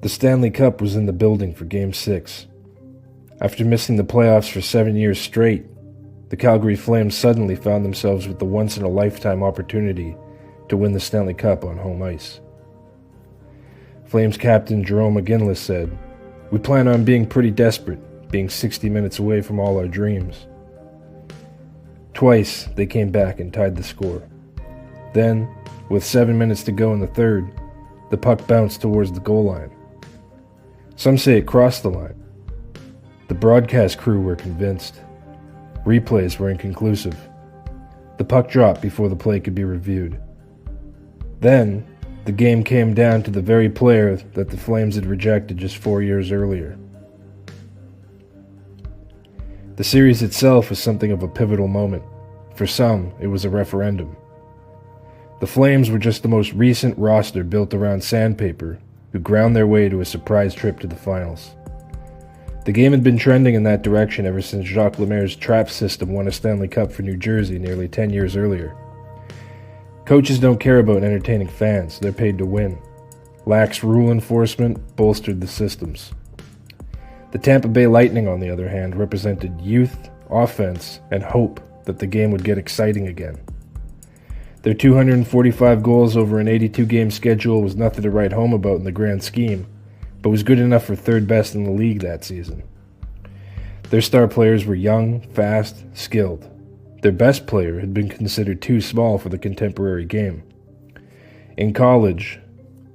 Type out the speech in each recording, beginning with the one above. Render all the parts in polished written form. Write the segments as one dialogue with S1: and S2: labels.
S1: The Stanley Cup was in the building for Game 6. After missing the playoffs for 7 years straight, the Calgary Flames suddenly found themselves with the once-in-a-lifetime opportunity to win the Stanley Cup on home ice. Flames captain Jarome Iginla said, "We plan on being pretty desperate, being 60 minutes away from all our dreams." Twice, they came back and tied the score. Then, with 7 minutes to go in the third, the puck bounced towards the goal line. Some say it crossed the line. The broadcast crew were convinced. Replays were inconclusive. The puck dropped before the play could be reviewed. Then, the game came down to the very player that the Flames had rejected just 4 years earlier. The series itself was something of a pivotal moment. For some, it was a referendum. The Flames were just the most recent roster built around sandpaper, who ground their way to a surprise trip to the finals. The game had been trending in that direction ever since Jacques Lemaire's trap system won a Stanley Cup for New Jersey nearly 10 years earlier. Coaches don't care about entertaining fans, they're paid to win. Lax rule enforcement bolstered the systems. The Tampa Bay Lightning, on the other hand, represented youth, offense, and hope that the game would get exciting again. Their 245 goals over an 82-game schedule was nothing to write home about in the grand scheme, but was good enough for third best in the league that season. Their star players were young, fast, skilled. Their best player had been considered too small for the contemporary game. In college,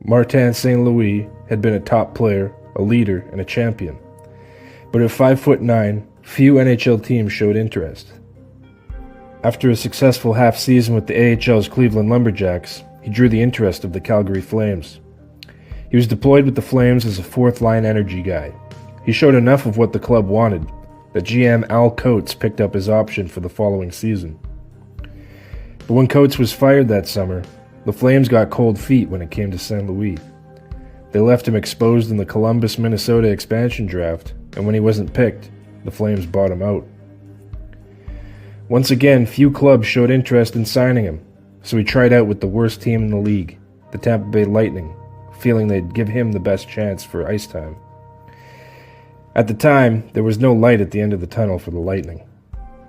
S1: Martin St. Louis had been a top player, a leader, and a champion. But at 5'9", few NHL teams showed interest. After a successful half-season with the AHL's Cleveland Lumberjacks, he drew the interest of the Calgary Flames. He was deployed with the Flames as a fourth-line energy guy. He showed enough of what the club wanted that GM Al Coates picked up his option for the following season. But when Coates was fired that summer, the Flames got cold feet when it came to St. Louis. They left him exposed in the Columbus, Minnesota expansion draft, and when he wasn't picked, the Flames bought him out. Once again, few clubs showed interest in signing him, so he tried out with the worst team in the league, the Tampa Bay Lightning, feeling they'd give him the best chance for ice time. At the time, there was no light at the end of the tunnel for the Lightning.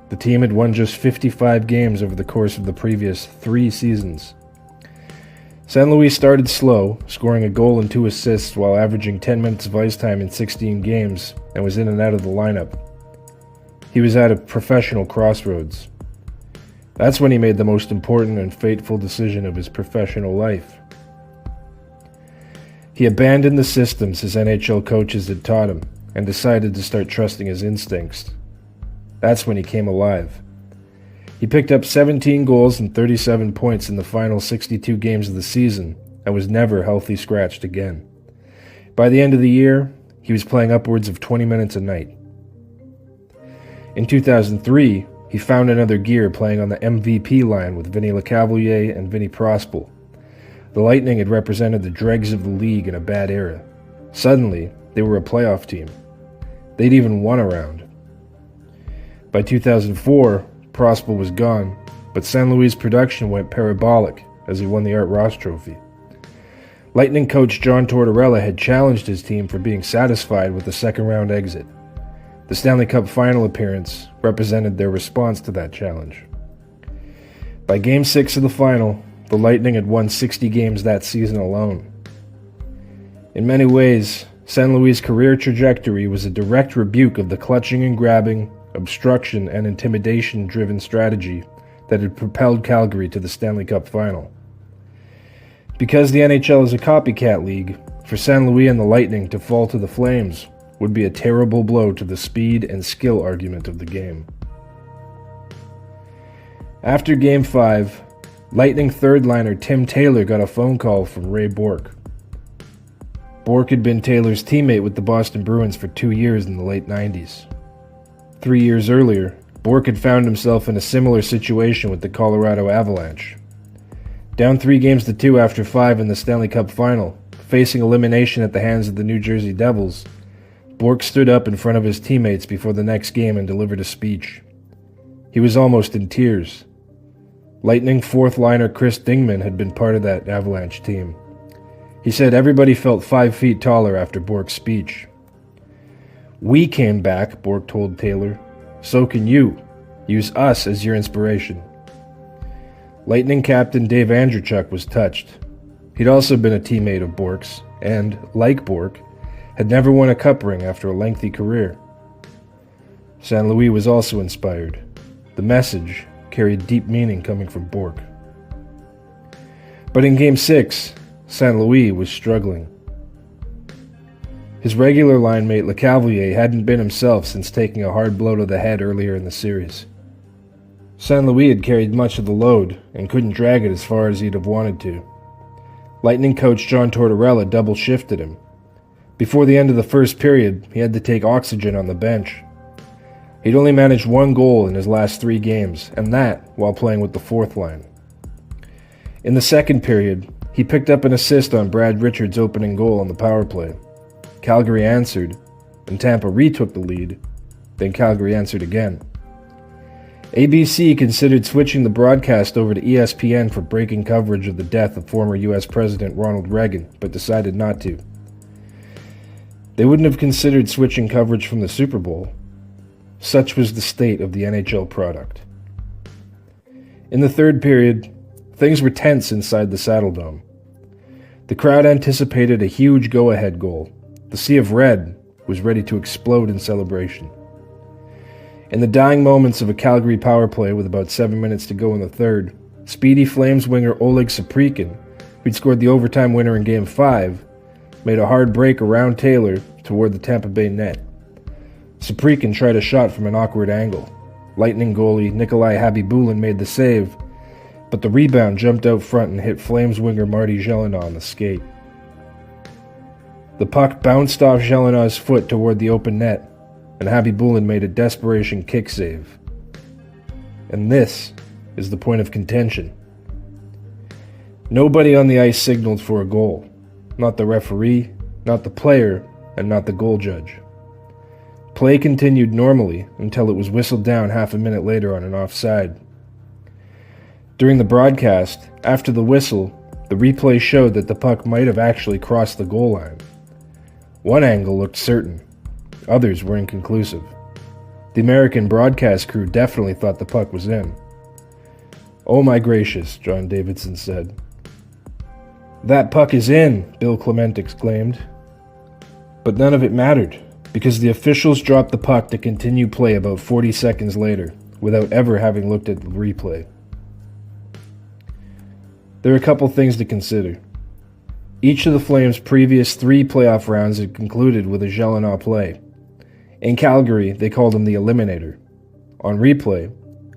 S1: The team had won just 55 games over the course of the previous 3 seasons. St. Louis started slow, scoring a goal and 2 assists while averaging 10 minutes of ice time in 16 games, and was in and out of the lineup. He was at a professional crossroads. That's when he made the most important and fateful decision of his professional life. He abandoned the systems his NHL coaches had taught him and decided to start trusting his instincts. That's when he came alive. He picked up 17 goals and 37 points in the final 62 games of the season and was never healthy scratched again. By the end of the year, he was playing upwards of 20 minutes a night. In 2003, he found another gear playing on the MVP line with Vinny Lecavalier and Vinny Prospal. The Lightning had represented the dregs of the league in a bad era. Suddenly, they were a playoff team. They'd even won a round. By 2004, Prospal was gone, but St. Louis' production went parabolic as he won the Art Ross Trophy. Lightning coach John Tortorella had challenged his team for being satisfied with the second-round exit. The Stanley Cup final appearance represented their response to that challenge. By Game 6 of the final, the Lightning had won 60 games that season alone. In many ways, St. Louis' career trajectory was a direct rebuke of the clutching and grabbing, obstruction and intimidation-driven strategy that had propelled Calgary to the Stanley Cup final. Because the NHL is a copycat league, for St. Louis and the Lightning to fall to the Flames would be a terrible blow to the speed and skill argument of the game. After Game 5, Lightning third-liner Tim Taylor got a phone call from Ray Bourque. Bourque had been Taylor's teammate with the Boston Bruins for 2 years in the late 90s. 3 years earlier, Bourque had found himself in a similar situation with the Colorado Avalanche. Down 3-2 after 5 in the Stanley Cup final, facing elimination at the hands of the New Jersey Devils, Bourque stood up in front of his teammates before the next game and delivered a speech. He was almost in tears. Lightning fourth-liner Chris Dingman had been part of that Avalanche team. He said everybody felt 5 feet taller after Bourque's speech. "We came back," Bourque told Taylor. "So can you. Use us as your inspiration." Lightning captain Dave Andreychuk was touched. He'd also been a teammate of Bourque's and, like Bourque, had never won a cup ring after a lengthy career. St. Louis was also inspired. The message carried deep meaning coming from Bourque. But in Game 6, St. Louis was struggling. His regular line mate Lecavalier hadn't been himself since taking a hard blow to the head earlier in the series. St. Louis had carried much of the load and couldn't drag it as far as he'd have wanted to. Lightning coach John Tortorella double-shifted him. Before the end of the first period, he had to take oxygen on the bench. He'd only managed 1 goal in his last 3 games, and that while playing with the fourth line. In the second period, he picked up an assist on Brad Richards' opening goal on the power play. Calgary answered, and Tampa retook the lead, then Calgary answered again. ABC considered switching the broadcast over to ESPN for breaking coverage of the death of former U.S. President Ronald Reagan, but decided not to. They wouldn't have considered switching coverage from the Super Bowl. Such was the state of the NHL product. In the third period, things were tense inside the Saddledome. The crowd anticipated a huge go-ahead goal. The Sea of Red was ready to explode in celebration. In the dying moments of a Calgary power play with about 7 minutes to go in the third, speedy Flames winger Oleg Saprykin, who'd scored the overtime winner in Game 5, made a hard break around Taylor toward the Tampa Bay net. Saprykin tried a shot from an awkward angle. Lightning goalie Nikolai Habibulin made the save, but the rebound jumped out front and hit Flames winger Marty Gelinas on the skate. The puck bounced off Gelinas' foot toward the open net, and Habibulin made a desperation kick save. And this is the point of contention. Nobody on the ice signaled for a goal. Not the referee, not the player, and not the goal judge. Play continued normally until it was whistled down half a minute later on an offside. During the broadcast, after the whistle, the replay showed that the puck might have actually crossed the goal line. One angle looked certain. Others were inconclusive. The American broadcast crew definitely thought the puck was in. "Oh my gracious," John Davidson said. "That puck is in," Bill Clement exclaimed. But none of it mattered, because the officials dropped the puck to continue play about 40 seconds later, without ever having looked at the replay. There are a couple things to consider. Each of the Flames' previous 3 playoff rounds had concluded with a Gelinas play. In Calgary, they called him the Eliminator. On replay,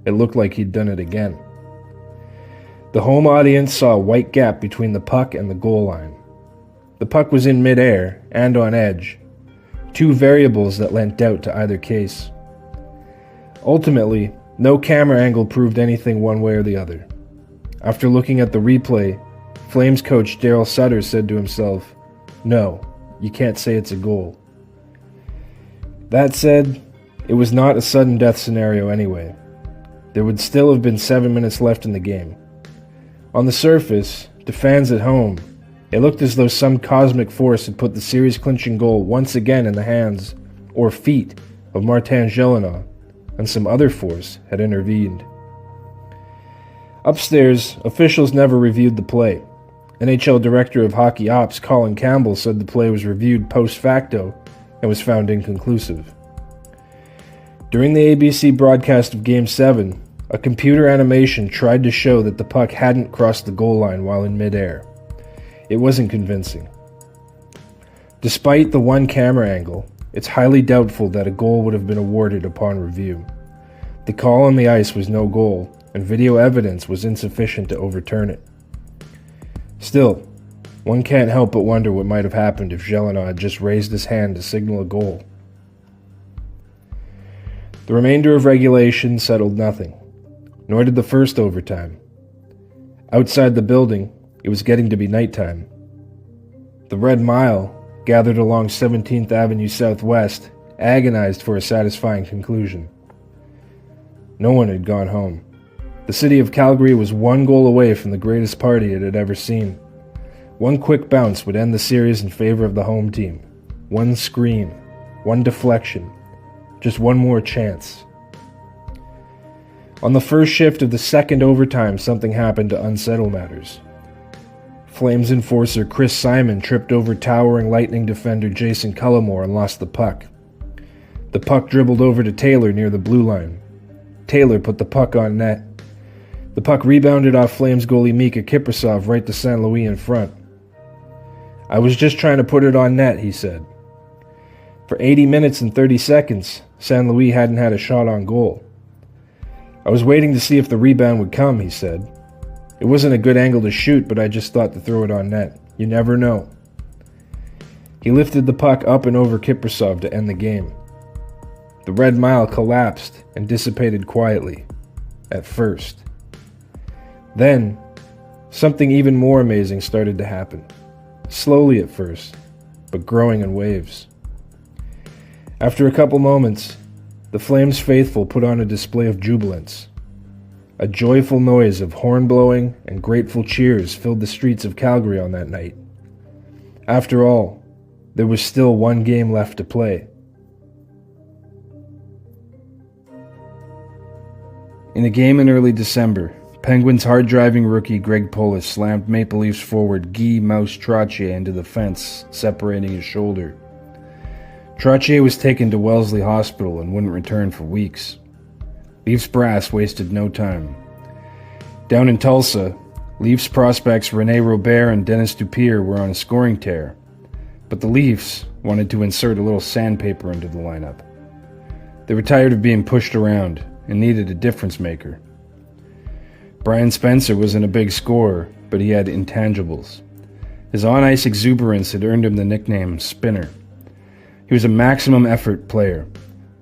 S1: it looked like he'd done it again. The home audience saw a white gap between the puck and the goal line. The puck was in midair and on edge, 2 variables that lent doubt to either case. Ultimately, no camera angle proved anything one way or the other. After looking at the replay, Flames coach Daryl Sutter said to himself, "No, you can't say it's a goal." That said, it was not a sudden death scenario anyway. There would still have been 7 minutes left in the game. On the surface, to fans at home, it looked as though some cosmic force had put the series-clinching goal once again in the hands, or feet, of Martin Gelinas, and some other force had intervened. Upstairs, officials never reviewed the play. NHL Director of Hockey Ops Colin Campbell said the play was reviewed post facto and was found inconclusive. During the ABC broadcast of Game 7, a computer animation tried to show that the puck hadn't crossed the goal line while in midair. It wasn't convincing. Despite the one camera angle, it's highly doubtful that a goal would have been awarded upon review. The call on the ice was no goal, and video evidence was insufficient to overturn it. Still, one can't help but wonder what might have happened if Gelinas had just raised his hand to signal a goal. The remainder of regulation settled nothing, nor did the first overtime. Outside the building, it was getting to be nighttime. The Red Mile, gathered along 17th Avenue Southwest, agonized for a satisfying conclusion. No one had gone home. The city of Calgary was 1 goal away from the greatest party it had ever seen. One quick bounce would end the series in favor of the home team. One screen, one deflection, just one more chance. On the first shift of the second overtime, something happened to unsettle matters. Flames enforcer Chris Simon tripped over towering Lightning defender Jason Cullimore and lost the puck. The puck dribbled over to Taylor near the blue line. Taylor put the puck on net. The puck rebounded off Flames goalie Mika Kiprasov right to St. Louis in front. "I was just trying to put it on net," he said. For 80 minutes and 30 seconds, St. Louis hadn't had a shot on goal. "I was waiting to see if the rebound would come," he said. "It wasn't a good angle to shoot, but I just thought to throw it on net. You never know." He lifted the puck up and over Kiprasov to end the game. The Red Mile collapsed and dissipated quietly, at first. Then, something even more amazing started to happen. Slowly at first, but growing in waves. After a couple moments, the Flames faithful put on a display of jubilance. A joyful noise of horn blowing and grateful cheers filled the streets of Calgary on that night. After all, there was still one game left to play. In a game in early December, Penguins hard-driving rookie Gregg slammed Maple Leafs forward Guy "Mouse" Trottier into the fence, separating his shoulder. Trottier was taken to Wellesley Hospital and wouldn't return for weeks. Leafs brass wasted no time. Down in Tulsa, Leafs prospects René Robert and Dennis Dupierre were on a scoring tear, but the Leafs wanted to insert a little sandpaper into the lineup. They were tired of being pushed around and needed a difference maker. Brian Spencer wasn't a big scorer, but he had intangibles. His on-ice exuberance had earned him the nickname Spinner. He was a maximum effort player.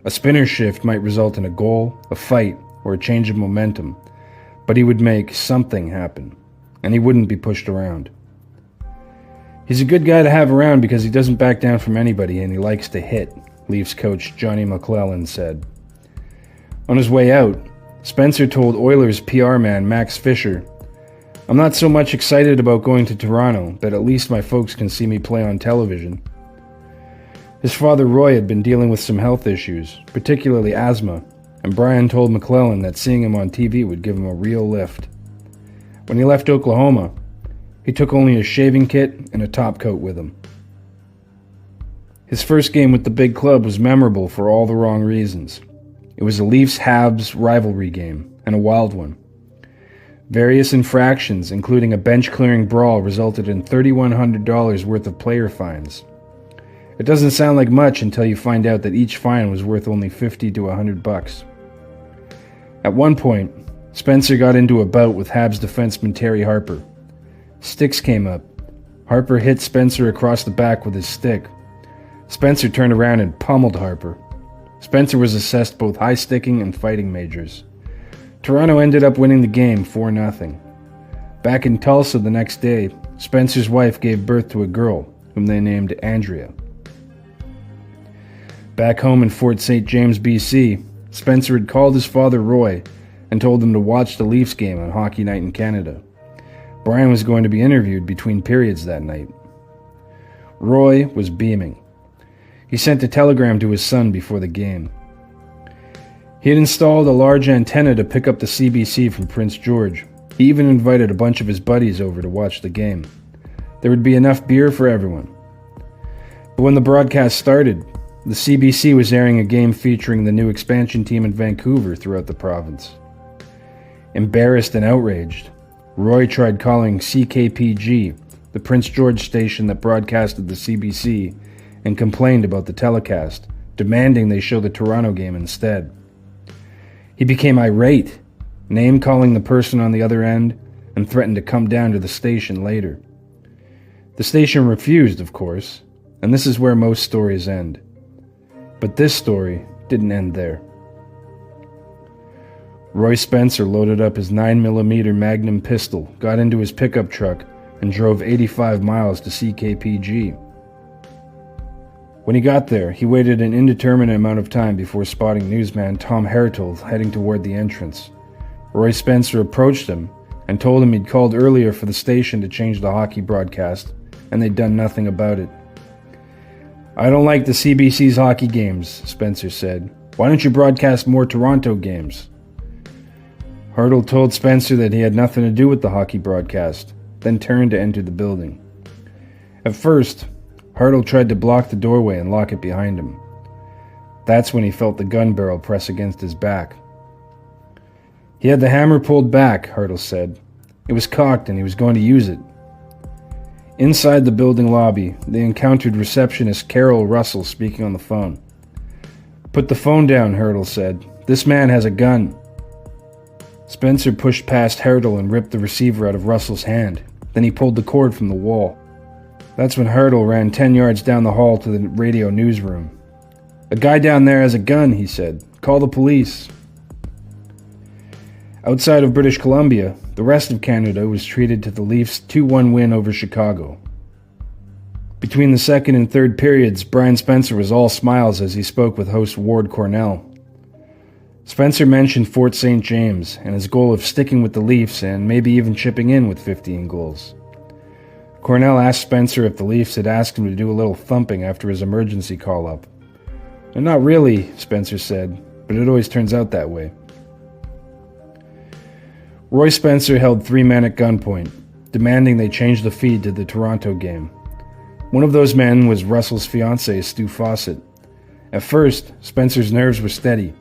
S1: A spinner shift might result in a goal, a fight, or a change of momentum, but he would make something happen, and he wouldn't be pushed around. "He's a good guy to have around because he doesn't back down from anybody and he likes to hit," Leafs coach Johnny McClellan said. On his way out, Spencer told Oilers PR man Max Fisher, "I'm not so much excited about going to Toronto, but at least my folks can see me play on television." His father Roy had been dealing with some health issues, particularly asthma, and Brian told McClellan that seeing him on TV would give him a real lift. When he left Oklahoma, he took only a shaving kit and a topcoat with him. His first game with the big club was memorable for all the wrong reasons. It was a Leafs-Habs rivalry game, and a wild one. Various infractions, including a bench-clearing brawl, resulted in $3,100 worth of player fines. It doesn't sound like much until you find out that each fine was worth only $50 to $100. At one point, Spencer got into a bout with Habs defenseman Terry Harper. Sticks came up. Harper hit Spencer across the back with his stick. Spencer turned around and pummeled Harper. Spencer was assessed both high-sticking and fighting majors. Toronto ended up winning the game 4-0. Back in Tulsa the next day, Spencer's wife gave birth to a girl, whom they named Andrea. Back home in Fort St. James, BC, Spencer had called his father Roy and told him to watch the Leafs game on Hockey Night in Canada. Brian was going to be interviewed between periods that night. Roy was beaming. He sent a telegram to his son before the game. He had installed a large antenna to pick up the CBC from Prince George. He even invited a bunch of his buddies over to watch the game. There would be enough beer for everyone. But when the broadcast started, the CBC was airing a game featuring the new expansion team in Vancouver throughout the province. Embarrassed and outraged, Roy tried calling CKPG, the Prince George station that broadcasted the CBC, and complained about the telecast, demanding they show the Toronto game instead. He became irate, name-calling the person on the other end, and threatened to come down to the station later. The station refused, of course, and this is where most stories end. But this story didn't end there. Roy Spencer loaded up his 9mm Magnum pistol, got into his pickup truck, and drove 85 miles to CKPG. When he got there, he waited an indeterminate amount of time before spotting newsman Tom Hertold heading toward the entrance. Roy Spencer approached him and told him he'd called earlier for the station to change the hockey broadcast, and they'd done nothing about it. "I don't like the CBC's hockey games," Spencer said. "Why don't you broadcast more Toronto games?" Hartle told Spencer that he had nothing to do with the hockey broadcast, then turned to enter the building. At first, Hartle tried to block the doorway and lock it behind him. That's when he felt the gun barrel press against his back. He had the hammer pulled back, Hartle said. It was cocked and he was going to use it. Inside the building lobby, they encountered receptionist Carol Russell speaking on the phone. "Put the phone down," Hartle said. "This man has a gun." Spencer pushed past Hartle and ripped the receiver out of Russell's hand. Then he pulled the cord from the wall. That's when Hartle ran 10 yards down the hall to the radio newsroom. "A guy down there has a gun," he said. "Call the police." Outside of British Columbia, the rest of Canada was treated to the Leafs' 2-1 win over Chicago. Between the second and third periods, Brian Spencer was all smiles as he spoke with host Ward Cornell. Spencer mentioned Fort St. James and his goal of sticking with the Leafs and maybe even chipping in with 15 goals. Cornell asked Spencer if the Leafs had asked him to do a little thumping after his emergency call-up. "And not really," Spencer said, "but it always turns out that way." Roy Spencer held 3 men at gunpoint, demanding they change the feed to the Toronto game. One of those men was Russell's fiancée, Stu Fawcett. At first, Spencer's nerves were steady.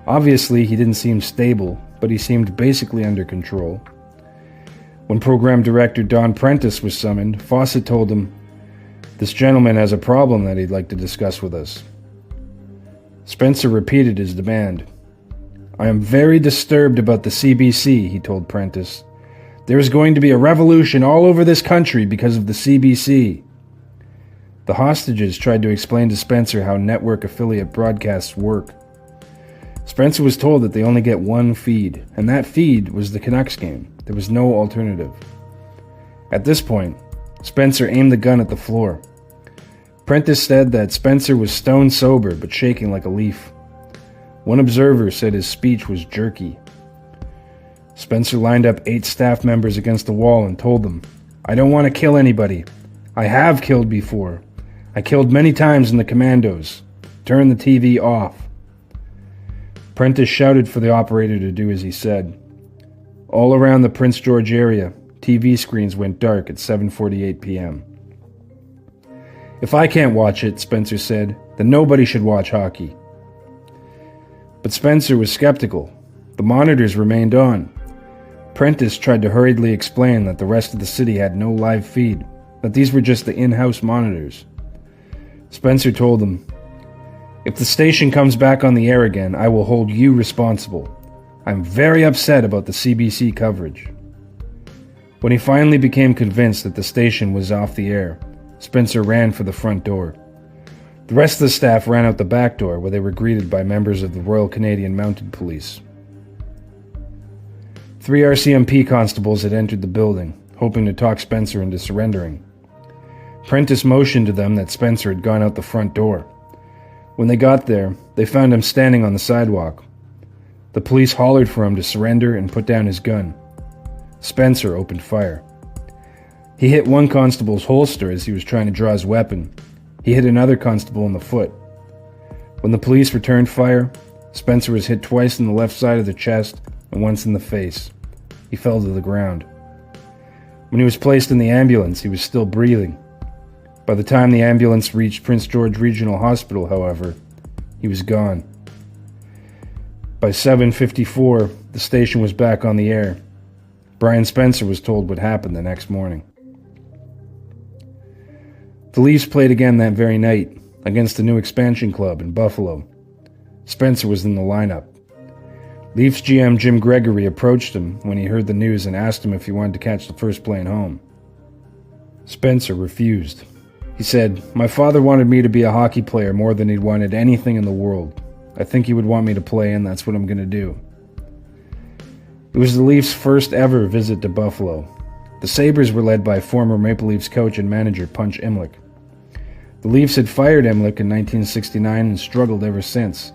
S1: Obviously, he didn't seem stable, but he seemed basically under control. When program director Don Prentice was summoned, Fawcett told him, "This gentleman has a problem that he'd like to discuss with us." Spencer repeated his demand. "I am very disturbed about the CBC," he told Prentice. "There is going to be a revolution all over this country because of the CBC." The hostages tried to explain to Spencer how network affiliate broadcasts work. Spencer was told that they only get one feed, and that feed was the Canucks game. There was no alternative. At this point, Spencer aimed the gun at the floor. Prentice said that Spencer was stone sober but shaking like a leaf. One observer said his speech was jerky. Spencer lined up 8 staff members against the wall and told them, "I don't want to kill anybody. I have killed before. I killed many times in the commandos. Turn the TV off." Prentice shouted for the operator to do as he said. All around the Prince George area, TV screens went dark at 7:48 p.m. "If I can't watch it," Spencer said, "then nobody should watch hockey." But Spencer was skeptical. The monitors remained on. Prentice tried to hurriedly explain that the rest of the city had no live feed, that these were just the in-house monitors. Spencer told them, "If the station comes back on the air again, I will hold you responsible. I'm very upset about the CBC coverage." When he finally became convinced that the station was off the air, Spencer ran for the front door. The rest of the staff ran out the back door, where they were greeted by members of the Royal Canadian Mounted Police. 3 RCMP constables had entered the building, hoping to talk Spencer into surrendering. Prentice motioned to them that Spencer had gone out the front door. When they got there, they found him standing on the sidewalk. The police hollered for him to surrender and put down his gun. Spencer opened fire. He hit one constable's holster as he was trying to draw his weapon. He hit another constable in the foot. When the police returned fire, Spencer was hit twice in the left side of the chest and once in the face. He fell to the ground. When he was placed in the ambulance, he was still breathing. By the time the ambulance reached Prince George Regional Hospital, however, he was gone. By 7:54, the station was back on the air. Brian Spencer was told what happened the next morning. The Leafs played again that very night, against the new expansion club in Buffalo. Spencer was in the lineup. Leafs GM Jim Gregory approached him when he heard the news and asked him if he wanted to catch the first plane home. Spencer refused. He said, "My father wanted me to be a hockey player more than he wanted anything in the world. I think he would want me to play, and that's what I'm going to do." It was the Leafs' first ever visit to Buffalo. The Sabres were led by former Maple Leafs coach and manager Punch Imlich. The Leafs had fired Imlich in 1969 and struggled ever since.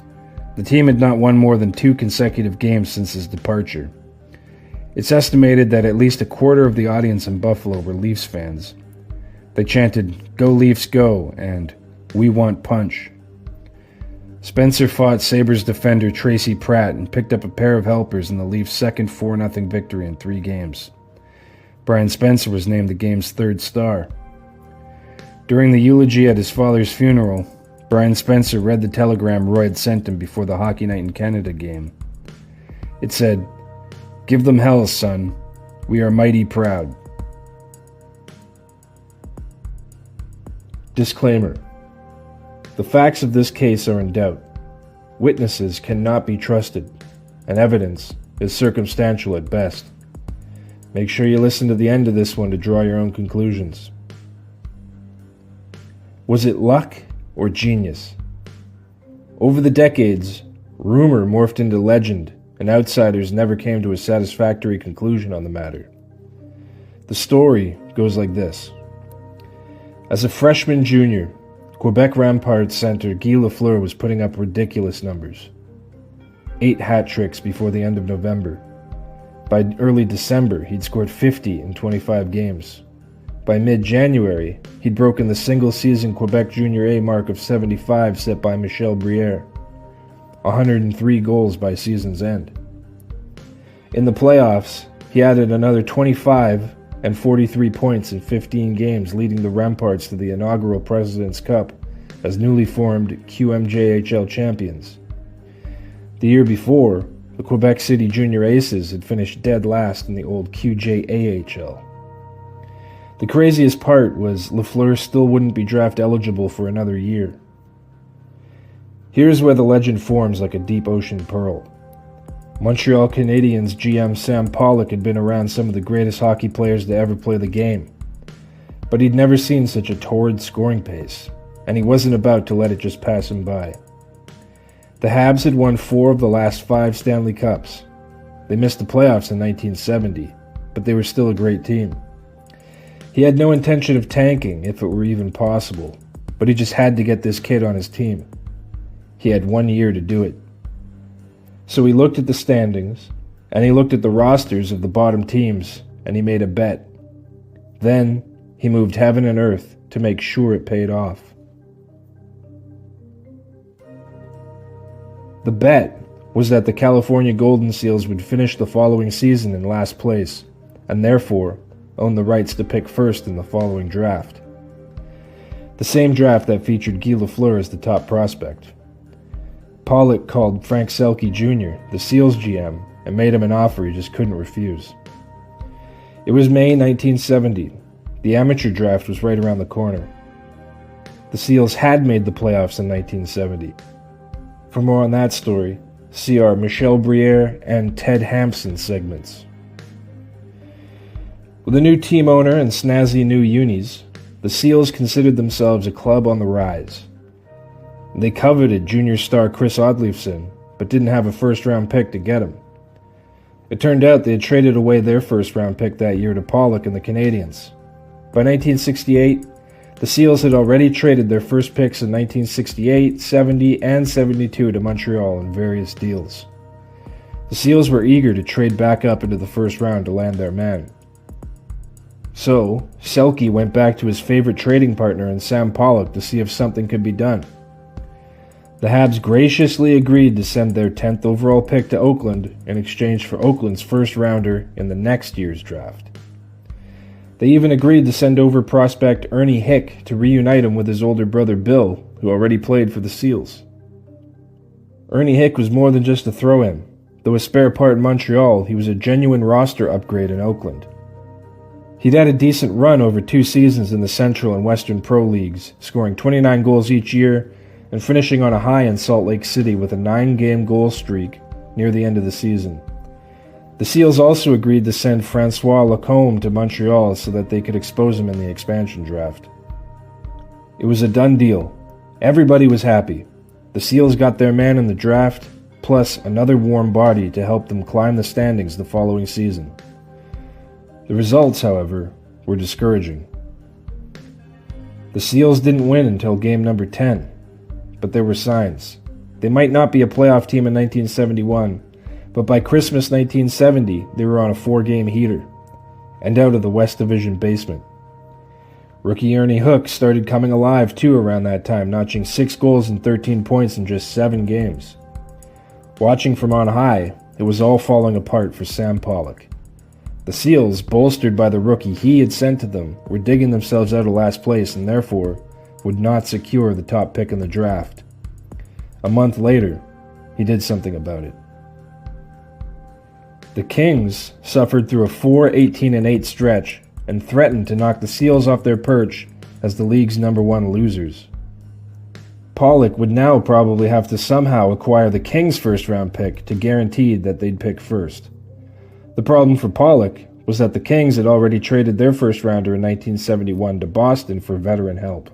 S1: The team had not won more than 2 consecutive games since his departure. It's estimated that at least a quarter of the audience in Buffalo were Leafs fans. They chanted, "Go Leafs go," and "We want punch." Spencer fought Sabres defender Tracy Pratt and picked up a pair of helpers in the Leafs' second 4-0 victory in 3 games. Brian Spencer was named the game's 3rd star. During the eulogy at his father's funeral, Brian Spencer read the telegram Roy had sent him before the Hockey Night in Canada game. It said, "Give them hell, son. We are mighty proud." Disclaimer. The facts of this case are in doubt. Witnesses cannot be trusted, and evidence is circumstantial at best. Make sure you listen to the end of this one to draw your own conclusions. Was it luck or genius? Over the decades, rumor morphed into legend, and outsiders never came to a satisfactory conclusion on the matter. The story goes like this. As a freshman junior, Quebec Remparts center Guy Lafleur was putting up ridiculous numbers. 8 hat tricks before the end of November. By early December, he'd scored 50 in 25 games. By mid-January, he'd broken the single-season Quebec Junior A mark of 75 set by Michel Briere. 103 goals by season's end. In the playoffs, he added another 25 and 43 points in 15 games, leading the Remparts to the inaugural President's Cup as newly formed QMJHL champions. The year before, the Quebec City Junior Aces had finished dead last in the old QJAHL. The craziest part was Lafleur still wouldn't be draft eligible for another year. Here's where the legend forms like a deep ocean pearl. Montreal Canadiens GM Sam Pollock had been around some of the greatest hockey players to ever play the game, but he'd never seen such a torrid scoring pace, and he wasn't about to let it just pass him by. The Habs had won 4 of the last 5 Stanley Cups. They missed the playoffs in 1970, but they were still a great team. He had no intention of tanking, if it were even possible, but he just had to get this kid on his team. He had 1 year to do it. So he looked at the standings, and he looked at the rosters of the bottom teams, and he made a bet. Then he moved heaven and earth to make sure it paid off. The bet was that the California Golden Seals would finish the following season in last place, and therefore own the rights to pick first in the following draft. The same draft that featured Guy Lafleur as the top prospect. Pollock called Frank Selke Jr., the Seals GM, and made him an offer he just couldn't refuse. It was May 1970. The amateur draft was right around the corner. The Seals had made the playoffs in 1970. For more on that story, see our Michel Briere and Ted Hampson segments. With a new team owner and snazzy new unis, the Seals considered themselves a club on the rise. They coveted junior star Chris Oddleifson, but didn't have a first-round pick to get him. It turned out they had traded away their first-round pick that year to Pollock and the Canadiens. By 1968, the Seals had already traded their first picks in 1968, 70, and 72 to Montreal in various deals. The Seals were eager to trade back up into the first round to land their man. So, Selke went back to his favorite trading partner in Sam Pollock to see if something could be done. The Habs graciously agreed to send their 10th overall pick to Oakland in exchange for Oakland's first rounder in the next year's draft. They even agreed to send over prospect Ernie Hick to reunite him with his older brother Bill, who already played for the Seals. Ernie Hick was more than just a throw-in. Though a spare part in Montreal, he was a genuine roster upgrade in Oakland. He'd had a decent run over 2 seasons in the Central and Western Pro Leagues, scoring 29 goals each year and finishing on a high in Salt Lake City with a 9-game goal streak near the end of the season. The Seals also agreed to send Francois Lacombe to Montreal so that they could expose him in the expansion draft. It was a done deal. Everybody was happy. The Seals got their man in the draft, plus another warm body to help them climb the standings the following season. The results, however, were discouraging. The Seals didn't win until game number 10, but there were signs. They might not be a playoff team in 1971, but by Christmas 1970, they were on a 4-game heater, and out of the West Division basement. Rookie Ernie Hook started coming alive too around that time, notching 6 goals and 13 points in just 7 games. Watching from on high, it was all falling apart for Sam Pollock. The Seals, bolstered by the rookie he had sent to them, were digging themselves out of last place and therefore would not secure the top pick in the draft. A month later, he did something about it. The Kings suffered through a 4-18-8 stretch and threatened to knock the Seals off their perch as the league's #1 losers. Pollock would now probably have to somehow acquire the Kings' first-round pick to guarantee that they'd pick first. The problem for Pollock was that the Kings had already traded their first-rounder in 1971 to Boston for veteran help.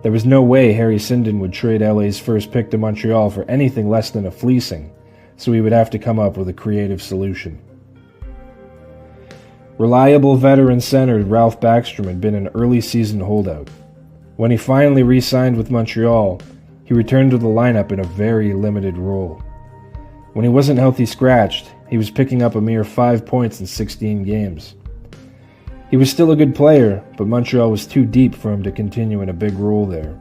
S1: There was no way Harry Sinden would trade LA's first pick to Montreal for anything less than a fleecing, so he would have to come up with a creative solution. Reliable veteran center Ralph Backstrom had been an early season holdout. When he finally re-signed with Montreal, he returned to the lineup in a very limited role. When he wasn't healthy scratched, he was picking up a mere 5 points in 16 games. He was still a good player, but Montreal was too deep for him to continue in a big role there.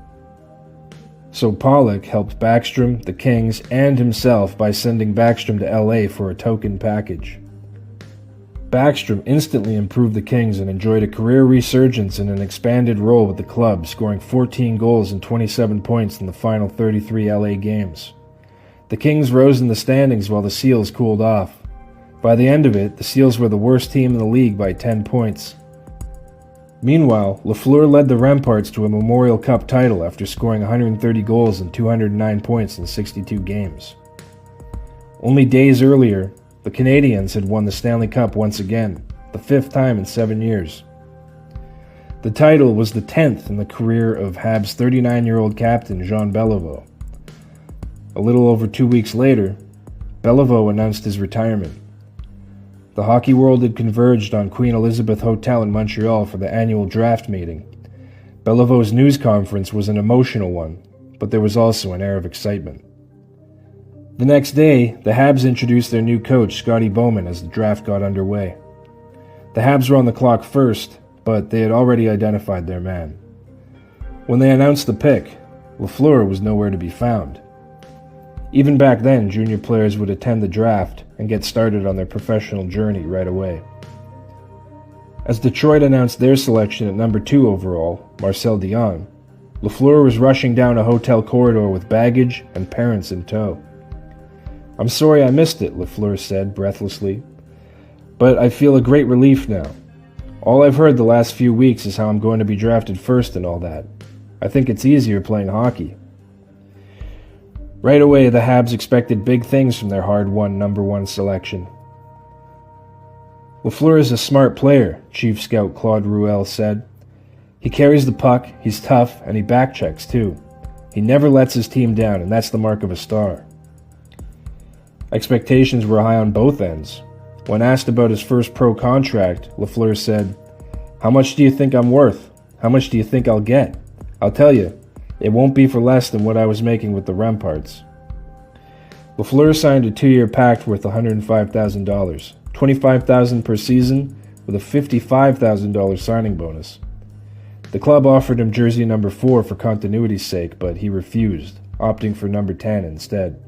S1: So Pollock helped Backstrom, the Kings, and himself by sending Backstrom to LA for a token package. Backstrom instantly improved the Kings and enjoyed a career resurgence in an expanded role with the club, scoring 14 goals and 27 points in the final 33 LA games. The Kings rose in the standings while the Seals cooled off. By the end of it, the Seals were the worst team in the league by 10 points. Meanwhile, Lafleur led the Remparts to a Memorial Cup title after scoring 130 goals and 209 points in 62 games. Only days earlier, the Canadiens had won the Stanley Cup once again, the 5th time in 7 years. The title was the 10th in the career of Habs' 39-year-old captain Jean Beliveau. A little over 2 weeks later, Beliveau announced his retirement. The hockey world had converged on Queen Elizabeth Hotel in Montreal for the annual draft meeting. Belivau's news conference was an emotional one, but there was also an air of excitement. The next day, the Habs introduced their new coach, Scotty Bowman, as the draft got underway. The Habs were on the clock first, but they had already identified their man. When they announced the pick, Lafleur was nowhere to be found. Even back then, junior players would attend the draft and get started on their professional journey right away. As Detroit announced their selection at number 2 overall, Marcel Dion, Lafleur was rushing down a hotel corridor with baggage and parents in tow. "I'm sorry I missed it," Lafleur said breathlessly, "but I feel a great relief now. All I've heard the last few weeks is how I'm going to be drafted first and all that. I think it's easier playing hockey." Right away, the Habs expected big things from their hard-won #1 selection. "Lafleur is a smart player," Chief Scout Claude Ruel said. "He carries the puck, he's tough, and he backchecks too. He never lets his team down, and that's the mark of a star." Expectations were high on both ends. When asked about his first pro contract, Lafleur said, "How much do you think I'm worth? How much do you think I'll get? I'll tell you. It won't be for less than what I was making with the Remparts." Lafleur signed a 2-year pact worth $105,000, $25,000 per season, with a $55,000 signing bonus. The club offered him jersey number 4 for continuity's sake, but he refused, opting for number 10 instead.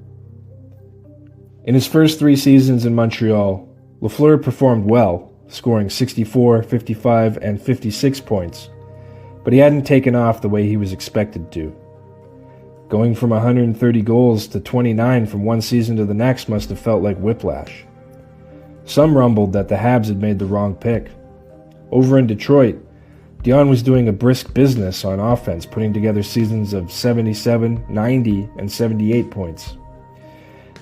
S1: In his first 3 seasons in Montreal, Lafleur performed well, scoring 64, 55, and 56 points, but he hadn't taken off the way he was expected to. Going from 130 goals to 29 from one season to the next must have felt like whiplash. Some rumbled that the Habs had made the wrong pick. Over in Detroit, Dion was doing a brisk business on offense, putting together seasons of 77, 90, and 78 points.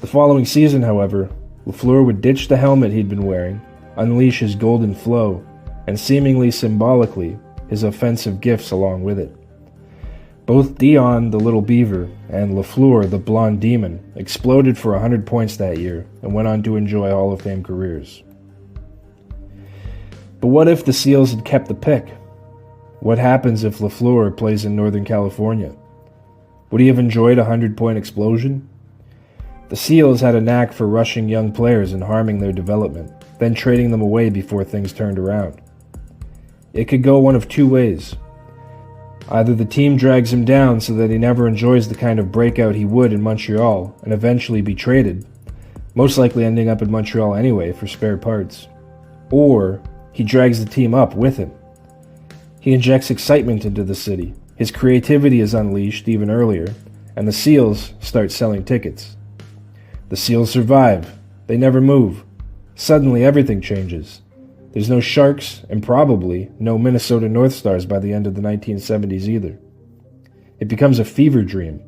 S1: The following season, however, Lafleur would ditch the helmet he'd been wearing, unleash his golden flow, and seemingly symbolically, his offensive gifts along with it. Both Dion, the Little Beaver, and Lafleur, the Blonde Demon, exploded for 100 points that year and went on to enjoy Hall of Fame careers. But what if the Seals had kept the pick? What happens if Lafleur plays in Northern California? Would he have enjoyed a 100-point explosion? The Seals had a knack for rushing young players and harming their development, then trading them away before things turned around. It could go one of two ways. Either the team drags him down so that he never enjoys the kind of breakout he would in Montreal and eventually be traded, most likely ending up in Montreal anyway for spare parts, or he drags the team up with him. He injects excitement into the city, his creativity is unleashed even earlier, and the Seals start selling tickets. The Seals survive, they never move. Suddenly everything changes. There's no Sharks, and probably no Minnesota North Stars by the end of the 1970s either. It becomes a fever dream.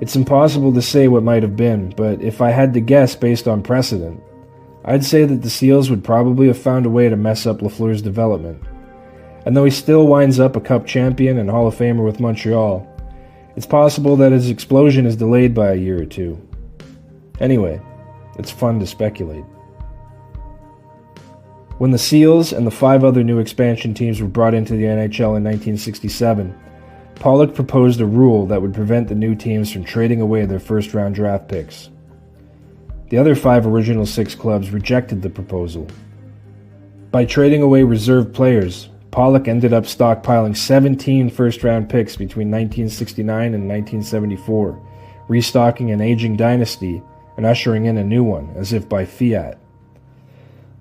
S1: It's impossible to say what might have been, but if I had to guess based on precedent, I'd say that the Seals would probably have found a way to mess up Lafleur's development. And though he still winds up a Cup champion and Hall of Famer with Montreal, it's possible that his explosion is delayed by a year or two. Anyway, it's fun to speculate. When the Seals and the 5 other new expansion teams were brought into the NHL in 1967, Pollock proposed a rule that would prevent the new teams from trading away their first-round draft picks. The other 5 original 6 clubs rejected the proposal. By trading away reserve players, Pollock ended up stockpiling 17 first-round picks between 1969 and 1974, restocking an aging dynasty and ushering in a new one, as if by fiat.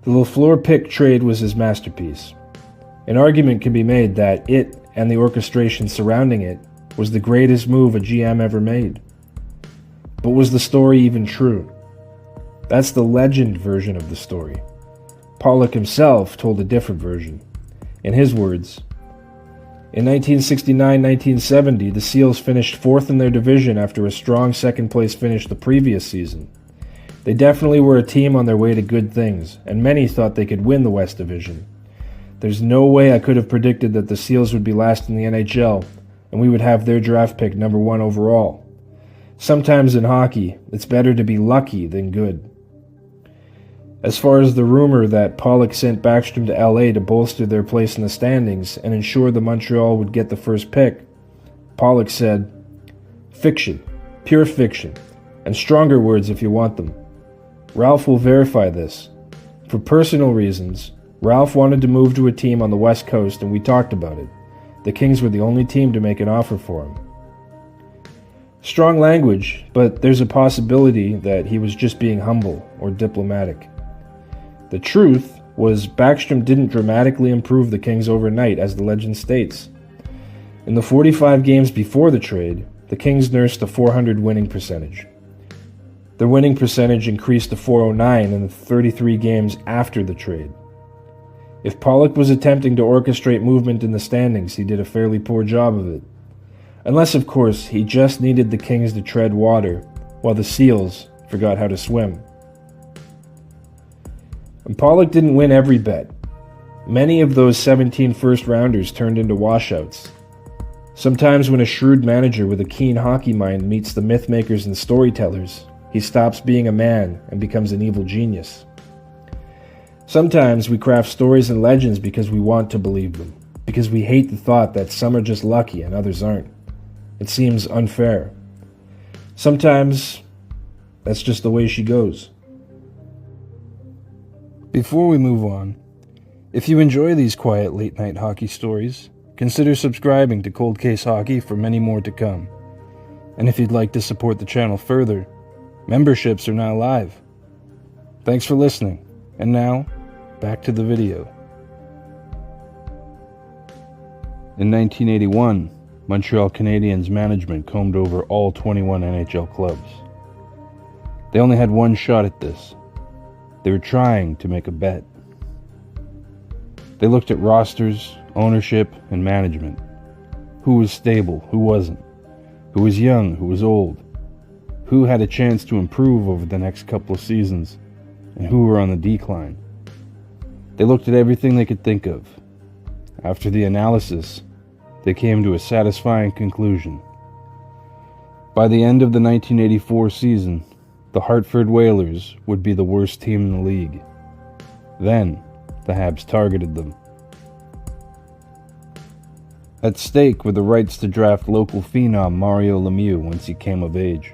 S1: The Lafleur pick trade was his masterpiece. An argument can be made that it, and the orchestration surrounding it, was the greatest move a GM ever made. But was the story even true? That's the legend version of the story. Pollock himself told a different version. In his words, in 1969-1970, the Seals finished 4th in their division after a strong second-place finish the previous season. They definitely were a team on their way to good things, and many thought they could win the West Division. There's no way I could have predicted that the Seals would be last in the NHL, and we would have their draft pick number 1 overall. Sometimes in hockey, it's better to be lucky than good. As far as the rumor that Pollock sent Backstrom to LA to bolster their place in the standings and ensure the Montreal would get the first pick, Pollock said, "Fiction, pure fiction, and stronger words if you want them. Ralph will verify this. For personal reasons, Ralph wanted to move to a team on the West Coast and we talked about it. The Kings were the only team to make an offer for him." Strong language, but there's a possibility that he was just being humble or diplomatic. The truth was Backstrom didn't dramatically improve the Kings overnight, as the legend states. In the 45 games before the trade, the Kings nursed a .400 winning percentage. Their winning percentage increased to .409 in the 33 games after the trade. If Pollock was attempting to orchestrate movement in the standings, he did a fairly poor job of it. Unless, of course, he just needed the Kings to tread water, while the Seals forgot how to swim. And Pollock didn't win every bet. Many of those 17 first-rounders turned into washouts. Sometimes when a shrewd manager with a keen hockey mind meets the mythmakers and storytellers, he stops being a man and becomes an evil genius. Sometimes we craft stories and legends because we want to believe them, because we hate the thought that some are just lucky and others aren't. It seems unfair. Sometimes that's just the way she goes. Before we move on, if you enjoy these quiet late-night hockey stories, consider subscribing to Cold Case Hockey for many more to come. And if you'd like to support the channel further, memberships are now live. Thanks for listening, and now, back to the video. In 1981, Montreal Canadiens management combed over all 21 NHL clubs. They only had one shot at this. They were trying to make a bet. They looked at rosters, ownership, and management. Who was stable, who wasn't? Who was young, who was old? Who had a chance to improve over the next couple of seasons? And who were on the decline? They looked at everything they could think of. After the analysis, they came to a satisfying conclusion. By the end of the 1984 season, the Hartford Whalers would be the worst team in the league. Then, the Habs targeted them. At stake were the rights to draft local phenom Mario Lemieux once he came of age.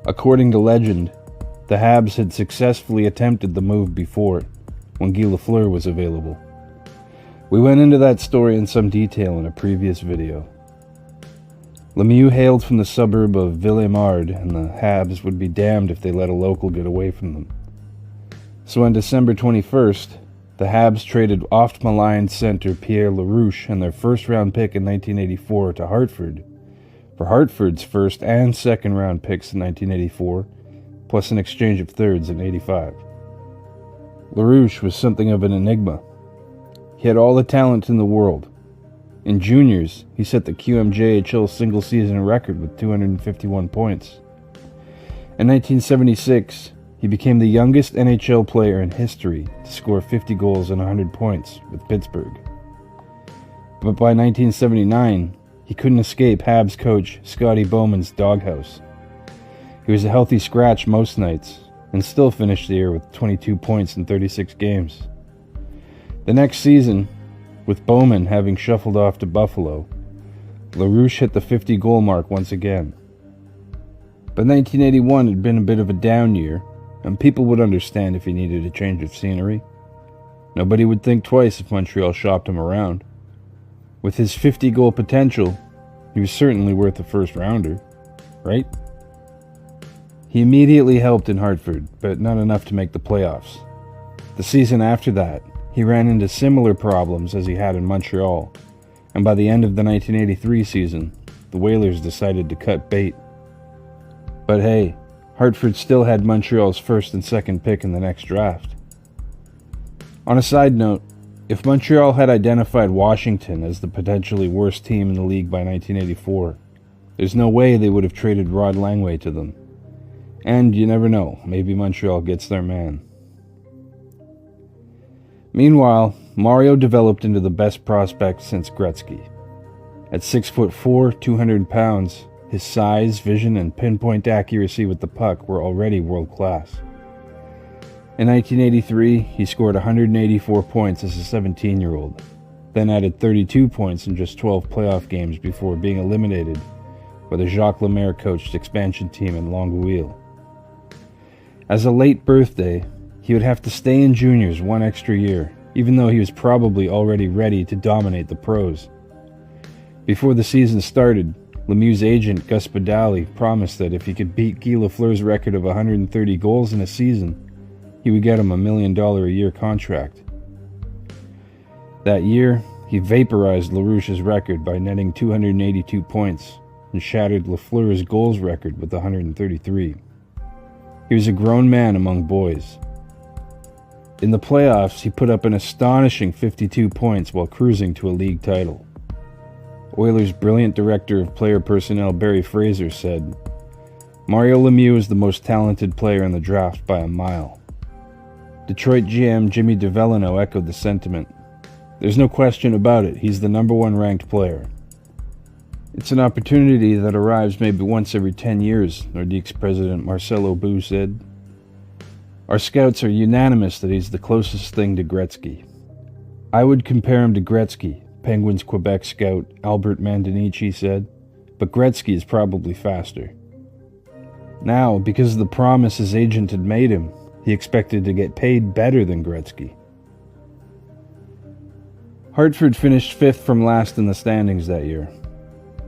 S2: According to legend, the Habs had successfully attempted the move before, when Guy Lafleur was available. We went into that story in some detail in a previous video. Lemieux hailed from the suburb of Ville-Émard, and the Habs would be damned if they let a local get away from them. So on December 21st, the Habs traded oft-maligned center Pierre LaRouche and their first-round pick in 1984 to Hartford, for Hartford's first and second-round picks in 1984, plus an exchange of thirds in 85. LaRouche was something of an enigma. He had all the talent in the world. In juniors, he set the QMJHL single-season record with 251 points. In 1976, he became the youngest NHL player in history to score 50 goals and 100 points with Pittsburgh. But by 1979, he couldn't escape Habs coach Scotty Bowman's doghouse. He was a healthy scratch most nights, and still finished the year with 22 points in 36 games. The next season, with Bowman having shuffled off to Buffalo, LaRouche hit the 50-goal mark once again. But 1981 had been a bit of a down year, and people would understand if he needed a change of scenery. Nobody would think twice if Montreal shopped him around. With his 50-goal potential, he was certainly worth a first-rounder, right? He immediately helped in Hartford, but not enough to make the playoffs. The season after that, he ran into similar problems as he had in Montreal, and by the end of the 1983 season, the Whalers decided to cut bait. But hey, Hartford still had Montreal's first and second pick in the next draft. On a side note, if Montreal had identified Washington as the potentially worst team in the league by 1984, there's no way they would have traded Rod Langway to them. And you never know, maybe Montreal gets their man. Meanwhile, Mario developed into the best prospect since Gretzky. At 6'4", 200 pounds, his size, vision, and pinpoint accuracy with the puck were already world-class. In 1983, he scored 184 points as a 17-year-old, then added 32 points in just 12 playoff games before being eliminated by the Jacques Lemaire-coached expansion team in Longueuil. As a late birthday, he would have to stay in juniors one extra year, even though he was probably already ready to dominate the pros. Before the season started, Lemieux's agent Gus Badali promised that if he could beat Guy Lafleur's record of 130 goals in a season, he would get him a $1 million a year contract. That year, he vaporized LaRouche's record by netting 282 points and shattered Lafleur's goals record with 133. He was a grown man among boys. In the playoffs, he put up an astonishing 52 points while cruising to a league title. Oilers' brilliant director of player personnel Barry Fraser said, "Mario Lemieux is the most talented player in the draft by a mile." Detroit GM Jimmy DeVellino echoed the sentiment. "There's no question about it, he's the number one ranked player." "It's an opportunity that arrives maybe once every 10 years, Nordique's president Marcel Aubut said. "Our scouts are unanimous that he's the closest thing to Gretzky. I would compare him to Gretzky," Penguins Quebec scout Albert Mandanici said, "but Gretzky is probably faster." Now, because of the promise his agent had made him, he expected to get paid better than Gretzky. Hartford finished fifth from last in the standings that year.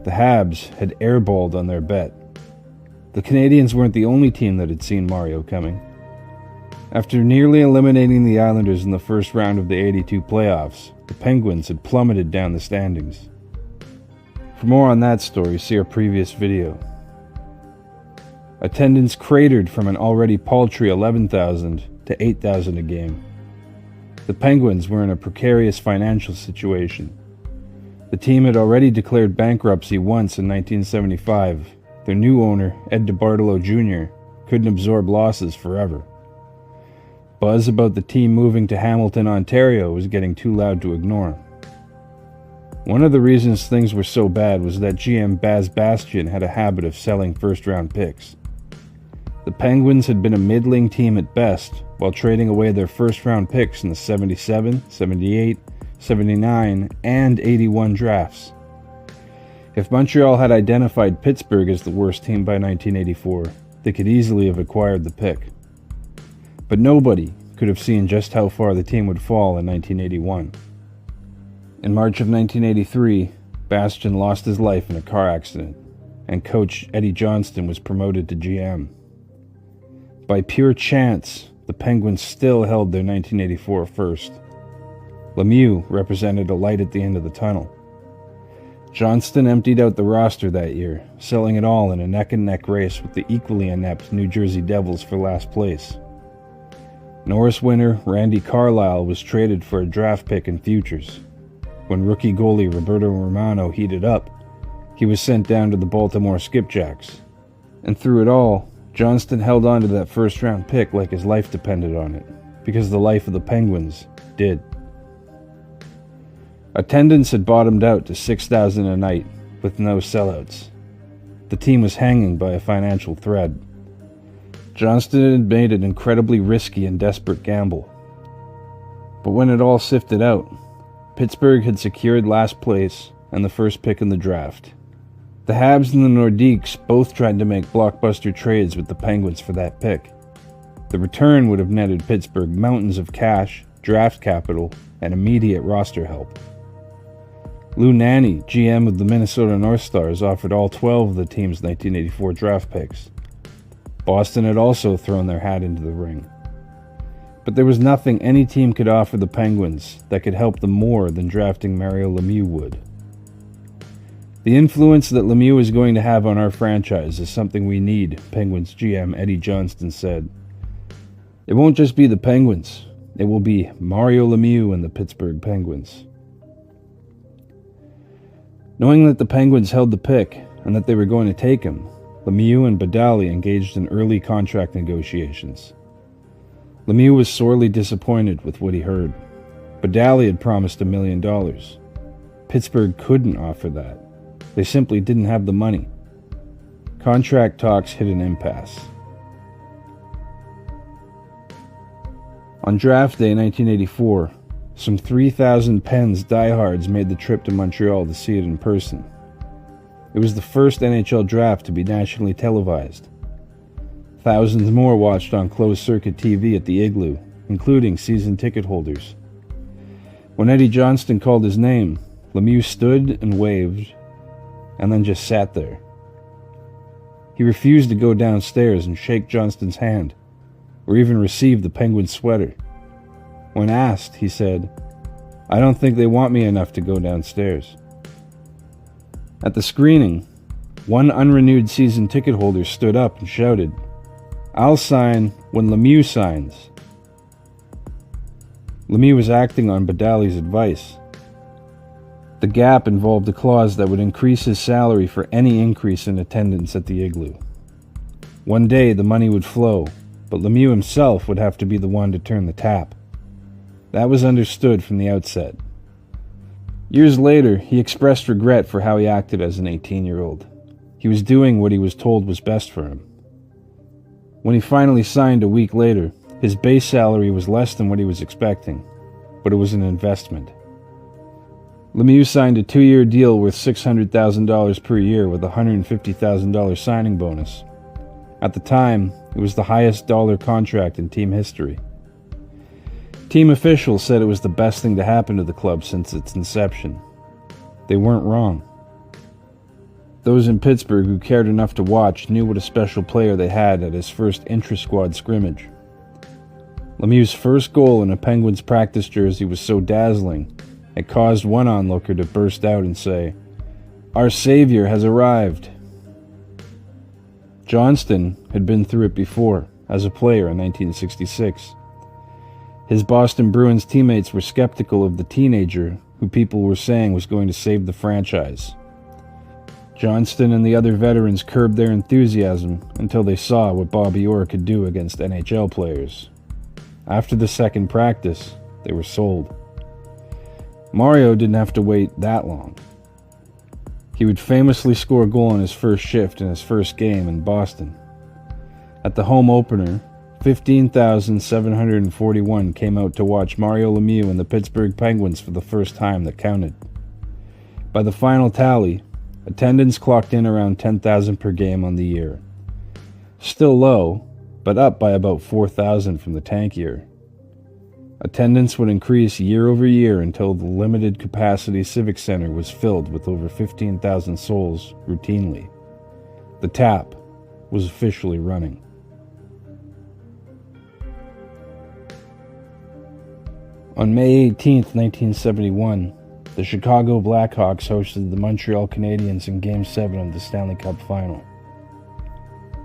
S2: The Habs had airballed on their bet. The Canadiens weren't the only team that had seen Mario coming. After nearly eliminating the Islanders in the first round of the 82 playoffs, the Penguins had plummeted down the standings. For more on that story, see our previous video. Attendance cratered from an already paltry 11,000 to 8,000 a game. The Penguins were in a precarious financial situation. The team had already declared bankruptcy once in 1975. Their new owner, Ed DeBartolo Jr., couldn't absorb losses forever. Buzz about the team moving to Hamilton, Ontario was getting too loud to ignore. One of the reasons things were so bad was that GM Baz Bastian had a habit of selling first-round picks. The Penguins had been a middling team at best, while trading away their first-round picks in the 77, 78, 79, and 81 drafts. If Montreal had identified Pittsburgh as the worst team by 1984, they could easily have acquired the pick. But nobody could have seen just how far the team would fall in 1981. In March of 1983, Bastian lost his life in a car accident, and coach Eddie Johnston was promoted to GM. By pure chance, the Penguins still held their 1984 first. Lemieux represented a light at the end of the tunnel. Johnston emptied out the roster that year, selling it all in a neck-and-neck race with the equally inept New Jersey Devils for last place. Norris winner Randy Carlyle was traded for a draft pick and futures. When rookie goalie Roberto Romano heated up, he was sent down to the Baltimore Skipjacks. And through it all, Johnston held on to that first-round pick like his life depended on it, because the life of the Penguins did. Attendance had bottomed out to 6,000 a night, with no sellouts. The team was hanging by a financial thread. Johnston had made an incredibly risky and desperate gamble. But when it all sifted out, Pittsburgh had secured last place and the first pick in the draft. The Habs and the Nordiques both tried to make blockbuster trades with the Penguins for that pick. The return would have netted Pittsburgh mountains of cash, draft capital, and immediate roster help. Lou Nanne, GM of the Minnesota North Stars, offered all 12 of the team's 1984 draft picks. Boston had also thrown their hat into the ring. But there was nothing any team could offer the Penguins that could help them more than drafting Mario Lemieux would. The influence that Lemieux is going to have on our franchise is something we need, Penguins GM Eddie Johnston said. It won't just be the Penguins. It will be Mario Lemieux and the Pittsburgh Penguins. Knowing that the Penguins held the pick and that they were going to take him, Lemieux and Badali engaged in early contract negotiations. Lemieux was sorely disappointed with what he heard. Badali had promised $1 million. Pittsburgh couldn't offer that. They simply didn't have the money. Contract talks hit an impasse. On draft day 1984, some 3,000 Pens diehards made the trip to Montreal to see it in person. It was the first NHL draft to be nationally televised. Thousands more watched on closed-circuit TV at the Igloo, including season ticket holders. When Eddie Johnston called his name, Lemieux stood and waved, and then just sat there. He refused to go downstairs and shake Johnston's hand, or even receive the Penguin sweater. When asked, he said, "I don't think they want me enough to go downstairs." At the screening, one unrenewed season ticket holder stood up and shouted, "I'll sign when Lemieux signs." Lemieux was acting on Badali's advice. The gap involved a clause that would increase his salary for any increase in attendance at the Igloo. One day the money would flow, but Lemieux himself would have to be the one to turn the tap. That was understood from the outset. Years later, he expressed regret for how he acted as an 18-year-old. He was doing what he was told was best for him. When he finally signed a week later, his base salary was less than what he was expecting, but it was an investment. Lemieux signed a 2-year deal worth $600,000 per year with a $150,000 signing bonus. At the time, it was the highest dollar contract in team history. Team officials said it was the best thing to happen to the club since its inception. They weren't wrong. Those in Pittsburgh who cared enough to watch knew what a special player they had at his first intra-squad scrimmage. Lemieux's first goal in a Penguins practice jersey was so dazzling, it caused one onlooker to burst out and say, "Our savior has arrived." Johnston had been through it before, as a player in 1966. His Boston Bruins teammates were skeptical of the teenager who people were saying was going to save the franchise. Johnston and the other veterans curbed their enthusiasm until they saw what Bobby Orr could do against NHL players. After the second practice, they were sold. Mario didn't have to wait that long. He would famously score a goal on his first shift in his first game in Boston. At the home opener, 15,741 came out to watch Mario Lemieux and the Pittsburgh Penguins for the first time that counted. By the final tally, attendance clocked in around 10,000 per game on the year. Still low, but up by about 4,000 from the tank year. Attendance would increase year over year until the limited capacity Civic Center was filled with over 15,000 souls routinely. The tap was officially running. On May 18, 1971, the Chicago Blackhawks hosted the Montreal Canadiens in Game 7 of the Stanley Cup Final.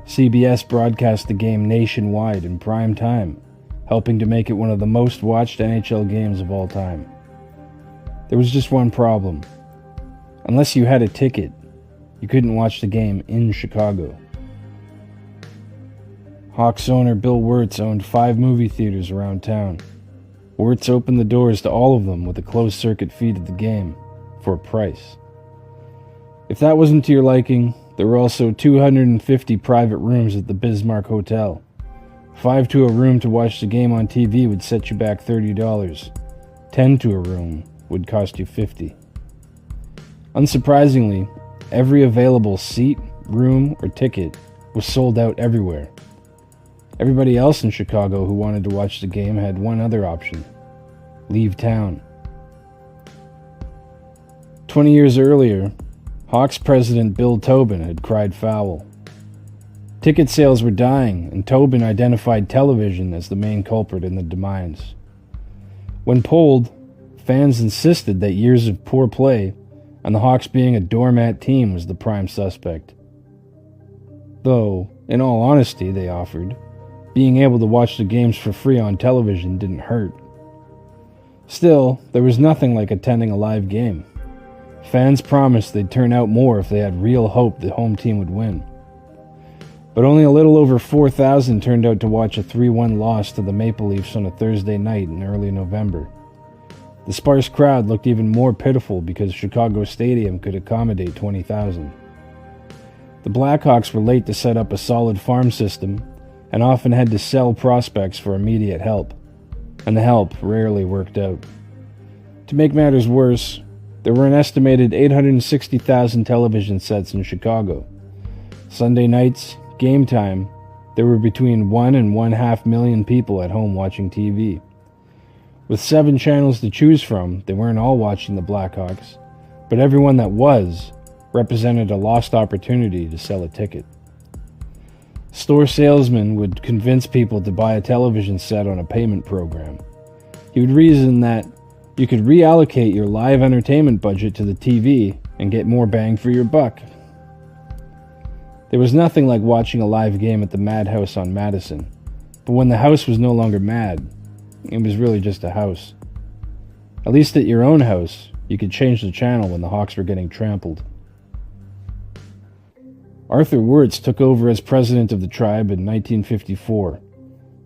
S2: CBS broadcast the game nationwide in prime time, helping to make it one of the most watched NHL games of all time. There was just one problem. Unless you had a ticket, you couldn't watch the game in Chicago. Hawks owner Bill Wirtz owned 5 movie theaters around town. Wirtz opened the doors to all of them with a closed-circuit feed of the game, for a price. If that wasn't to your liking, there were also 250 private rooms at the Bismarck Hotel. 5 to a room to watch the game on TV would set you back $30. 10 to a room would cost you $50. Unsurprisingly, every available seat, room, or ticket was sold out everywhere. Everybody else in Chicago who wanted to watch the game had one other option: leave town. 20 years earlier, Hawks president Bill Tobin had cried foul. Ticket sales were dying, and Tobin identified television as the main culprit in the demise. When polled, fans insisted that years of poor play and the Hawks being a doormat team was the prime suspect. Though, in all honesty, they offered, being able to watch the games for free on television didn't hurt. Still, there was nothing like attending a live game. Fans promised they'd turn out more if they had real hope the home team would win. But only a little over 4,000 turned out to watch a 3-1 loss to the Maple Leafs on a Thursday night in early November. The sparse crowd looked even more pitiful because Chicago Stadium could accommodate 20,000. The Blackhawks were late to set up a solid farm system and often had to sell prospects for immediate help, and the help rarely worked out. To make matters worse, there were an estimated 860,000 television sets in Chicago. Sunday nights, game time, there were between 1 and 1.5 million people at home watching TV. With 7 channels to choose from, they weren't all watching the Blackhawks, but everyone that was represented a lost opportunity to sell a ticket. Store salesmen would convince people to buy a television set on a payment program. He would reason that you could reallocate your live entertainment budget to the TV and get more bang for your buck. There was nothing like watching a live game at the Madhouse on Madison, but when the house was no longer mad, it was really just a house. At least at your own house, you could change the channel when the Hawks were getting trampled. Arthur Wirtz took over as president of the tribe in 1954.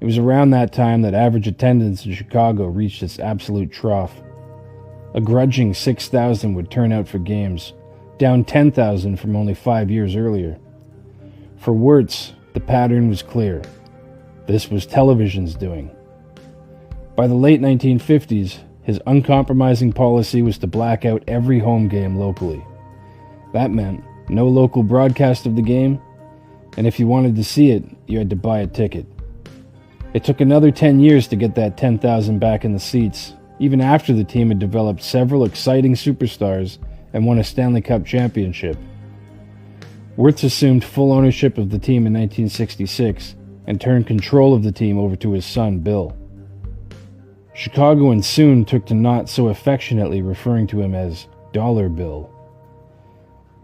S2: It was around that time that average attendance in Chicago reached its absolute trough. A grudging 6,000 would turn out for games, down 10,000 from only 5 years earlier. For Wirtz, the pattern was clear. This was television's doing. By the late 1950s, his uncompromising policy was to black out every home game locally. That meant no local broadcast of the game, and if you wanted to see it, you had to buy a ticket. It took another 10 years to get that 10,000 back in the seats, even after the team had developed several exciting superstars and won a Stanley Cup championship. Wirtz assumed full ownership of the team in 1966 and turned control of the team over to his son, Bill. Chicagoans soon took to not so affectionately referring to him as Dollar Bill.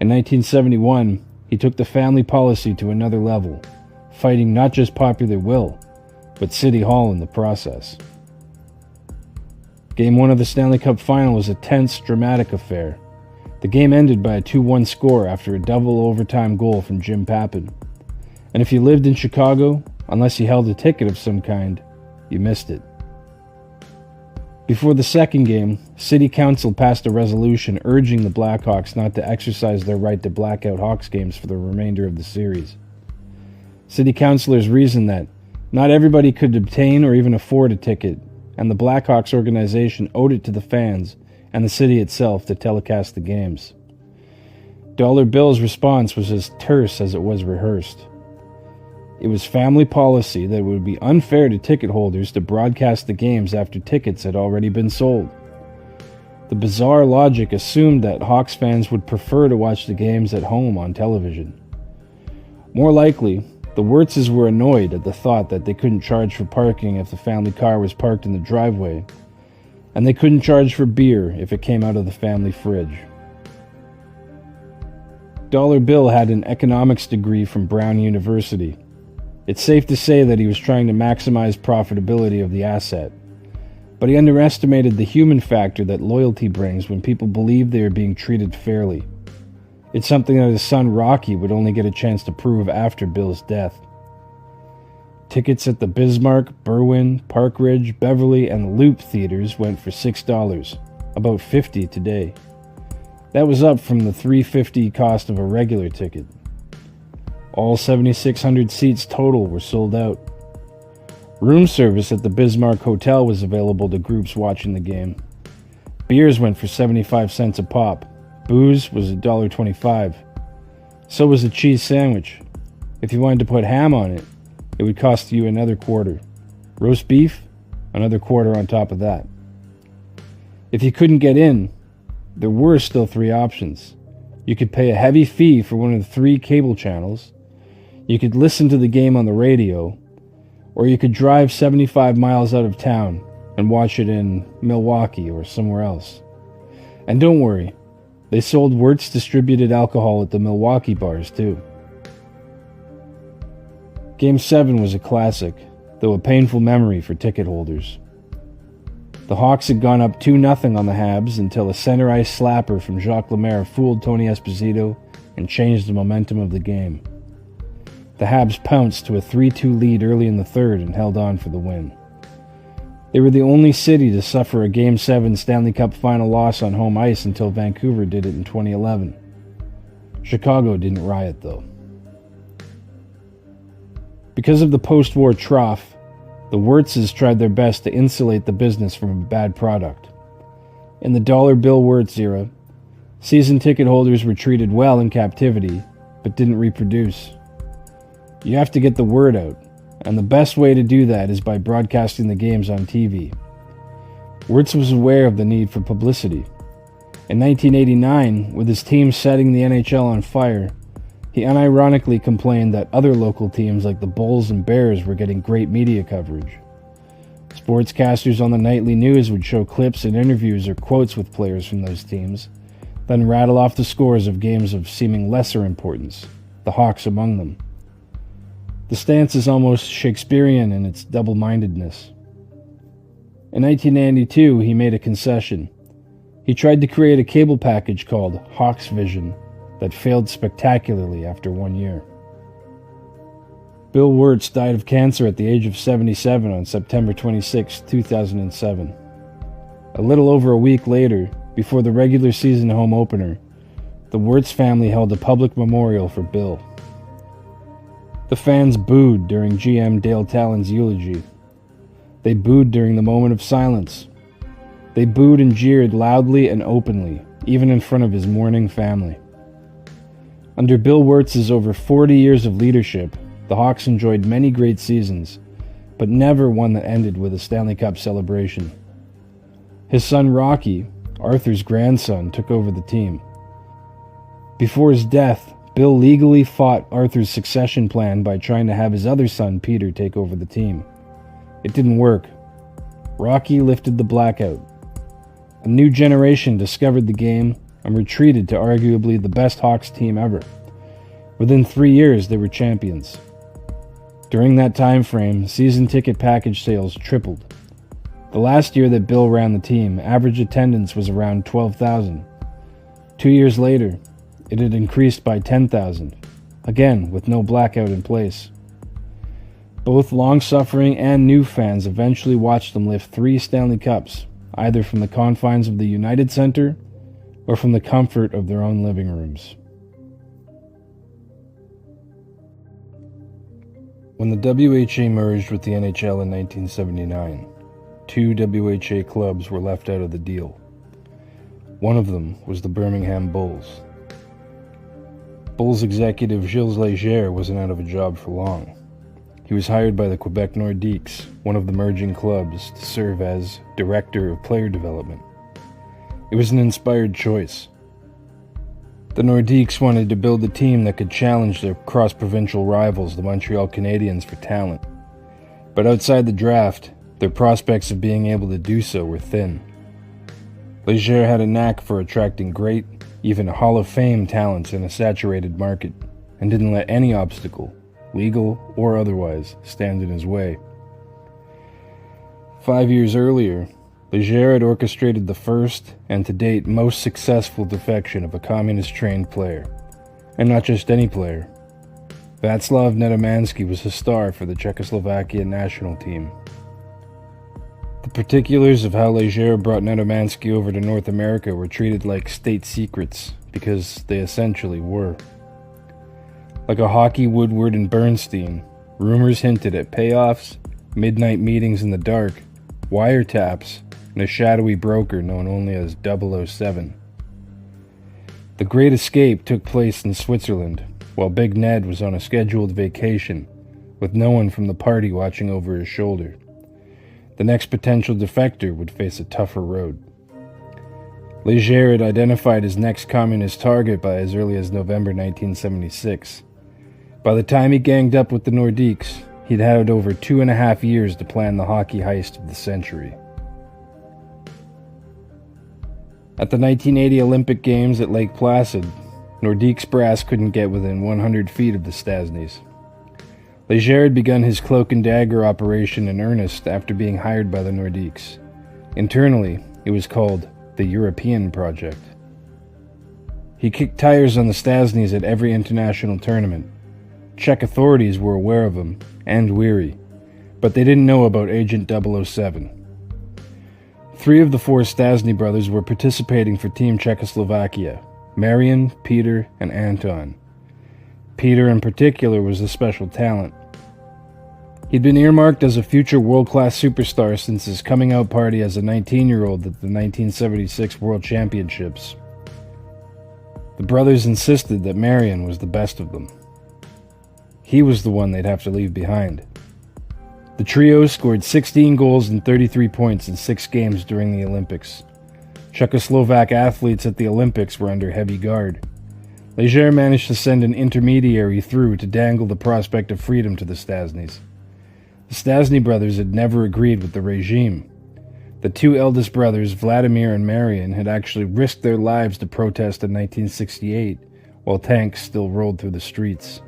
S2: In 1971, he took the family policy to another level, fighting not just popular will, but City Hall in the process. Game 1 of the Stanley Cup Final was a tense, dramatic affair. The game ended by a 2-1 score after a double overtime goal from Jim Pappin. And if you lived in Chicago, unless you held a ticket of some kind, you missed it. Before the second game, City Council passed a resolution urging the Blackhawks not to exercise their right to black out Hawks games for the remainder of the series. City councilors reasoned that not everybody could obtain or even afford a ticket, and the Blackhawks organization owed it to the fans and the city itself to telecast the games. Dollar Bill's response was as terse as it was rehearsed. it was family policy that it would be unfair to ticket holders to broadcast the games after tickets had already been sold. The bizarre logic assumed that Hawks fans would prefer to watch the games at home on television. More likely, the Wirtzes were annoyed at the thought that they couldn't charge for parking if the family car was parked in the driveway, and they couldn't charge for beer if it came out of the family fridge. Dollar Bill had an economics degree from Brown University. It's safe to say that he was trying to maximize profitability of the asset, but he underestimated the human factor that loyalty brings when people believe they are being treated fairly. It's something that his son Rocky would only get a chance to prove after Bill's death. Tickets at the Bismarck, Berwyn, Park Ridge, Beverly, and Loop theaters went for $6, about $50 today. That was up from the $3.50 cost of a regular ticket. All 7,600 seats total were sold out. Room service at the Bismarck Hotel was available to groups watching the game. Beers went for 75 cents a pop. Booze was $1.25. So was a cheese sandwich. If you wanted to put ham on it, it would cost you another quarter. Roast beef, another quarter on top of that. If you couldn't get in, there were still 3 options. You could pay a heavy fee for one of the 3 cable channels, you could listen to the game on the radio, or you could drive 75 miles out of town and watch it in Milwaukee or somewhere else. And don't worry, they sold Wirtz distributed alcohol at the Milwaukee bars too. Game 7 was a classic, though a painful memory for ticket holders. The Hawks had gone up 2-0 on the Habs until a center ice slapper from Jacques Lemaire fooled Tony Esposito and changed the momentum of the game. The Habs pounced to a 3-2 lead early in the third and held on for the win. They were the only city to suffer a Game 7 Stanley Cup final loss on home ice until Vancouver did it in 2011. Chicago didn't riot, though. Because of the post-war trough, the Wirtzes tried their best to insulate the business from a bad product. In the dollar bill Wirtz era, season ticket holders were treated well in captivity, but didn't reproduce. You have to get the word out, and the best way to do that is by broadcasting the games on TV. Wirtz was aware of the need for publicity. In 1989, with his team setting the NHL on fire, he unironically complained that other local teams like the Bulls and Bears were getting great media coverage. Sportscasters on the nightly news would show clips and interviews or quotes with players from those teams, then rattle off the scores of games of seeming lesser importance, the Hawks among them. The stance is almost Shakespearean in its double-mindedness. In 1992, he made a concession. He tried to create a cable package called Hawks Vision that failed spectacularly after 1 year. Bill Wirtz died of cancer at the age of 77 on September 26, 2007. A little over a week later, before the regular season home opener, the Wirtz family held a public memorial for Bill. The fans booed during GM Dale Talon's eulogy. They booed during the moment of silence. They booed and jeered loudly and openly, even in front of his mourning family. Under Bill Wirtz's over 40 years of leadership, the Hawks enjoyed many great seasons, but never one that ended with a Stanley Cup celebration. His son Rocky, Arthur's grandson, took over the team. Before his death, Bill legally fought Arthur's succession plan by trying to have his other son Peter take over the team. It didn't work. Rocky lifted the blackout. A new generation discovered the game and retreated to arguably the best Hawks team ever. Within 3 years, they were champions. During that time frame, season ticket package sales tripled. The last year that Bill ran the team, average attendance was around 12,000. 2 years later, it had increased by 10,000, again with no blackout in place. Both long-suffering and new fans eventually watched them lift 3 Stanley Cups, either from the confines of the United Center or from the comfort of their own living rooms. When the WHA merged with the NHL in 1979, 2 WHA clubs were left out of the deal. One of them was the Birmingham Bulls. Bulls executive Gilles Léger wasn't out of a job for long. he was hired by the Quebec Nordiques, one of the merging clubs, to serve as Director of Player Development. It was an inspired choice. The Nordiques wanted to build a team that could challenge their cross-provincial rivals, the Montreal Canadiens, for talent. But outside the draft, their prospects of being able to do so were thin. Leger had a knack for attracting great, even Hall of Fame talents in a saturated market, and didn't let any obstacle, legal or otherwise, stand in his way. 5 years earlier, Leger had orchestrated the first, and to date most successful defection of a communist-trained player. And not just any player. Václav Nedomansky was a star for the Czechoslovakia national team. The particulars of how Leger brought Nedomansky over to North America were treated like state secrets, because they essentially were. Like a hockey Woodward and Bernstein, rumors hinted at payoffs, midnight meetings in the dark, wiretaps, and a shadowy broker known only as 007. The Great Escape took place in Switzerland, while Big Ned was on a scheduled vacation, with no one from the party watching over his shoulder. The next potential defector would face a tougher road. Leger had identified his next communist target by as early as November 1976. By the time he ganged up with the Nordiques, he'd had over 2.5 years to plan the hockey heist of the century. At the 1980 Olympic Games at Lake Placid, Nordiques brass couldn't get within 100 feet of the Stastnys. Leger had begun his cloak and dagger operation in earnest after being hired by the Nordiques. Internally, it was called the European Project. He kicked tires on the Stastnys at every international tournament. Czech authorities were aware of him, and weary, but they didn't know about Agent 007. 3 of the 4 Stastny brothers were participating for Team Czechoslovakia: Marian, Peter, and Anton. Peter in particular was a special talent. He'd been earmarked as a future world-class superstar since his coming-out party as a 19-year-old at the 1976 World Championships. The brothers insisted that Marian was the best of them. He was the one they'd have to leave behind. The trio scored 16 goals and 33 points in 6 games during the Olympics. Czechoslovak athletes at the Olympics were under heavy guard. Leger managed to send an intermediary through to dangle the prospect of freedom to the Stastnys. The Stastny brothers had never agreed with the regime. The 2 eldest brothers, Vladimir and Marian, had actually risked their lives to protest in 1968, while tanks still rolled through the streets.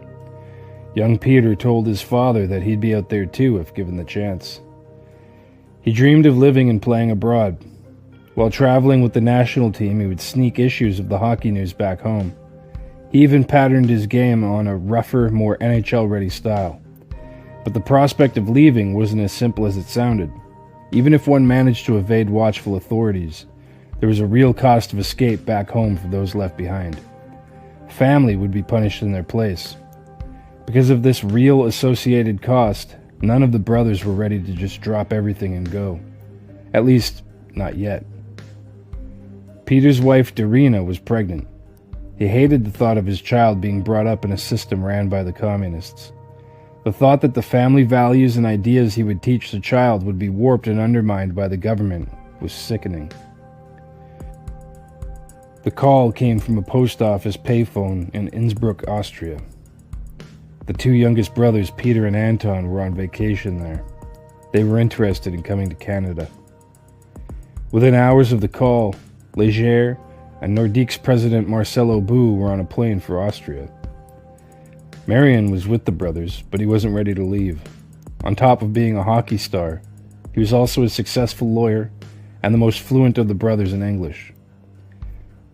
S2: Young Peter told his father that he'd be out there too if given the chance. He dreamed of living and playing abroad. While traveling with the national team, he would sneak issues of the hockey news back home. He even patterned his game on a rougher, more NHL-ready style. But the prospect of leaving wasn't as simple as it sounded. Even if one managed to evade watchful authorities, there was a real cost of escape back home for those left behind. Family would be punished in their place. Because of this real associated cost, none of the brothers were ready to just drop everything and go. At least, not yet. Peter's wife, Darina, was pregnant. He hated the thought of his child being brought up in a system ran by the communists. The thought that the family values and ideas he would teach the child would be warped and undermined by the government was sickening. The call came from a post office payphone in Innsbruck, Austria. The 2 youngest brothers, Peter and Anton, were on vacation there. They were interested in coming to Canada. Within hours of the call, Leger and Nordiques president Marcel Aubu were on a plane for Austria. Marian was with the brothers, but he wasn't ready to leave. On top of being a hockey star, he was also a successful lawyer and the most fluent of the brothers in English.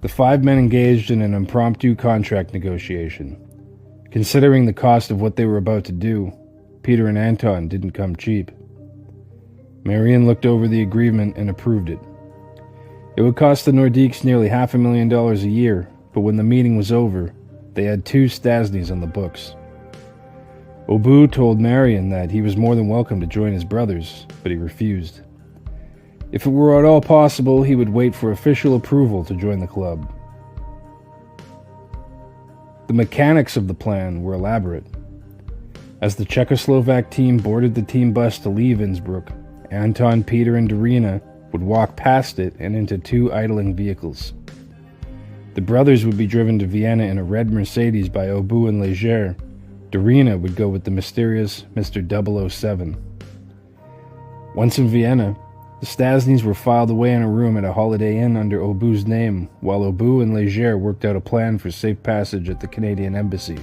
S2: The 5 men engaged in an impromptu contract negotiation. Considering the cost of what they were about to do, Peter and Anton didn't come cheap. Marian looked over the agreement and approved it. It would cost the Nordiques nearly $500,000 a year, but when the meeting was over, they had 2 Stastnys on the books. Aubu told Marian that he was more than welcome to join his brothers, but he refused. If it were at all possible, he would wait for official approval to join the club. The mechanics of the plan were elaborate. As the Czechoslovak team boarded the team bus to leave Innsbruck, Anton, Peter, and Darina would walk past it and into two idling vehicles. The brothers would be driven to Vienna in a red Mercedes by Obu and Leger. Darina would go with the mysterious Mr. 007. Once in Vienna, the Stasnys were filed away in a room at a Holiday Inn under Obu's name, while Obu and Leger worked out a plan for safe passage at the Canadian Embassy.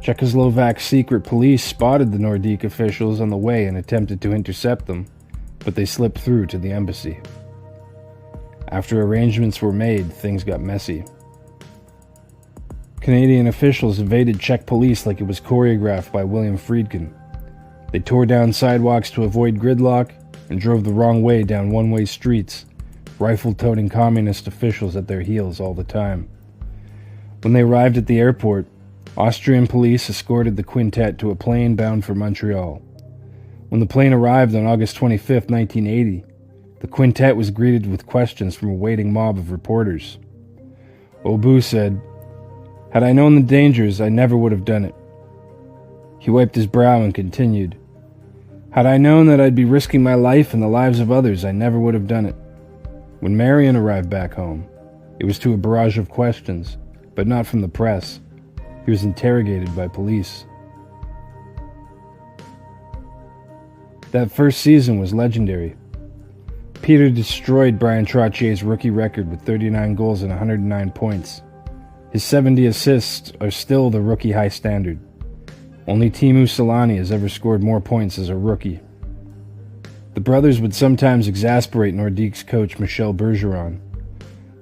S2: Czechoslovak secret police spotted the Nordique officials on the way and attempted to intercept them, but they slipped through to the embassy. After arrangements were made, things got messy. Canadian officials evaded Czech police like it was choreographed by William Friedkin. They tore down sidewalks to avoid gridlock and drove the wrong way down one-way streets, rifle-toting communist officials at their heels all the time. When they arrived at the airport, Austrian police escorted the quintet to a plane bound for Montreal. When the plane arrived on August 25, 1980, the quintet was greeted with questions from a waiting mob of reporters. Obu said, "Had I known the dangers, I never would have done it." He wiped his brow and continued, "Had I known that I'd be risking my life and the lives of others, I never would have done it." When Marion arrived back home, it was to a barrage of questions, but not from the press. He was interrogated by police. That first season was legendary. Peter destroyed Brian Trottier's rookie record with 39 goals and 109 points. His 70 assists are still the rookie high standard. Only Teemu Selanne has ever scored more points as a rookie. The brothers would sometimes exasperate Nordique's coach Michel Bergeron.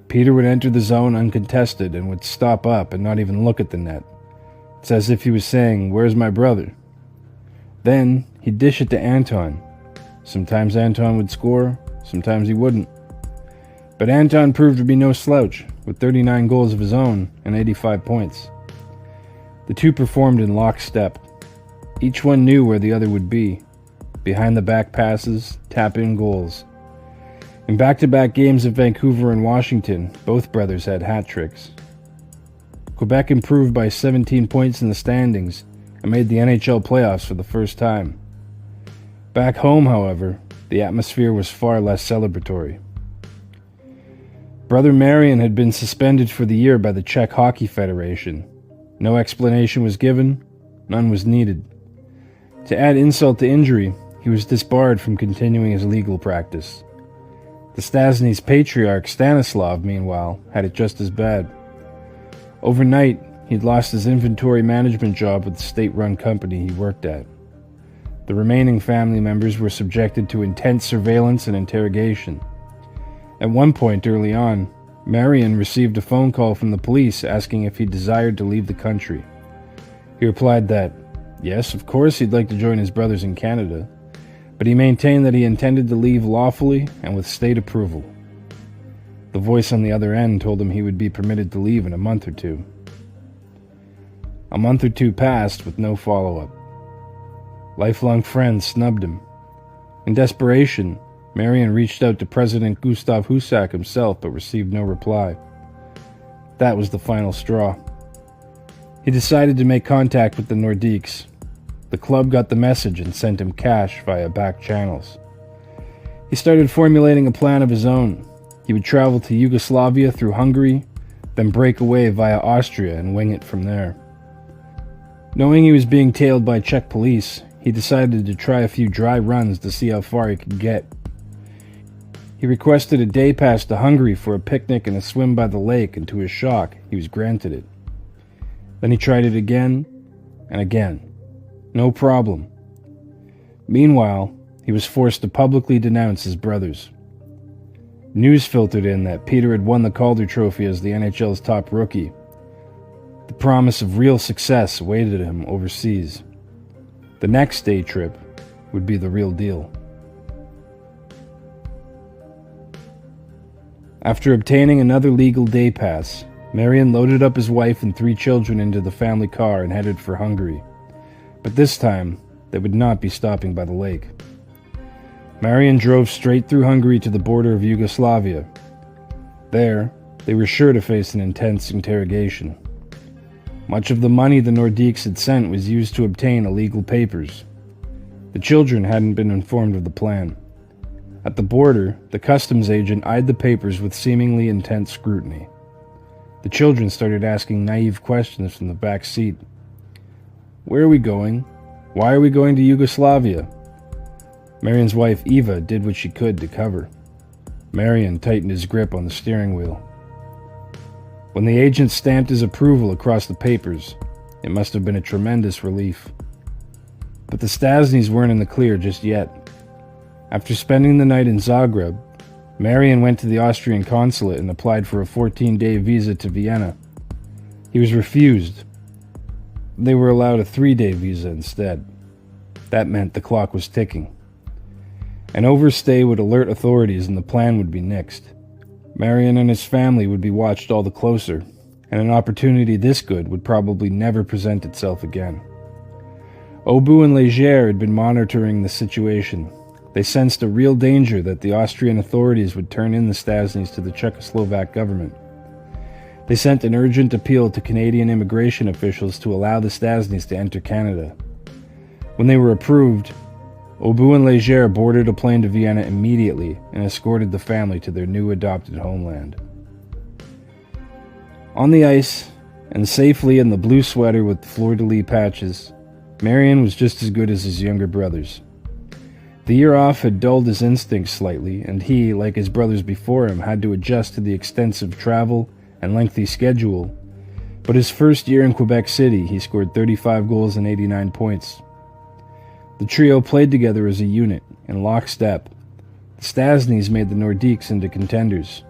S2: Peter would enter the zone uncontested and would stop up and not even look at the net. It's as if he was saying, "Where's my brother?" Then he'd dish it to Anton. Sometimes Anton would score, sometimes he wouldn't. But Anton proved to be no slouch, with 39 goals of his own and 85 points. The two performed in lockstep. Each one knew where the other would be. Behind the back passes, tap-in goals. In back-to-back games at Vancouver and Washington, both brothers had hat tricks. Quebec improved by 17 points in the standings and made the NHL playoffs for the first time. Back home, however, the atmosphere was far less celebratory. Brother Marion had been suspended for the year by the Czech Hockey Federation. No explanation was given, none was needed. To add insult to injury, he was disbarred from continuing his legal practice. The Stasny's patriarch, Stanislav, meanwhile, had it just as bad. Overnight, he'd lost his inventory management job with the state-run company he worked at. The remaining family members were subjected to intense surveillance and interrogation. At one point early on, Marion received a phone call from the police asking if he desired to leave the country. He replied that, yes, of course he'd like to join his brothers in Canada, but he maintained that he intended to leave lawfully and with state approval. The voice on the other end told him he would be permitted to leave in a month or two. A month or two passed with no follow-up. Lifelong friends snubbed him. In desperation, Marion reached out to President Gustav Husak himself but received no reply. That was the final straw. He decided to make contact with the Nordiques. The club got the message and sent him cash via back channels. He started formulating a plan of his own. He would travel to Yugoslavia through Hungary, then break away via Austria and wing it from there. Knowing he was being tailed by Czech police, he decided to try a few dry runs to see how far he could get. He requested a day pass to Hungary for a picnic and a swim by the lake, and to his shock, he was granted it. Then he tried it again and again. No problem. Meanwhile, he was forced to publicly denounce his brothers. News filtered in that Peter had won the Calder Trophy as the NHL's top rookie. The promise of real success awaited him overseas. The next day trip would be the real deal. After obtaining another legal day pass, Marion loaded up his wife and 3 children into the family car and headed for Hungary. But this time, they would not be stopping by the lake. Marion drove straight through Hungary to the border of Yugoslavia. There, they were sure to face an intense interrogation. Much of the money the Nordiques had sent was used to obtain illegal papers. The children hadn't been informed of the plan. At the border, the customs agent eyed the papers with seemingly intense scrutiny. The children started asking naive questions from the back seat. "Where are we going? Why are we going to Yugoslavia?" Marion's wife, Eva, did what she could to cover. Marion tightened his grip on the steering wheel. When the agent stamped his approval across the papers, it must have been a tremendous relief. But the Stastnys weren't in the clear just yet. After spending the night in Zagreb, Marion went to the Austrian consulate and applied for a 14-day visa to Vienna. He was refused. They were allowed a 3-day visa instead. That meant the clock was ticking. An overstay would alert authorities and the plan would be nixed. Marion and his family would be watched all the closer, and an opportunity this good would probably never present itself again. Obu and Leger had been monitoring the situation. They sensed a real danger that the Austrian authorities would turn in the Stastnys to the Czechoslovak government. They sent an urgent appeal to Canadian immigration officials to allow the Stastnys to enter Canada. When they were approved, Obu and Leger boarded a plane to Vienna immediately and escorted the family to their new adopted homeland. On the ice, and safely in the blue sweater with the fleur-de-lis patches, Marion was just as good as his younger brothers. The year off had dulled his instincts slightly, and he, like his brothers before him, had to adjust to the extensive travel and lengthy schedule. But his first year in Quebec City, he scored 35 goals and 89 points. The trio played together as a unit, in lockstep. The Stastnys made the Nordiques into contenders.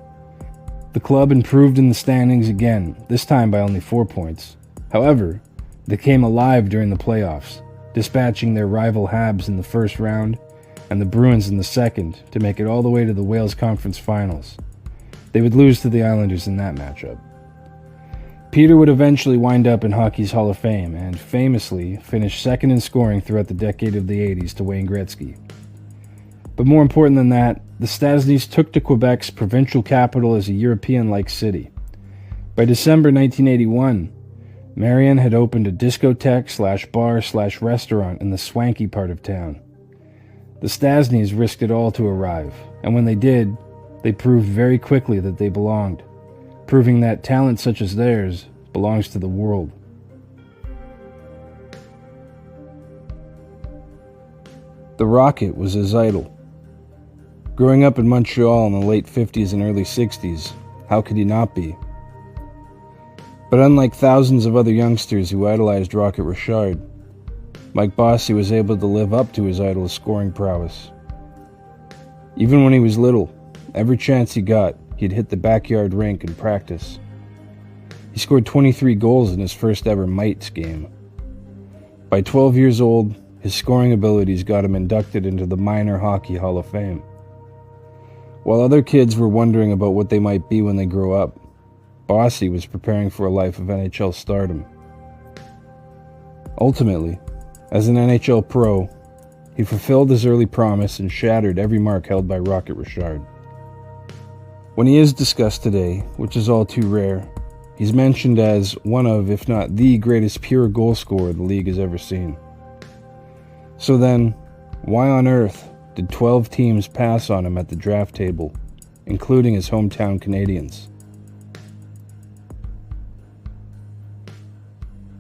S2: The club improved in the standings again, this time by only 4 points. However, they came alive during the playoffs, dispatching their rival Habs in the first round and the Bruins in the second to make it all the way to the Wales Conference Finals. They would lose to the Islanders in that matchup. Peter would eventually wind up in hockey's Hall of Fame and famously finish second in scoring throughout the decade of the 80s to Wayne Gretzky. But more important than that, the Stastnys took to Quebec's provincial capital as a European-like city. By December 1981, Marion had opened a discotheque/bar/restaurant in the swanky part of town. The Stastnys risked it all to arrive, and when they did, they proved very quickly that they belonged, proving that talent such as theirs belongs to the world. The Rocket was his idol. Growing up in Montreal in the late 50s and early 60s, how could he not be? But unlike thousands of other youngsters who idolized Rocket Richard, Mike Bossy was able to live up to his idol's scoring prowess. Even when he was little, every chance he got, he'd hit the backyard rink and practice. He scored 23 goals in his first ever Mites game. By 12 years old, his scoring abilities got him inducted into the Minor Hockey Hall of Fame. While other kids were wondering about what they might be when they grow up, Bossy was preparing for a life of NHL stardom. Ultimately, as an NHL pro, he fulfilled his early promise and shattered every mark held by Rocket Richard. When he is discussed today, which is all too rare, he's mentioned as one of, if not the greatest pure goal scorer the league has ever seen. So then, why on earth did 12 teams pass on him at the draft table, including his hometown Canadiens?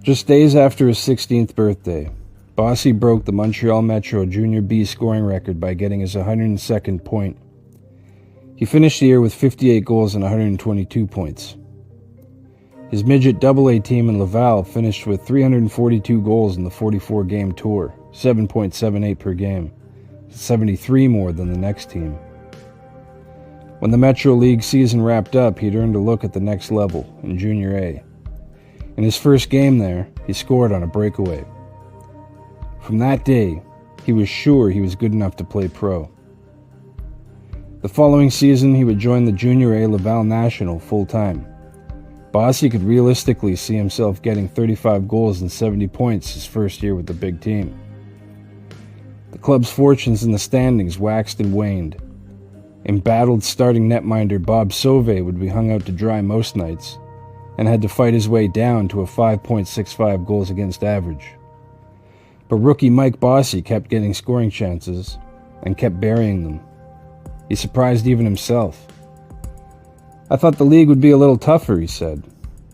S2: Just days after his 16th birthday, Bossy broke the Montreal Metro Junior B scoring record by getting his 102nd point. He finished the year with 58 goals and 122 points. His midget AA team in Laval finished with 342 goals in the 44-game tour, 7.78 per game, 73 more than the next team. When the Metro League season wrapped up, he'd earned a look at the next level, in Junior A. In his first game there, he scored on a breakaway. From that day, he was sure he was good enough to play pro. The following season, he would join the Junior A Laval National full-time. Bossy could realistically see himself getting 35 goals and 70 points his first year with the big team. The club's fortunes in the standings waxed and waned. Embattled starting netminder Bob Sauvé would be hung out to dry most nights, and had to fight his way down to a 5.65 goals against average. But rookie Mike Bossy kept getting scoring chances and kept burying them. He surprised even himself. "I thought the league would be a little tougher," he said.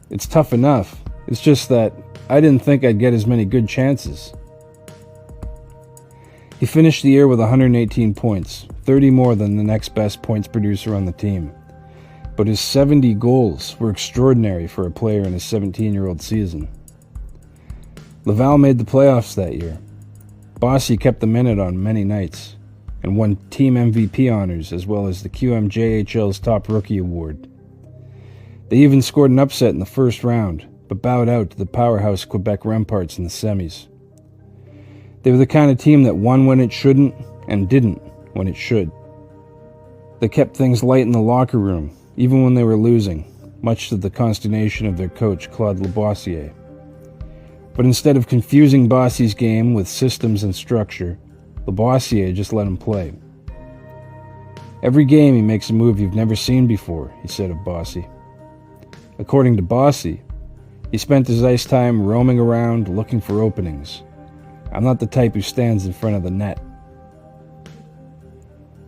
S2: "It's tough enough. It's just that I didn't think I'd get as many good chances." He finished the year with 118 points, 30 more than the next best points producer on the team. But his 70 goals were extraordinary for a player in his 17-year-old season. Laval made the playoffs that year. Bossy kept them in it on many nights, and won team MVP honors as well as the QMJHL's top rookie award. They even scored an upset in the first round, but bowed out to the powerhouse Quebec Remparts in the semis. They were the kind of team that won when it shouldn't and didn't when it should. They kept things light in the locker room, even when they were losing, much to the consternation of their coach, Claude Labossiere. But instead of confusing Bossy's game with systems and structure, Labossiere just let him play. "Every game he makes a move you've never seen before," he said of Bossy. According to Bossy, he spent his ice time roaming around looking for openings. "I'm not the type who stands in front of the net."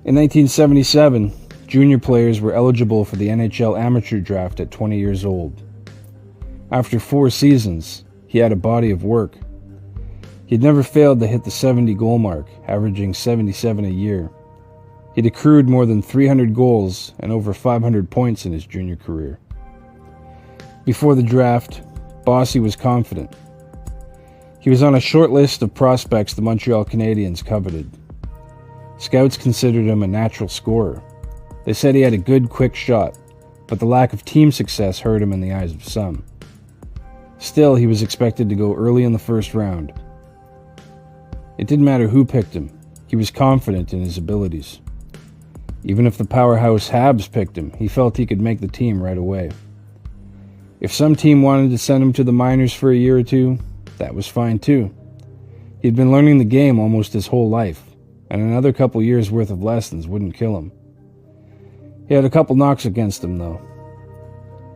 S2: In 1977, junior players were eligible for the NHL amateur draft at 20 years old. After 4 seasons, he had a body of work. He'd never failed to hit the 70-goal mark, averaging 77 a year. He'd accrued more than 300 goals and over 500 points in his junior career. Before the draft, Bossy was confident. He was on a short list of prospects the Montreal Canadiens coveted. Scouts considered him a natural scorer. They said he had a good, quick shot, but the lack of team success hurt him in the eyes of some. Still, he was expected to go early in the first round. It didn't matter who picked him. He was confident in his abilities. Even if the powerhouse Habs picked him, he felt he could make the team right away. If some team wanted to send him to the minors for a year or two, that was fine too. He'd been learning the game almost his whole life, and another couple years' worth of lessons wouldn't kill him. He had a couple knocks against him, though.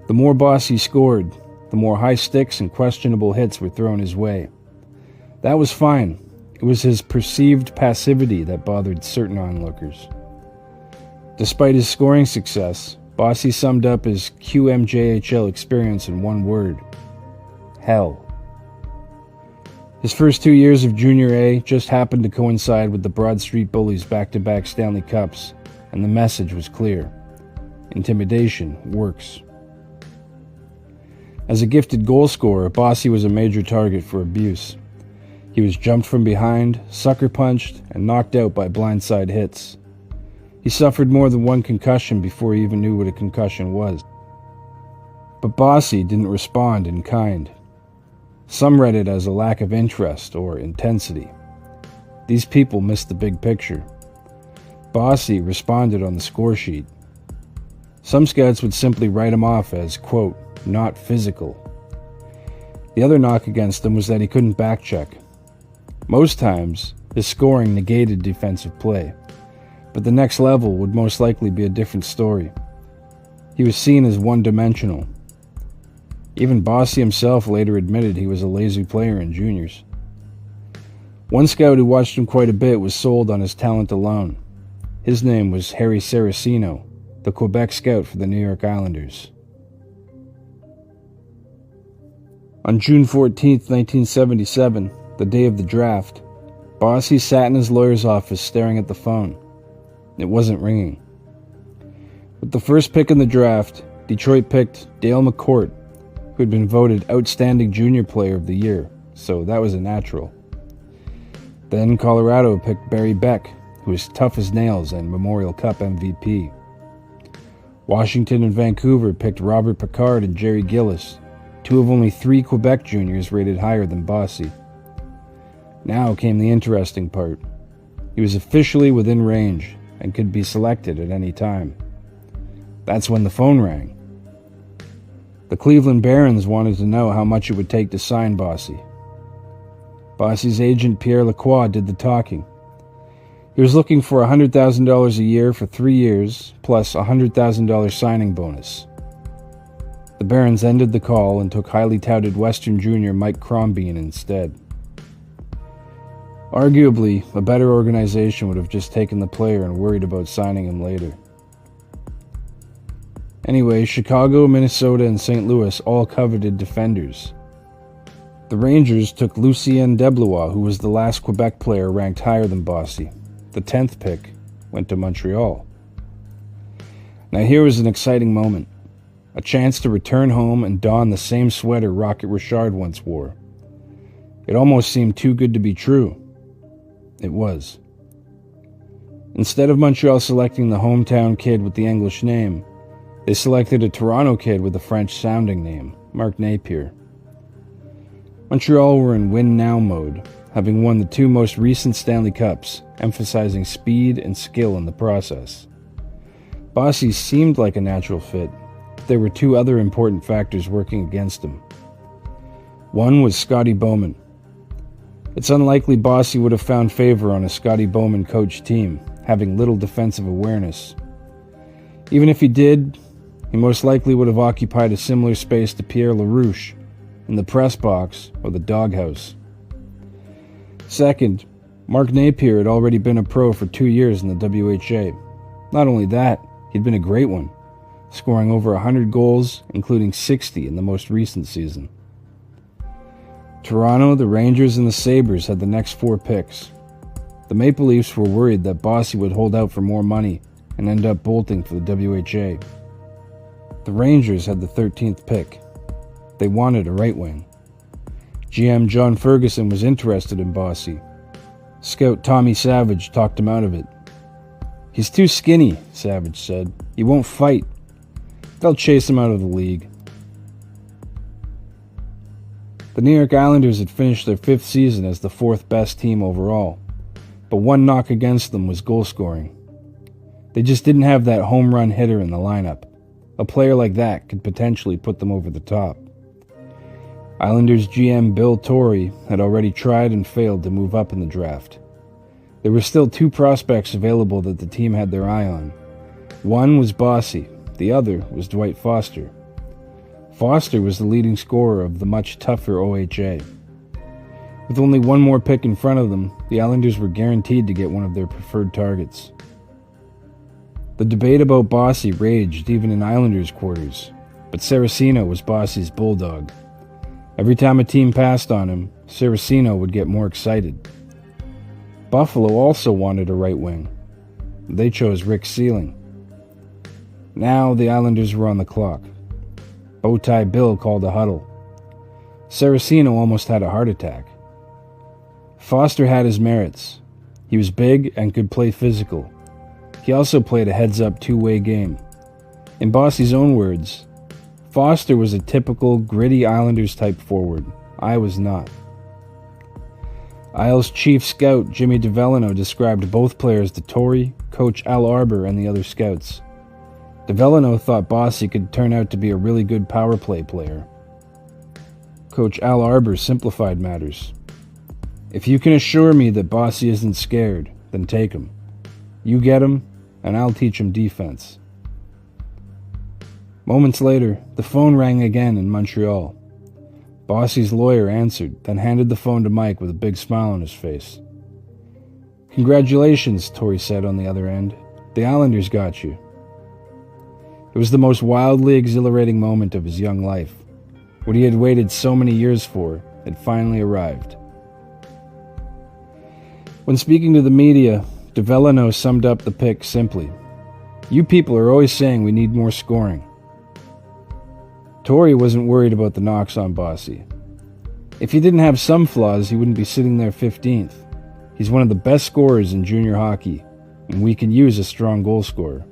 S2: The more Bossy scored, the more high sticks and questionable hits were thrown his way. That was fine. It was his perceived passivity that bothered certain onlookers. Despite his scoring success, Bossy summed up his QMJHL experience in one word: hell. His first 2 years of Junior A just happened to coincide with the Broad Street Bullies' back-to-back Stanley Cups, and the message was clear. Intimidation works. As a gifted goal scorer, Bossy was a major target for abuse. He was jumped from behind, sucker punched, and knocked out by blindside hits. He suffered more than one concussion before he even knew what a concussion was. But Bossy didn't respond in kind. Some read it as a lack of interest or intensity. These people missed the big picture. Bossy responded on the score sheet. Some scouts would simply write him off as, quote, not physical. The other knock against him was that he couldn't backcheck. Most times, his scoring negated defensive play, but the next level would most likely be a different story. He was seen as one-dimensional. Even Bossy himself later admitted he was a lazy player in juniors. One scout who watched him quite a bit was sold on his talent alone. His name was Harry Saraceno, the Quebec scout for the New York Islanders. On June 14, 1977, the day of the draft, Bossy sat in his lawyer's office staring at the phone. It wasn't ringing. With the first pick in the draft, Detroit picked Dale McCourt, who had been voted Outstanding Junior Player of the Year, so that was a natural. Then Colorado picked Barry Beck, who was tough as nails and Memorial Cup MVP. Washington and Vancouver picked Robert Picard and Jerry Gillis, two of only 3 Quebec juniors rated higher than Bossy. Now came the interesting part. He was officially within range and could be selected at any time. That's when the phone rang. The Cleveland Barons wanted to know how much it would take to sign Bossy. Bossy's agent Pierre Lacroix did the talking. He was looking for $100,000 a year for 3 years, plus a $100,000 signing bonus. The Barons ended the call and took highly touted Western junior Mike Crombeen instead. Arguably, a better organization would have just taken the player and worried about signing him later. Anyway, Chicago, Minnesota, and St. Louis all coveted defenders. The Rangers took Lucien Deblois, who was the last Quebec player ranked higher than Bossy. The 10th pick went to Montreal. Now here was an exciting moment. A chance to return home and don the same sweater Rocket Richard once wore. It almost seemed too good to be true. It was. Instead of Montreal selecting the hometown kid with the English name, they selected a Toronto kid with a French-sounding name, Mark Napier. Montreal were in win-now mode, having won the two most recent Stanley Cups, emphasizing speed and skill in the process. Bossy seemed like a natural fit, but there were two other important factors working against him. One was Scotty Bowman. It's unlikely Bossy would have found favor on a Scotty Bowman-coached team, having little defensive awareness. Even if he did, he most likely would have occupied a similar space to Pierre LaRouche, in the press box or the doghouse. Second, Mark Napier had already been a pro for 2 years in the WHA. Not only that, he'd been a great one, scoring over 100 goals, including 60 in the most recent season. Toronto, the Rangers, and the Sabres had the next 4 picks. The Maple Leafs were worried that Bossy would hold out for more money and end up bolting for the WHA. The Rangers had the 13th pick. They wanted a right wing. GM John Ferguson was interested in Bossy. Scout Tommy Savage talked him out of it. "He's too skinny," Savage said. "He won't fight. They'll chase him out of the league." The New York Islanders had finished their 5th season as the 4th best team overall, but one knock against them was goal scoring. They just didn't have that home run hitter in the lineup. A player like that could potentially put them over the top. Islanders GM Bill Torrey had already tried and failed to move up in the draft. There were still 2 prospects available that the team had their eye on. One was Bossy, the other was Dwight Foster. Foster was the leading scorer of the much tougher OHA. With only one more pick in front of them, the Islanders were guaranteed to get one of their preferred targets. The debate about Bossy raged even in Islanders' quarters, but Saraceno was Bossy's bulldog. Every time a team passed on him, Saraceno would get more excited. Buffalo also wanted a right wing. They chose Rick Sealing. Now the Islanders were on the clock. Bowtie Bill called a huddle. Saraceno almost had a heart attack. Foster had his merits. He was big and could play physical. He also played a heads-up 2-way game. In Bossy's own words, Foster was a typical gritty Islanders-type forward. I was not. Isles' chief scout Jimmy DeVellino described both players to Torrey, Coach Al Arbour, and the other scouts. DeVellino thought Bossy could turn out to be a really good power play player. Coach Al Arbour simplified matters. "If you can assure me that Bossy isn't scared, then take him. You get him, and I'll teach him defense." Moments later, the phone rang again in Montreal. Bossy's lawyer answered, then handed the phone to Mike with a big smile on his face. "Congratulations," Torrey said on the other end. "The Islanders got you." It was the most wildly exhilarating moment of his young life. What he had waited so many years for had finally arrived. When speaking to the media, DeVellino summed up the pick simply. "You people are always saying we need more scoring." Torrey wasn't worried about the knocks on Bossy. If he didn't have some flaws, he wouldn't be sitting there 15th. He's one of the best scorers in junior hockey, and we can use a strong goal scorer.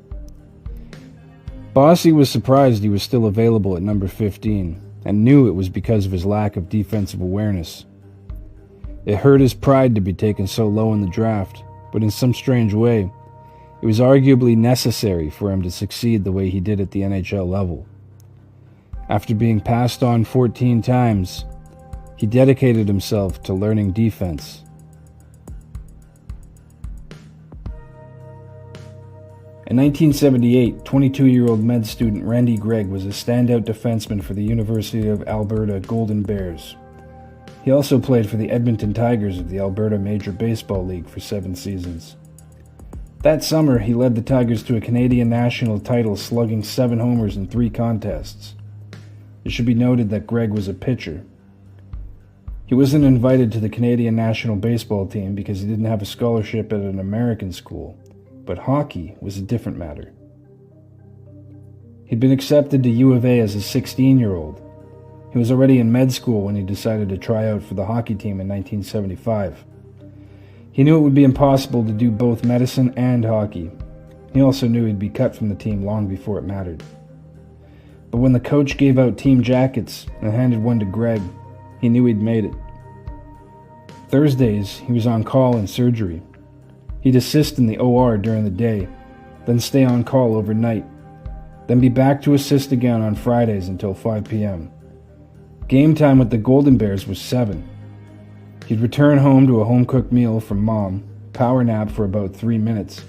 S2: Bossy was surprised he was still available at number 15, and knew it was because of his lack of defensive awareness. It hurt his pride to be taken so low in the draft, but in some strange way, it was arguably necessary for him to succeed the way he did at the NHL level. After being passed on 14 times, he dedicated himself to learning defense. In 1978, 22-year-old med student Randy Gregg was a standout defenseman for the University of Alberta Golden Bears. He also played for the Edmonton Tigers of the Alberta Major Baseball League for 7 seasons. That summer, he led the Tigers to a Canadian national title, slugging 7 homers in 3 contests. It should be noted that Gregg was a pitcher. He wasn't invited to the Canadian national baseball team because he didn't have a scholarship at an American school, but hockey was a different matter. He'd been accepted to U of A as a 16-year-old. He was already in med school when he decided to try out for the hockey team in 1975. He knew it would be impossible to do both medicine and hockey. He also knew he'd be cut from the team long before it mattered. But when the coach gave out team jackets and handed one to Gregg, he knew he'd made it. Thursdays, he was on call in surgery. He'd assist in the OR during the day, then stay on call overnight, then be back to assist again on Fridays until 5 p.m. Game time with the Golden Bears was 7. He'd return home to a home-cooked meal from Mom, power nap for about 3 minutes,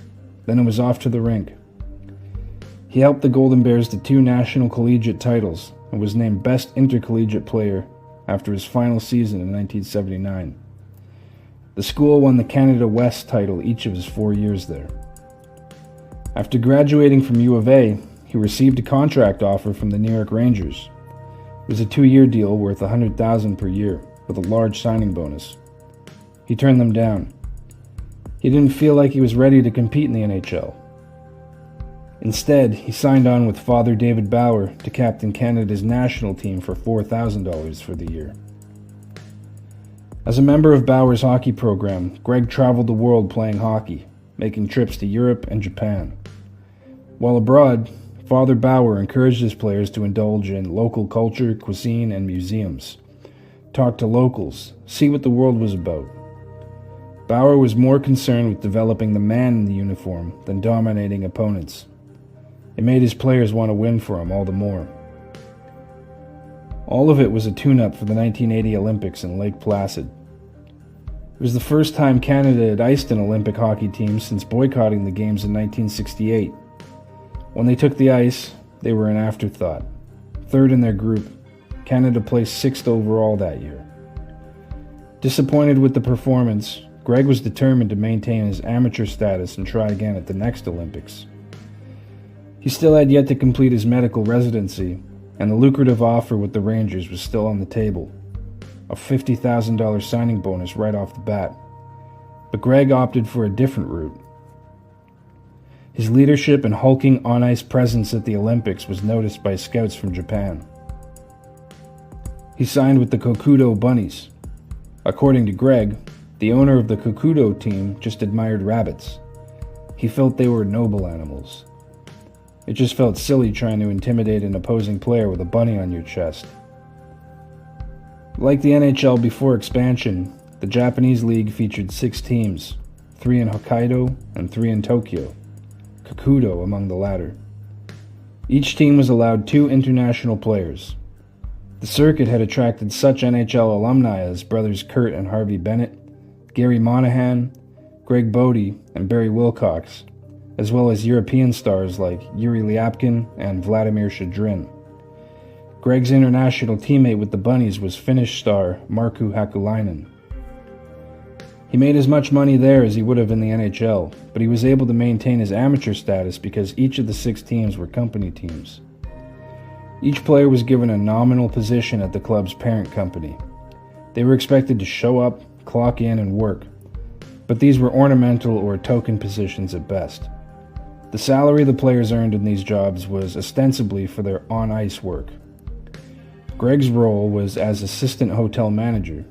S2: then it was off to the rink. He helped the Golden Bears to 2 national collegiate titles and was named Best Intercollegiate Player after his final season in 1979. The school won the Canada West title each of his 4 years there. After graduating from U of A, he received a contract offer from the New York Rangers. It was a 2-year deal worth $100,000 per year, with a large signing bonus. He turned them down. He didn't feel like he was ready to compete in the NHL. Instead, he signed on with Father David Bauer to captain Canada's national team for $4,000 for the year. As a member of Bauer's hockey program, Gregg traveled the world playing hockey, making trips to Europe and Japan. While abroad, Father Bauer encouraged his players to indulge in local culture, cuisine, and museums. Talk to locals, see what the world was about. Bauer was more concerned with developing the man in the uniform than dominating opponents. It made his players want to win for him all the more. All of it was a tune-up for the 1980 Olympics in Lake Placid. It was the first time Canada had iced an Olympic hockey team since boycotting the games in 1968. When they took the ice, they were an afterthought. 3rd in their group, Canada placed 6th overall that year. Disappointed with the performance, Gregg was determined to maintain his amateur status and try again at the next Olympics. He still had yet to complete his medical residency, and the lucrative offer with the Rangers was still on the table. A $50,000 signing bonus right off the bat. But Gregg opted for a different route. His leadership and hulking on-ice presence at the Olympics was noticed by scouts from Japan. He signed with the Kokudo Bunnies. According to Gregg, the owner of the Kokudo team just admired rabbits. He felt they were noble animals. It just felt silly trying to intimidate an opposing player with a bunny on your chest. Like the NHL before expansion, the Japanese league featured 6 teams, 3 in Hokkaido and 3 in Tokyo, Kokudo among the latter. Each team was allowed 2 international players. The circuit had attracted such NHL alumni as brothers Kurt and Harvey Bennett, Gary Monahan, Greg Bodie, and Barry Wilcox, as well as European stars like Yuri Lyapkin and Vladimir Shadrin. Gregg's international teammate with the Bunnies was Finnish star Markku Hakulainen. He made as much money there as he would have in the NHL, but he was able to maintain his amateur status because each of the 6 teams were company teams. Each player was given a nominal position at the club's parent company. They were expected to show up, clock in, and work, but these were ornamental or token positions at best. The salary the players earned in these jobs was ostensibly for their on-ice work. Gregg's role was as assistant hotel manager.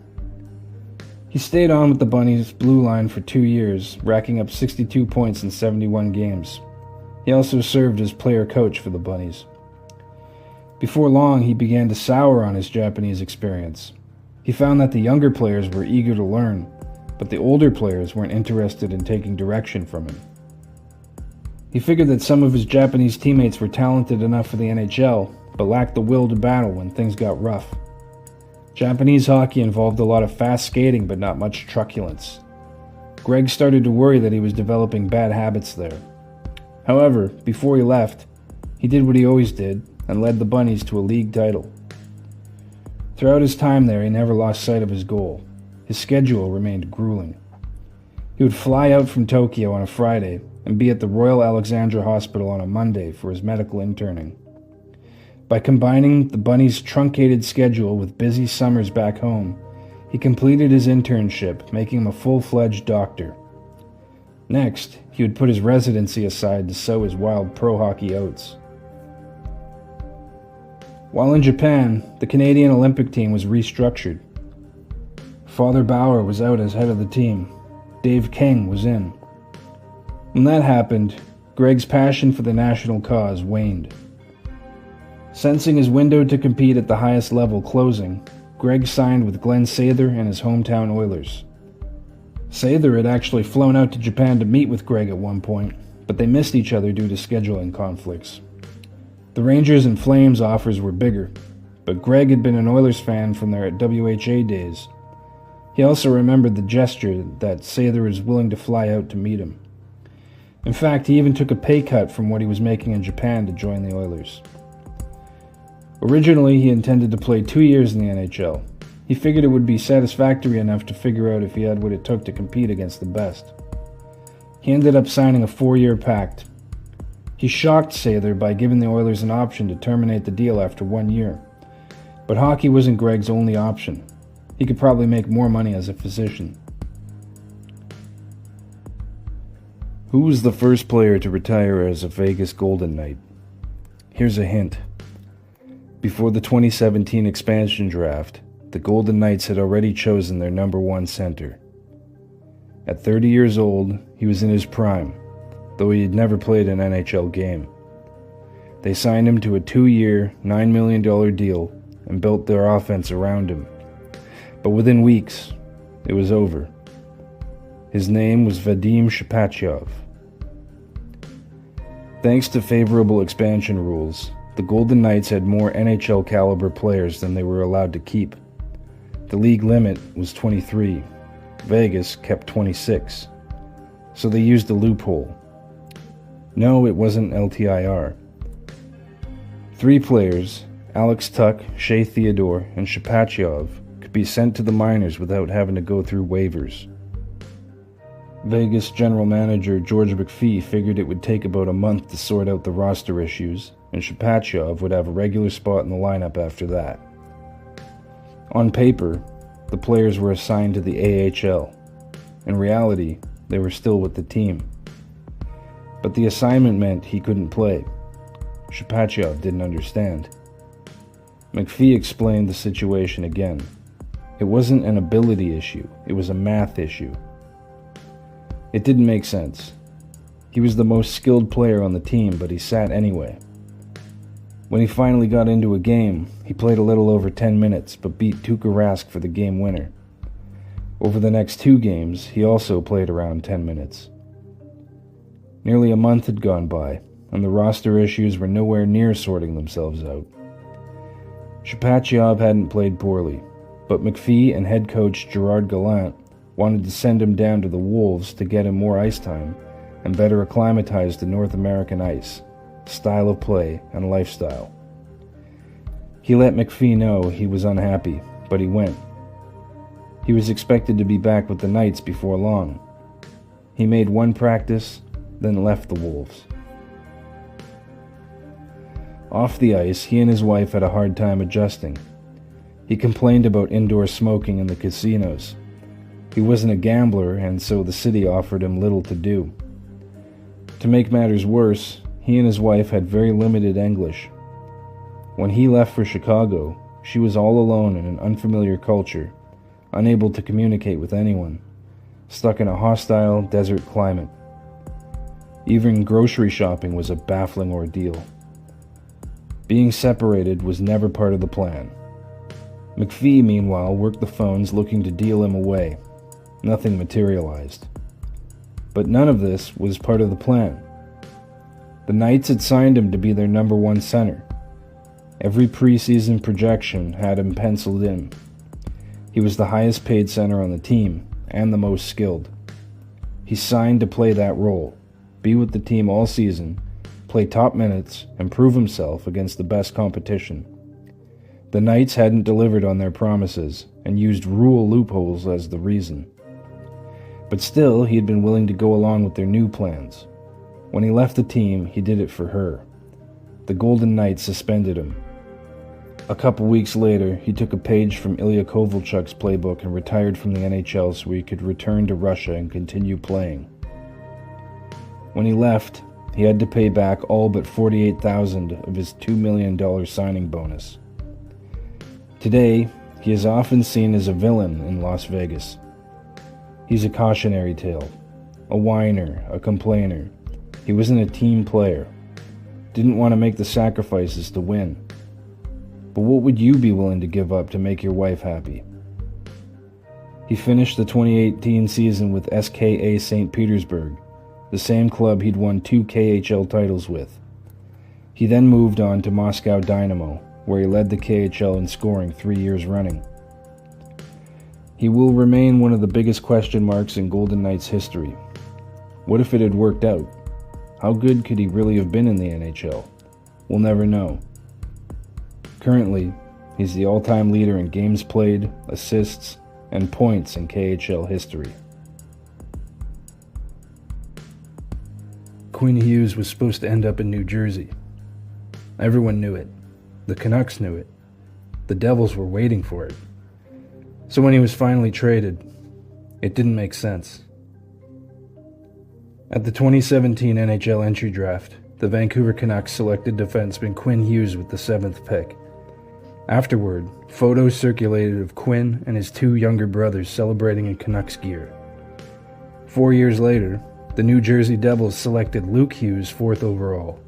S2: He stayed on with the Bunnies' blue line for 2 years, racking up 62 points in 71 games. He also served as player coach for the Bunnies. Before long, he began to sour on his Japanese experience. He found that the younger players were eager to learn, but the older players weren't interested in taking direction from him. He figured that some of his Japanese teammates were talented enough for the NHL, but lacked the will to battle when things got rough. Japanese hockey involved a lot of fast skating but not much truculence. Gregg started to worry that he was developing bad habits there. However, before he left, he did what he always did and led the Bunnies to a league title. Throughout his time there, he never lost sight of his goal. His schedule remained grueling. He would fly out from Tokyo on a Friday and be at the Royal Alexandra Hospital on a Monday for his medical interning. By combining the Bunnies' truncated schedule with busy summers back home, he completed his internship, making him a full-fledged doctor. Next, he would put his residency aside to sow his wild pro hockey oats. While in Japan, the Canadian Olympic team was restructured. Father Bauer was out as head of the team. Dave King was in. When that happened, Gregg's passion for the national cause waned. Sensing his window to compete at the highest level closing, Gregg signed with Glenn Sather and his hometown Oilers. Sather had actually flown out to Japan to meet with Gregg at one point, but they missed each other due to scheduling conflicts. The Rangers and Flames offers were bigger, but Gregg had been an Oilers fan from their WHA days. He also remembered the gesture that Sather was willing to fly out to meet him. In fact, he even took a pay cut from what he was making in Japan to join the Oilers. Originally, he intended to play 2 years in the NHL. He figured it would be satisfactory enough to figure out if he had what it took to compete against the best. He ended up signing a 4-year pact. He shocked Sather by giving the Oilers an option to terminate the deal after 1 year. But hockey wasn't Gregg's only option. He could probably make more money as a physician. Who was the first player to retire as a Vegas Golden Knight? Here's a hint. Before the 2017 expansion draft, the Golden Knights had already chosen their number 1 center. At 30 years old, he was in his prime, though he had never played an NHL game. They signed him to a 2-year, $9 million deal and built their offense around him. But within weeks, it was over. His name was Vadim Shipachyov. Thanks to favorable expansion rules, the Golden Knights had more NHL caliber players than they were allowed to keep. The league limit was 23. Vegas kept 26. So they used a loophole. No, it wasn't LTIR. 3 players, Alex Tuch, Shea Theodore, and Shipachyov, could be sent to the minors without having to go through waivers. Vegas general manager George McPhee figured it would take about a month to sort out the roster issues, and Shipachyov would have a regular spot in the lineup after that. On paper, the players were assigned to the AHL. In reality, they were still with the team. But the assignment meant he couldn't play. Shipachyov didn't understand. McPhee explained the situation again. It wasn't an ability issue, it was a math issue. It didn't make sense. He was the most skilled player on the team, but he sat anyway. When he finally got into a game, he played a little over 10 minutes, but beat Tuukka Rask for the game winner. Over the next 2 games, he also played around 10 minutes. Nearly a month had gone by, and the roster issues were nowhere near sorting themselves out. Shipachyov hadn't played poorly, but McPhee and head coach Gerard Gallant wanted to send him down to the Wolves to get him more ice time and better acclimatize to North American ice, style of play, and lifestyle. He let McPhee know he was unhappy, but he went. He was expected to be back with the Knights before long. He made 1 practice, then left the Wolves. Off the ice, he and his wife had a hard time adjusting. He complained about indoor smoking in the casinos. He wasn't a gambler, and so the city offered him little to do. To make matters worse, he and his wife had very limited English. When he left for Chicago, she was all alone in an unfamiliar culture, unable to communicate with anyone, stuck in a hostile desert climate. Even grocery shopping was a baffling ordeal. Being separated was never part of the plan. McPhee, meanwhile, worked the phones looking to deal him away. Nothing materialized. But none of this was part of the plan. The Knights had signed him to be their number 1 center. Every preseason projection had him penciled in. He was the highest paid center on the team, and the most skilled. He signed to play that role. be with the team all season, play top minutes, and prove himself against the best competition. The Knights hadn't delivered on their promises and used rule loopholes as the reason. But still, he had been willing to go along with their new plans. When he left the team, he did it for her. The Golden Knights suspended him. A couple weeks later, he took a page from Ilya Kovalchuk's playbook and retired from the NHL so he could return to Russia and continue playing. When he left, he had to pay back all but $48,000 of his $2 million signing bonus. Today, he is often seen as a villain in Las Vegas. He's a cautionary tale, a whiner, a complainer. He wasn't a team player, didn't want to make the sacrifices to win. But what would you be willing to give up to make your wife happy? He finished the 2018 season with SKA St. Petersburg, the same club he'd won 2 KHL titles with. He then moved on to Moscow Dynamo, where he led the KHL in scoring 3 years running. He will remain one of the biggest question marks in Golden Knights history. What if it had worked out? How good could he really have been in the NHL? We'll never know. Currently, he's the all-time leader in games played, assists, and points in KHL history.
S1: Quinn Hughes was supposed to end up in New Jersey. Everyone knew it. The Canucks knew it. The Devils were waiting for it. So when he was finally traded, it didn't make sense. At the 2017 NHL entry draft, the Vancouver Canucks selected defenseman Quinn Hughes with the 7th pick. Afterward, photos circulated of Quinn and his 2 younger brothers celebrating in Canucks gear. 4 years later, the New Jersey Devils selected Luke Hughes 4th overall.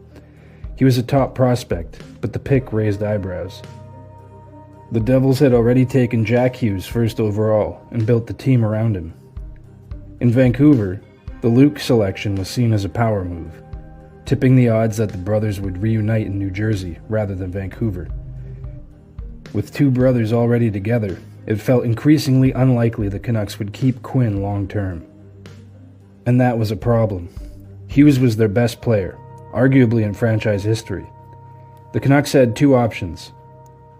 S1: He was a top prospect, but the pick raised eyebrows. The Devils had already taken Jack Hughes 1st overall and built the team around him. In Vancouver, the Luke selection was seen as a power move, tipping the odds that the brothers would reunite in New Jersey rather than Vancouver. With 2 brothers already together, it felt increasingly unlikely the Canucks would keep Quinn long-term. And that was a problem. Hughes was their best player, arguably in franchise history. The Canucks had 2 options: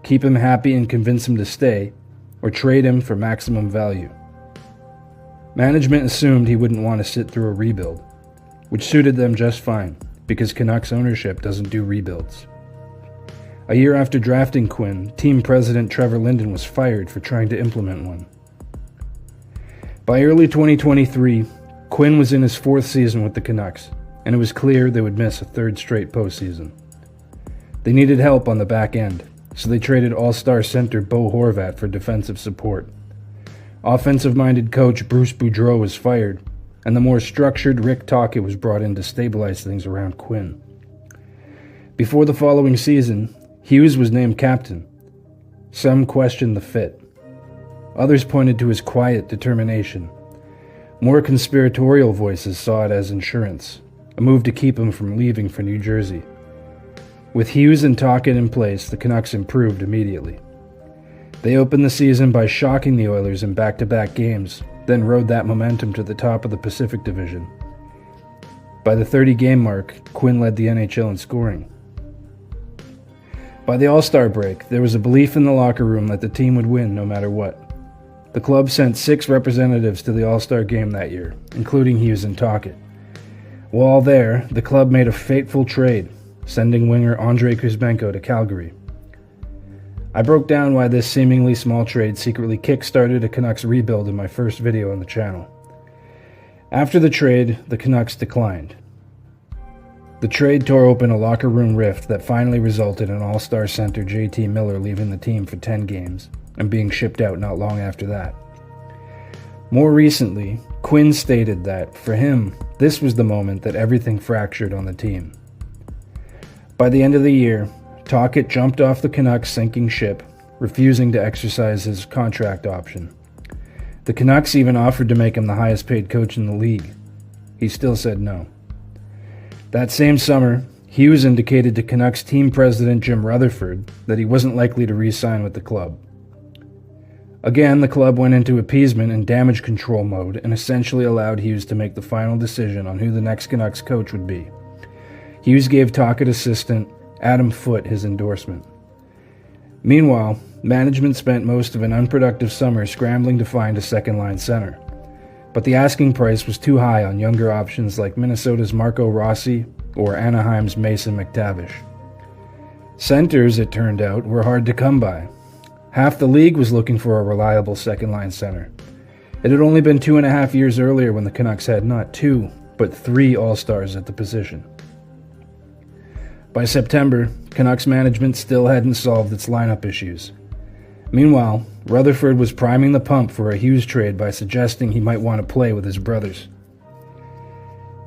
S1: keep him happy and convince him to stay, or trade him for maximum value. Management assumed he wouldn't want to sit through a rebuild, which suited them just fine, because Canucks ownership doesn't do rebuilds. A year after drafting Quinn, team president Trevor Linden was fired for trying to implement one. By early 2023, Quinn was in his 4th season with the Canucks, and it was clear they would miss a 3rd straight postseason. They needed help on the back end, so they traded all-star center Bo Horvat for defensive support. Offensive-minded coach Bruce Boudreau was fired, and the more structured Rick Tocchet was brought in to stabilize things around Quinn. Before the following season, Hughes was named captain. Some questioned the fit. Others pointed to his quiet determination. More conspiratorial voices saw it as insurance, a move to keep him from leaving for New Jersey. With Hughes and Tocchet in place, the Canucks improved immediately. They opened the season by shocking the Oilers in back-to-back games, then rode that momentum to the top of the Pacific Division. By the 30-game mark, Quinn led the NHL in scoring. By the All-Star break, there was a belief in the locker room that the team would win no matter what. The club sent 6 representatives to the All-Star game that year, including Hughes and Tocchet. While there, the club made a fateful trade, sending winger Andrei Kuzmenko to Calgary. I broke down why this seemingly small trade secretly kick-started a Canucks rebuild in my first video on the channel. After the trade, the Canucks declined. The trade tore open a locker room rift that finally resulted in All-Star center JT Miller leaving the team for 10 games and being shipped out not long after that. More recently, Quinn stated that, for him, this was the moment that everything fractured on the team. By the end of the year, Tocchet jumped off the Canucks' sinking ship, refusing to exercise his contract option. The Canucks even offered to make him the highest-paid coach in the league. He still said no. That same summer, Hughes indicated to Canucks team president Jim Rutherford that he wasn't likely to re-sign with the club. Again, the club went into appeasement and damage control mode and essentially allowed Hughes to make the final decision on who the next Canucks coach would be. Hughes gave Tocchet assistant Adam Foote his endorsement. Meanwhile, management spent most of an unproductive summer scrambling to find a second-line center. But the asking price was too high on younger options like Minnesota's Marco Rossi or Anaheim's Mason McTavish. Centers, it turned out, were hard to come by. Half the league was looking for a reliable second-line center. It had only been 2.5 years earlier when the Canucks had not 2, but 3 All-Stars at the position. By September, Canucks management still hadn't solved its lineup issues. Meanwhile, Rutherford was priming the pump for a Hughes trade by suggesting he might want to play with his brothers.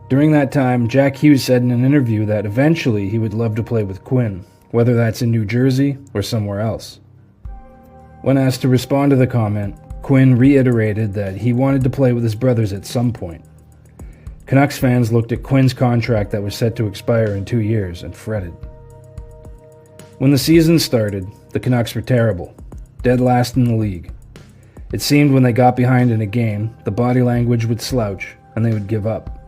S1: During that time, Jack Hughes said in an interview that eventually he would love to play with Quinn, whether that's in New Jersey or somewhere else. When asked to respond to the comment, Quinn reiterated that he wanted to play with his brothers at some point. Canucks fans looked at Quinn's contract that was set to expire in 2 years and fretted. When the season started, the Canucks were terrible, dead last in the league. It seemed when they got behind in a game, the body language would slouch and they would give up.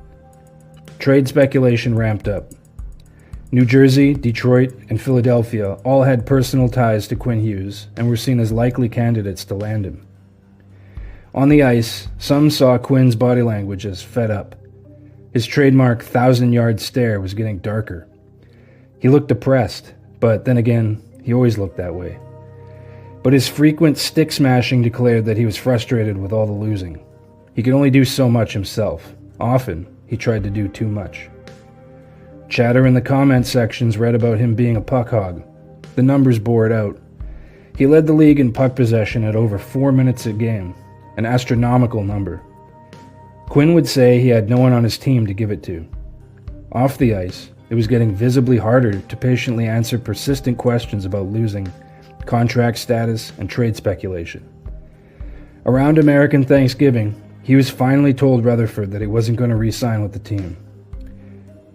S1: Trade speculation ramped up. New Jersey, Detroit, and Philadelphia all had personal ties to Quinn Hughes and were seen as likely candidates to land him. On the ice, some saw Quinn's body language as fed up. His trademark 1,000-yard stare was getting darker. He looked depressed, but then again, he always looked that way. But his frequent stick smashing declared that he was frustrated with all the losing. He could only do so much himself. Often, he tried to do too much. Chatter in the comment sections read about him being a puck hog. The numbers bore it out. He led the league in puck possession at over 4 minutes a game, an astronomical number. Quinn would say he had no one on his team to give it to. Off the ice, it was getting visibly harder to patiently answer persistent questions about losing, contract status, and trade speculation. Around American Thanksgiving, Hughes finally told Rutherford that he wasn't going to re-sign with the team.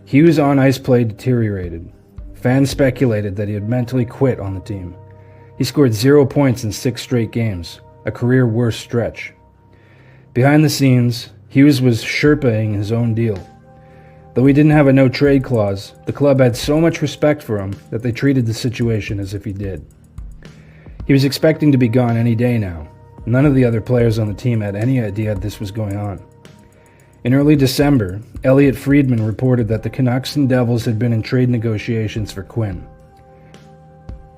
S1: Hughes' on-ice play deteriorated. Fans speculated that he had mentally quit on the team. He scored 0 points in 6 straight games, a career worst stretch. Behind the scenes, Hughes was Sherpaing his own deal. Though he didn't have a no-trade clause, the club had so much respect for him that they treated the situation as if he did. He was expecting to be gone any day now. None of the other players on the team had any idea this was going on. In early December, Elliot Friedman reported that the Canucks and Devils had been in trade negotiations for Quinn.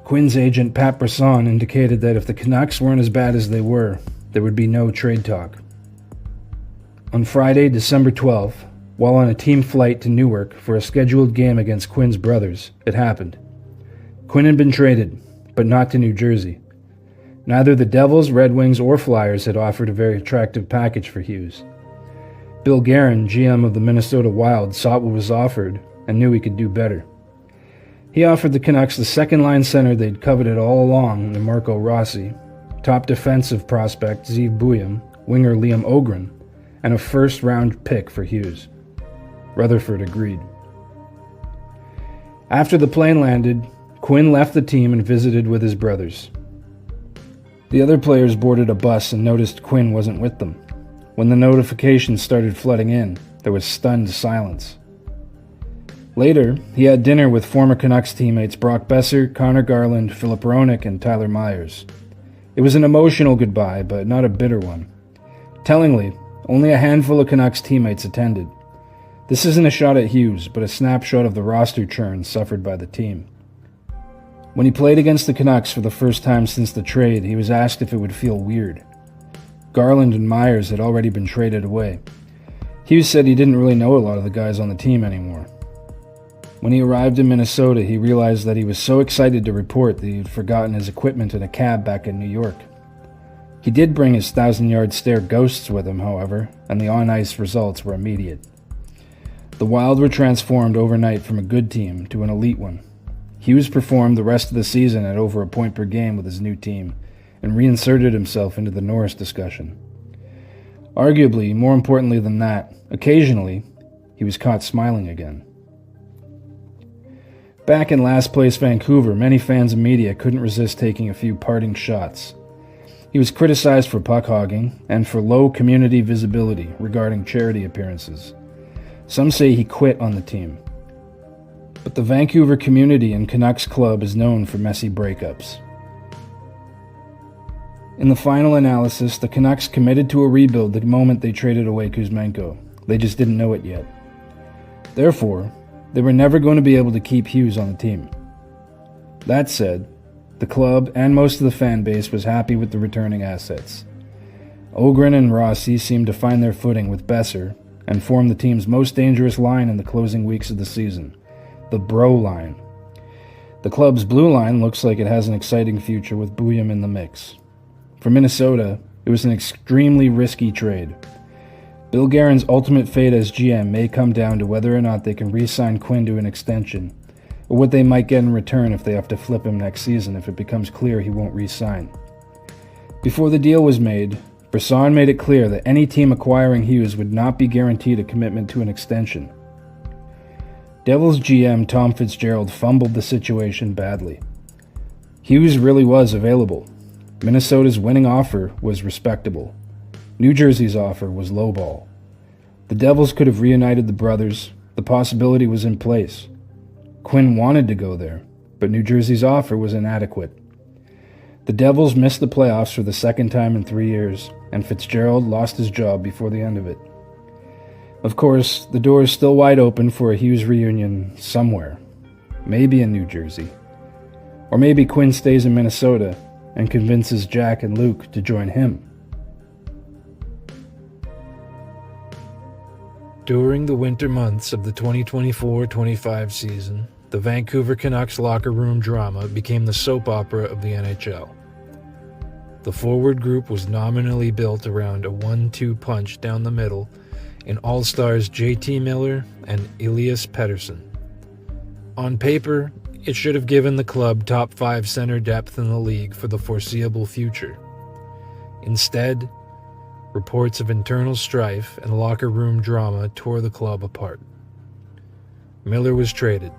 S1: Quinn's agent Pat Brisson indicated that if the Canucks weren't as bad as they were, there would be no trade talk. On Friday, December 12th, while on a team flight to Newark for a scheduled game against Quinn's brothers, it happened. Quinn had been traded, but not to New Jersey. Neither the Devils, Red Wings, or Flyers had offered a very attractive package for Hughes. Bill Guerin, GM of the Minnesota Wild, saw what was offered and knew he could do better. He offered the Canucks the second-line center they'd coveted all along in Marco Rossi, top defensive prospect Zeev Buium, winger Liam Ogren, and a first-round pick for Hughes. Rutherford agreed. After the plane landed, Quinn left the team and visited with his brothers. The other players boarded a bus and noticed Quinn wasn't with them. When the notifications started flooding in, there was stunned silence. Later, he had dinner with former Canucks teammates Brock Besser, Connor Garland, Philip Roenick, and Tyler Myers. It was an emotional goodbye, but not a bitter one. Tellingly, only a handful of Canucks teammates attended. This isn't a shot at Hughes, but a snapshot of the roster churn suffered by the team. When he played against the Canucks for the first time since the trade, he was asked if it would feel weird. Garland and Myers had already been traded away. Hughes said he didn't really know a lot of the guys on the team anymore. When he arrived in Minnesota, he realized that he was so excited to report that he had forgotten his equipment in a cab back in New York. He did bring his 1,000-yard stare ghosts with him, however, and the on-ice results were immediate. The Wild were transformed overnight from a good team to an elite one. Hughes performed the rest of the season at over a point per game with his new team, and reinserted himself into the Norris discussion. Arguably, more importantly than that, occasionally, he was caught smiling again. Back in last place Vancouver, many fans and media couldn't resist taking a few parting shots. He was criticized for puck hogging and for low community visibility regarding charity appearances. Some say he quit on the team. But the Vancouver community and Canucks club is known for messy breakups. In the final analysis, the Canucks committed to a rebuild the moment they traded away Kuzmenko. They just didn't know it yet. Therefore, they were never going to be able to keep Hughes on the team. That said, the club and most of the fan base was happy with the returning assets. Ogren and Rossi seemed to find their footing with Besser and form the team's most dangerous line in the closing weeks of the season, the Bro line. The club's blue line looks like it has an exciting future with Bouillon in the mix. For Minnesota, it was an extremely risky trade. Bill Guerin's ultimate fate as GM may come down to whether or not they can re-sign Quinn to an extension, or what they might get in return if they have to flip him next season if it becomes clear he won't re-sign. Before the deal was made, Brisson made it clear that any team acquiring Hughes would not be guaranteed a commitment to an extension. Devils GM Tom Fitzgerald fumbled the situation badly. Hughes really was available. Minnesota's winning offer was respectable. New Jersey's offer was lowball. The Devils could have reunited the brothers. The possibility was in place. Quinn wanted to go there, but New Jersey's offer was inadequate. The Devils missed the playoffs for the second time in 3 years, and Fitzgerald lost his job before the end of it. Of course, the door is still wide open for a Hughes reunion somewhere. Maybe in New Jersey. Or maybe Quinn stays in Minnesota and convinces Jack and Luke to join him. During the winter months of the 2024-25 season, the Vancouver Canucks locker room drama became the soap opera of the NHL. The forward group was nominally built around a 1-2 punch down the middle in All-Stars JT Miller and Elias Pettersson. On paper, it should have given the club top 5 center depth in the league for the foreseeable future. Instead, reports of internal strife and locker room drama tore the club apart. Miller was traded,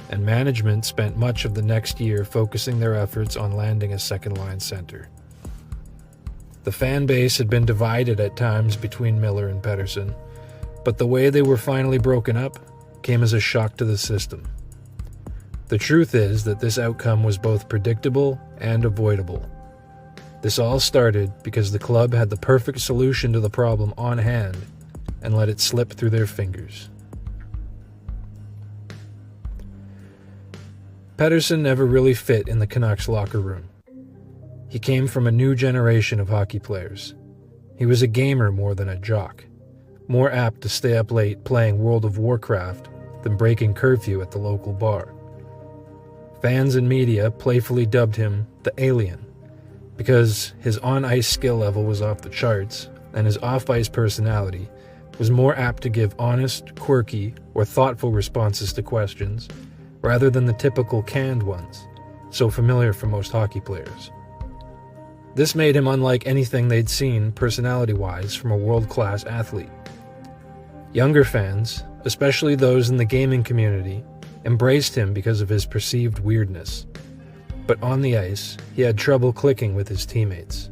S1: and management spent much of the next year focusing their efforts on landing a second-line center. The fan base had been divided at times between Miller and Pettersson, but the way they were finally broken up came as a shock to the system. The truth is that this outcome was both predictable and avoidable. This all started because the club had the perfect solution to the problem on hand and let it slip through their fingers. Pettersson never really fit in the Canucks locker room. He came from a new generation of hockey players. He was a gamer more than a jock, more apt to stay up late playing World of Warcraft than breaking curfew at the local bar. Fans and media playfully dubbed him the Alien, because his on-ice skill level was off the charts, and his off-ice personality was more apt to give honest, quirky, or thoughtful responses to questions, rather than the typical canned ones, so familiar for most hockey players. This made him unlike anything they'd seen personality-wise from a world-class athlete. Younger fans, especially those in the gaming community, embraced him because of his perceived weirdness. But on the ice, he had trouble clicking with his teammates.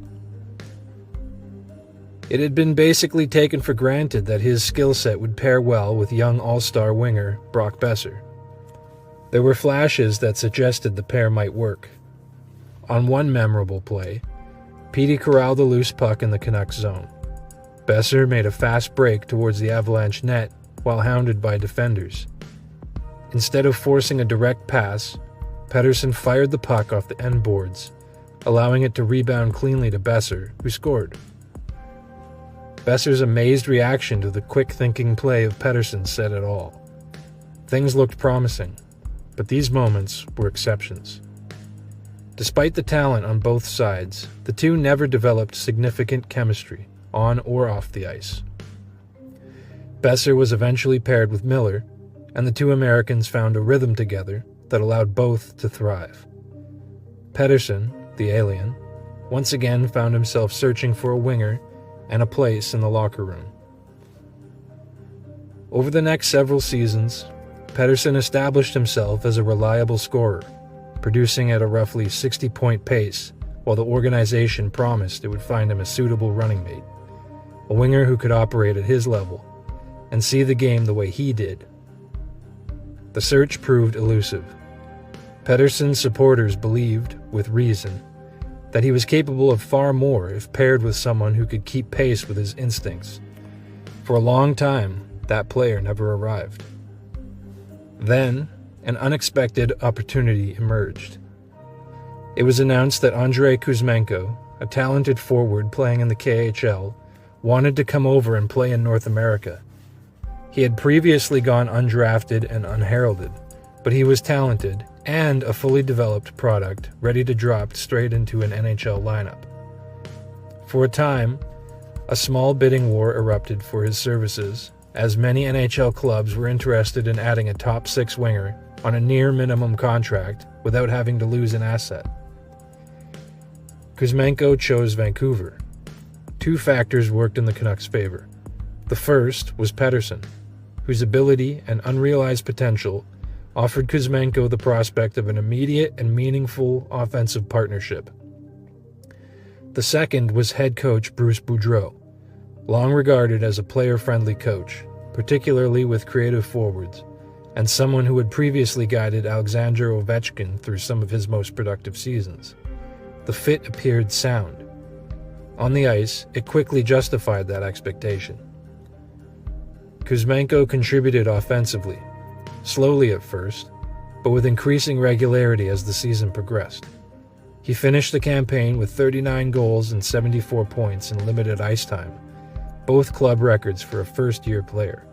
S1: It had been basically taken for granted that his skill set would pair well with young all-star winger Brock Besser. There were flashes that suggested the pair might work. On one memorable play, Petey corralled a loose puck in the Canucks zone. Besser made a fast break towards the Avalanche net while hounded by defenders. Instead of forcing a direct pass, Pettersson fired the puck off the end boards, allowing it to rebound cleanly to Besser, who scored. Besser's amazed reaction to the quick-thinking play of Pettersson said it all. Things looked promising, but these moments were exceptions. Despite the talent on both sides, the two never developed significant chemistry, on or off the ice. Besser was eventually paired with Miller, and the two Americans found a rhythm together that allowed both to thrive. Pettersson, the alien, once again found himself searching for a winger and a place in the locker room. Over the next several seasons, Pettersson established himself as a reliable scorer, producing at a roughly 60-point pace
S3: while the organization promised it would find him a suitable running mate, a winger who could operate at his level and see the game the way he did. The search proved elusive. Pettersson's supporters believed, with reason, that he was capable of far more if paired with someone who could keep pace with his instincts. For a long time, that player never arrived. Then, an unexpected opportunity emerged. It was announced that Andrei Kuzmenko, a talented forward playing in the KHL, wanted to come over and play in North America. He had previously gone undrafted and unheralded, but he was talented and a fully developed product ready to drop straight into an NHL lineup. For a time, a small bidding war erupted for his services, as many NHL clubs were interested in adding a top six winger on a near minimum contract without having to lose an asset. Kuzmenko chose Vancouver. Two factors worked in the Canucks' favor. The first was Pettersson, whose ability and unrealized potential offered Kuzmenko the prospect of an immediate and meaningful offensive partnership. The second was head coach Bruce Boudreau, long regarded as a player-friendly coach, particularly with creative forwards, and someone who had previously guided Alexander Ovechkin through some of his most productive seasons. The fit appeared sound. On the ice, it quickly justified that expectation. Kuzmenko contributed offensively, slowly at first, but with increasing regularity as the season progressed. He finished the campaign with 39 goals and 74 points in limited ice time, both club records for a first-year player.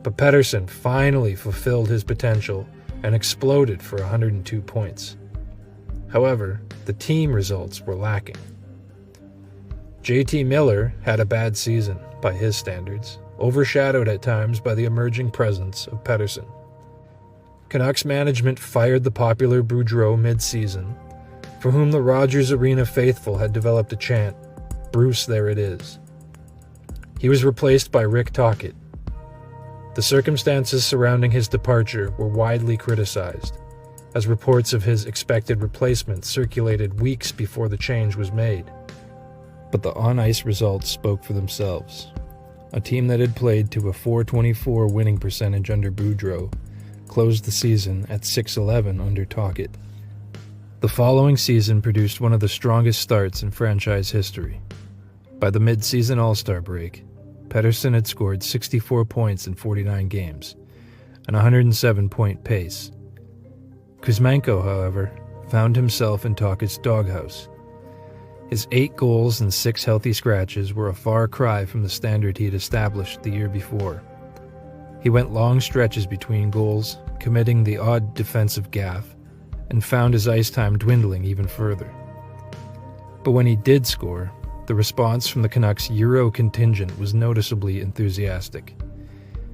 S3: But Pettersson finally fulfilled his potential and exploded for 102 points. However, the team results were lacking. JT Miller had a bad season, by his standards, overshadowed at times by the emerging presence of Pettersson. Canucks management fired the popular Boudreau mid-season, for whom the Rogers Arena faithful had developed a chant, "Bruce, there it is." He was replaced by Rick Tocchet. The circumstances surrounding his departure were widely criticized, as reports of his expected replacement circulated weeks before the change was made. But the on-ice results spoke for themselves. A team that had played to a .424 winning percentage under Boudreau closed the season at .611 under Tocchet. The following season produced one of the strongest starts in franchise history. By the mid-season All-Star break, Pettersson had scored 64 points in 49 games, an 107-point pace. Kuzmenko, however, found himself in Tocchet's doghouse. His 8 goals and 6 healthy scratches were a far cry from the standard he had established the year before. He went long stretches between goals, committing the odd defensive gaffe, and found his ice time dwindling even further. But when he did score, the response from the Canucks' Euro contingent was noticeably enthusiastic.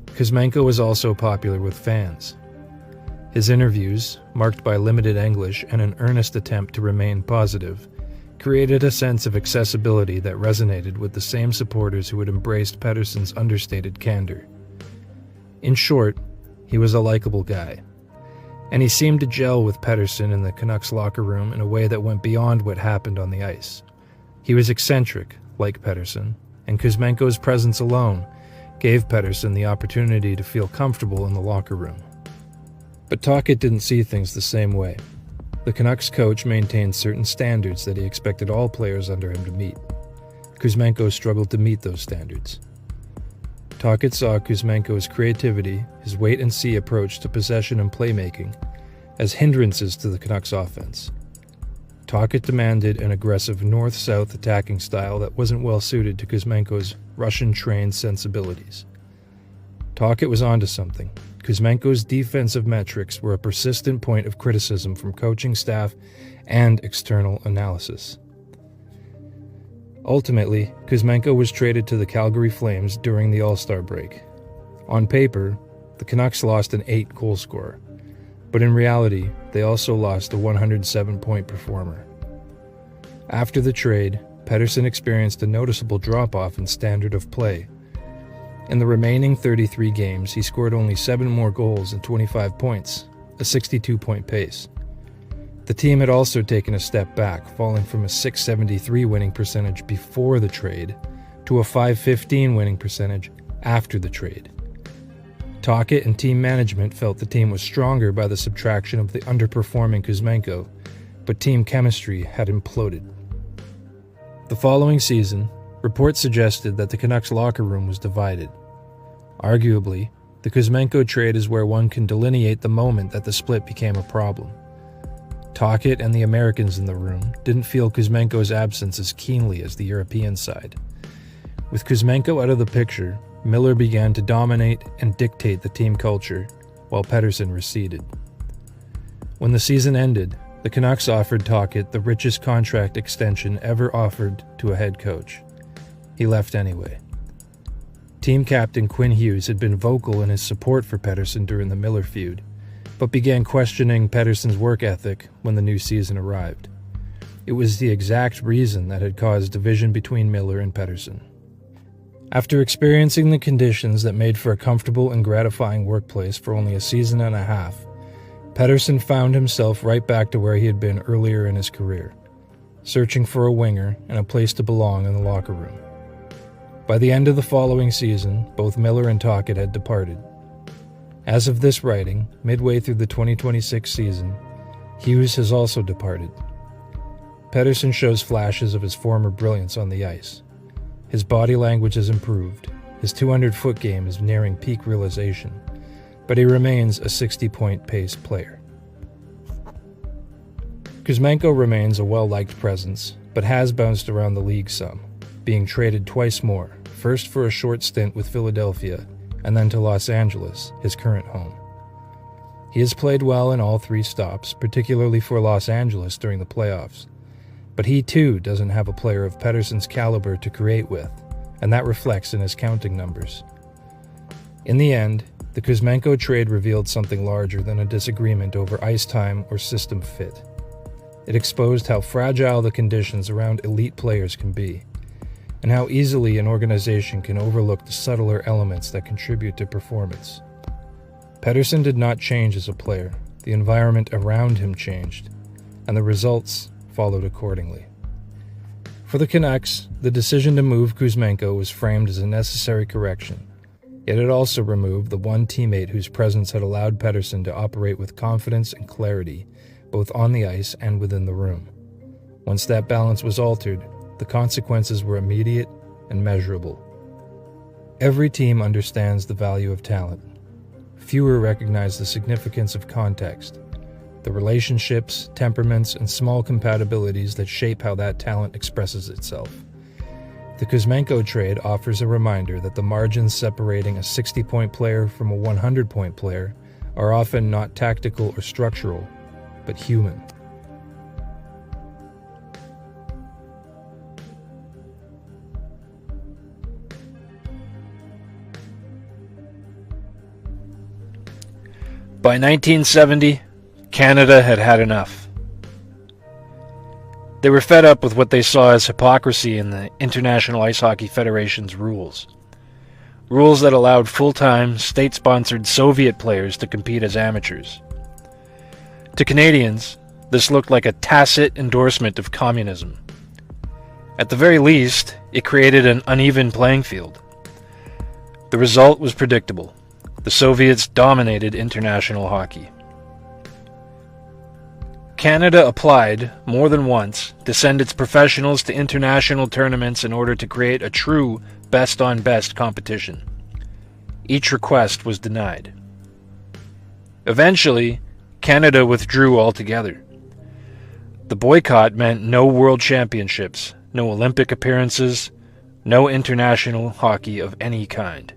S3: Kuzmenko was also popular with fans. His interviews, marked by limited English and an earnest attempt to remain positive, created a sense of accessibility that resonated with the same supporters who had embraced Pettersson's understated candor. In short, he was a likable guy, and he seemed to gel with Pettersson in the Canucks locker room in a way that went beyond what happened on the ice. He was eccentric, like Pettersson, and Kuzmenko's presence alone gave Pettersson the opportunity to feel comfortable in the locker room. But Tocchet didn't see things the same way. The Canucks coach maintained certain standards that he expected all players under him to meet. Kuzmenko struggled to meet those standards. Tocchet saw Kuzmenko's creativity, his wait-and-see approach to possession and playmaking, as hindrances to the Canucks offense. Tocchet demanded an aggressive north-south attacking style that wasn't well suited to Kuzmenko's Russian-trained sensibilities. Tocchet was onto something. Kuzmenko's defensive metrics were a persistent point of criticism from coaching staff and external analysis. Ultimately, Kuzmenko was traded to the Calgary Flames during the All-Star break. On paper, the Canucks lost an 8-goal scorer, but in reality, they also lost a 107-point performer. After the trade, Pettersson experienced a noticeable drop-off in standard of play. In the remaining 33 games, he scored only 7 more goals and 25 points, a 62-point pace. The team had also taken a step back, falling from a .673 winning percentage before the trade to a .515 winning percentage after the trade. Tocchet and team management felt the team was stronger by the subtraction of the underperforming Kuzmenko, but team chemistry had imploded. The following season, reports suggested that the Canucks locker room was divided. Arguably, the Kuzmenko trade is where one can delineate the moment that the split became a problem. Tocchet and the Americans in the room didn't feel Kuzmenko's absence as keenly as the European side. With Kuzmenko out of the picture, Miller began to dominate and dictate the team culture, while Pettersson receded. When the season ended, the Canucks offered Tocchet the richest contract extension ever offered to a head coach. He left anyway. Team captain Quinn Hughes had been vocal in his support for Pettersson during the Miller feud, but began questioning Pettersson's work ethic when the new season arrived. It was the exact reason that had caused division between Miller and Pettersson. After experiencing the conditions that made for a comfortable and gratifying workplace for only a season and a half, Pettersson found himself right back to where he had been earlier in his career, searching for a winger and a place to belong in the locker room. By the end of the following season, both Miller and Tocchet had departed. As of this writing, midway through the 2026 season, Hughes has also departed. Pettersson shows flashes of his former brilliance on the ice. His body language has improved, his 200-foot game is nearing peak realization, but he remains a 60-point pace player. Kuzmenko remains a well-liked presence, but has bounced around the league some, being traded twice more, first for a short stint with Philadelphia, and then to Los Angeles, his current home. He has played well in all three stops, particularly for Los Angeles during the playoffs, but he too doesn't have a player of Pettersson's caliber to create with, and that reflects in his counting numbers. In the end, the Kuzmenko trade revealed something larger than a disagreement over ice time or system fit. It exposed how fragile the conditions around elite players can be, and how easily an organization can overlook the subtler elements that contribute to performance. Pettersson did not change as a player, the environment around him changed, and the results followed accordingly. For the Canucks, the decision to move Kuzmenko was framed as a necessary correction, yet it also removed the one teammate whose presence had allowed Pettersson to operate with confidence and clarity, both on the ice and within the room. Once that balance was altered, the consequences were immediate and measurable. Every team understands the value of talent. Fewer recognize the significance of context, the relationships, temperaments, and small compatibilities that shape how that talent expresses itself. The Kuzmenko trade offers a reminder that the margins separating a 60-point player from a 100-point player are often not tactical or structural, but human.
S4: By 1970, Canada had had enough. They were fed up with what they saw as hypocrisy in the International Ice Hockey Federation's rules. Rules that allowed full-time, state-sponsored Soviet players to compete as amateurs. To Canadians, this looked like a tacit endorsement of communism. At the very least, it created an uneven playing field. The result was predictable. The Soviets dominated international hockey. Canada applied, more than once, to send its professionals to international tournaments in order to create a true best-on-best competition. Each request was denied. Eventually, Canada withdrew altogether. The boycott meant no World Championships, no Olympic appearances, no international hockey of any kind.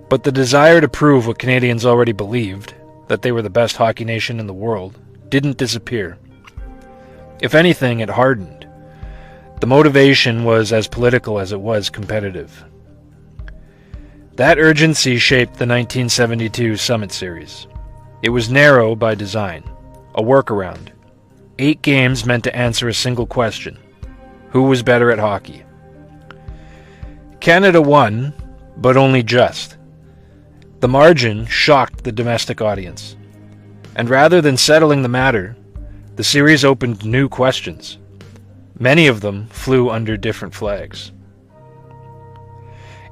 S4: But the desire to prove what Canadians already believed, that they were the best hockey nation in the world, didn't disappear. If anything, it hardened. The motivation was as political as it was competitive. That urgency shaped the 1972 Summit Series. It was narrow by design, a workaround. 8 games meant to answer a single question: who was better at hockey? Canada won, but only just. The margin shocked the domestic audience. And rather than settling the matter, the series opened new questions. Many of them flew under different flags.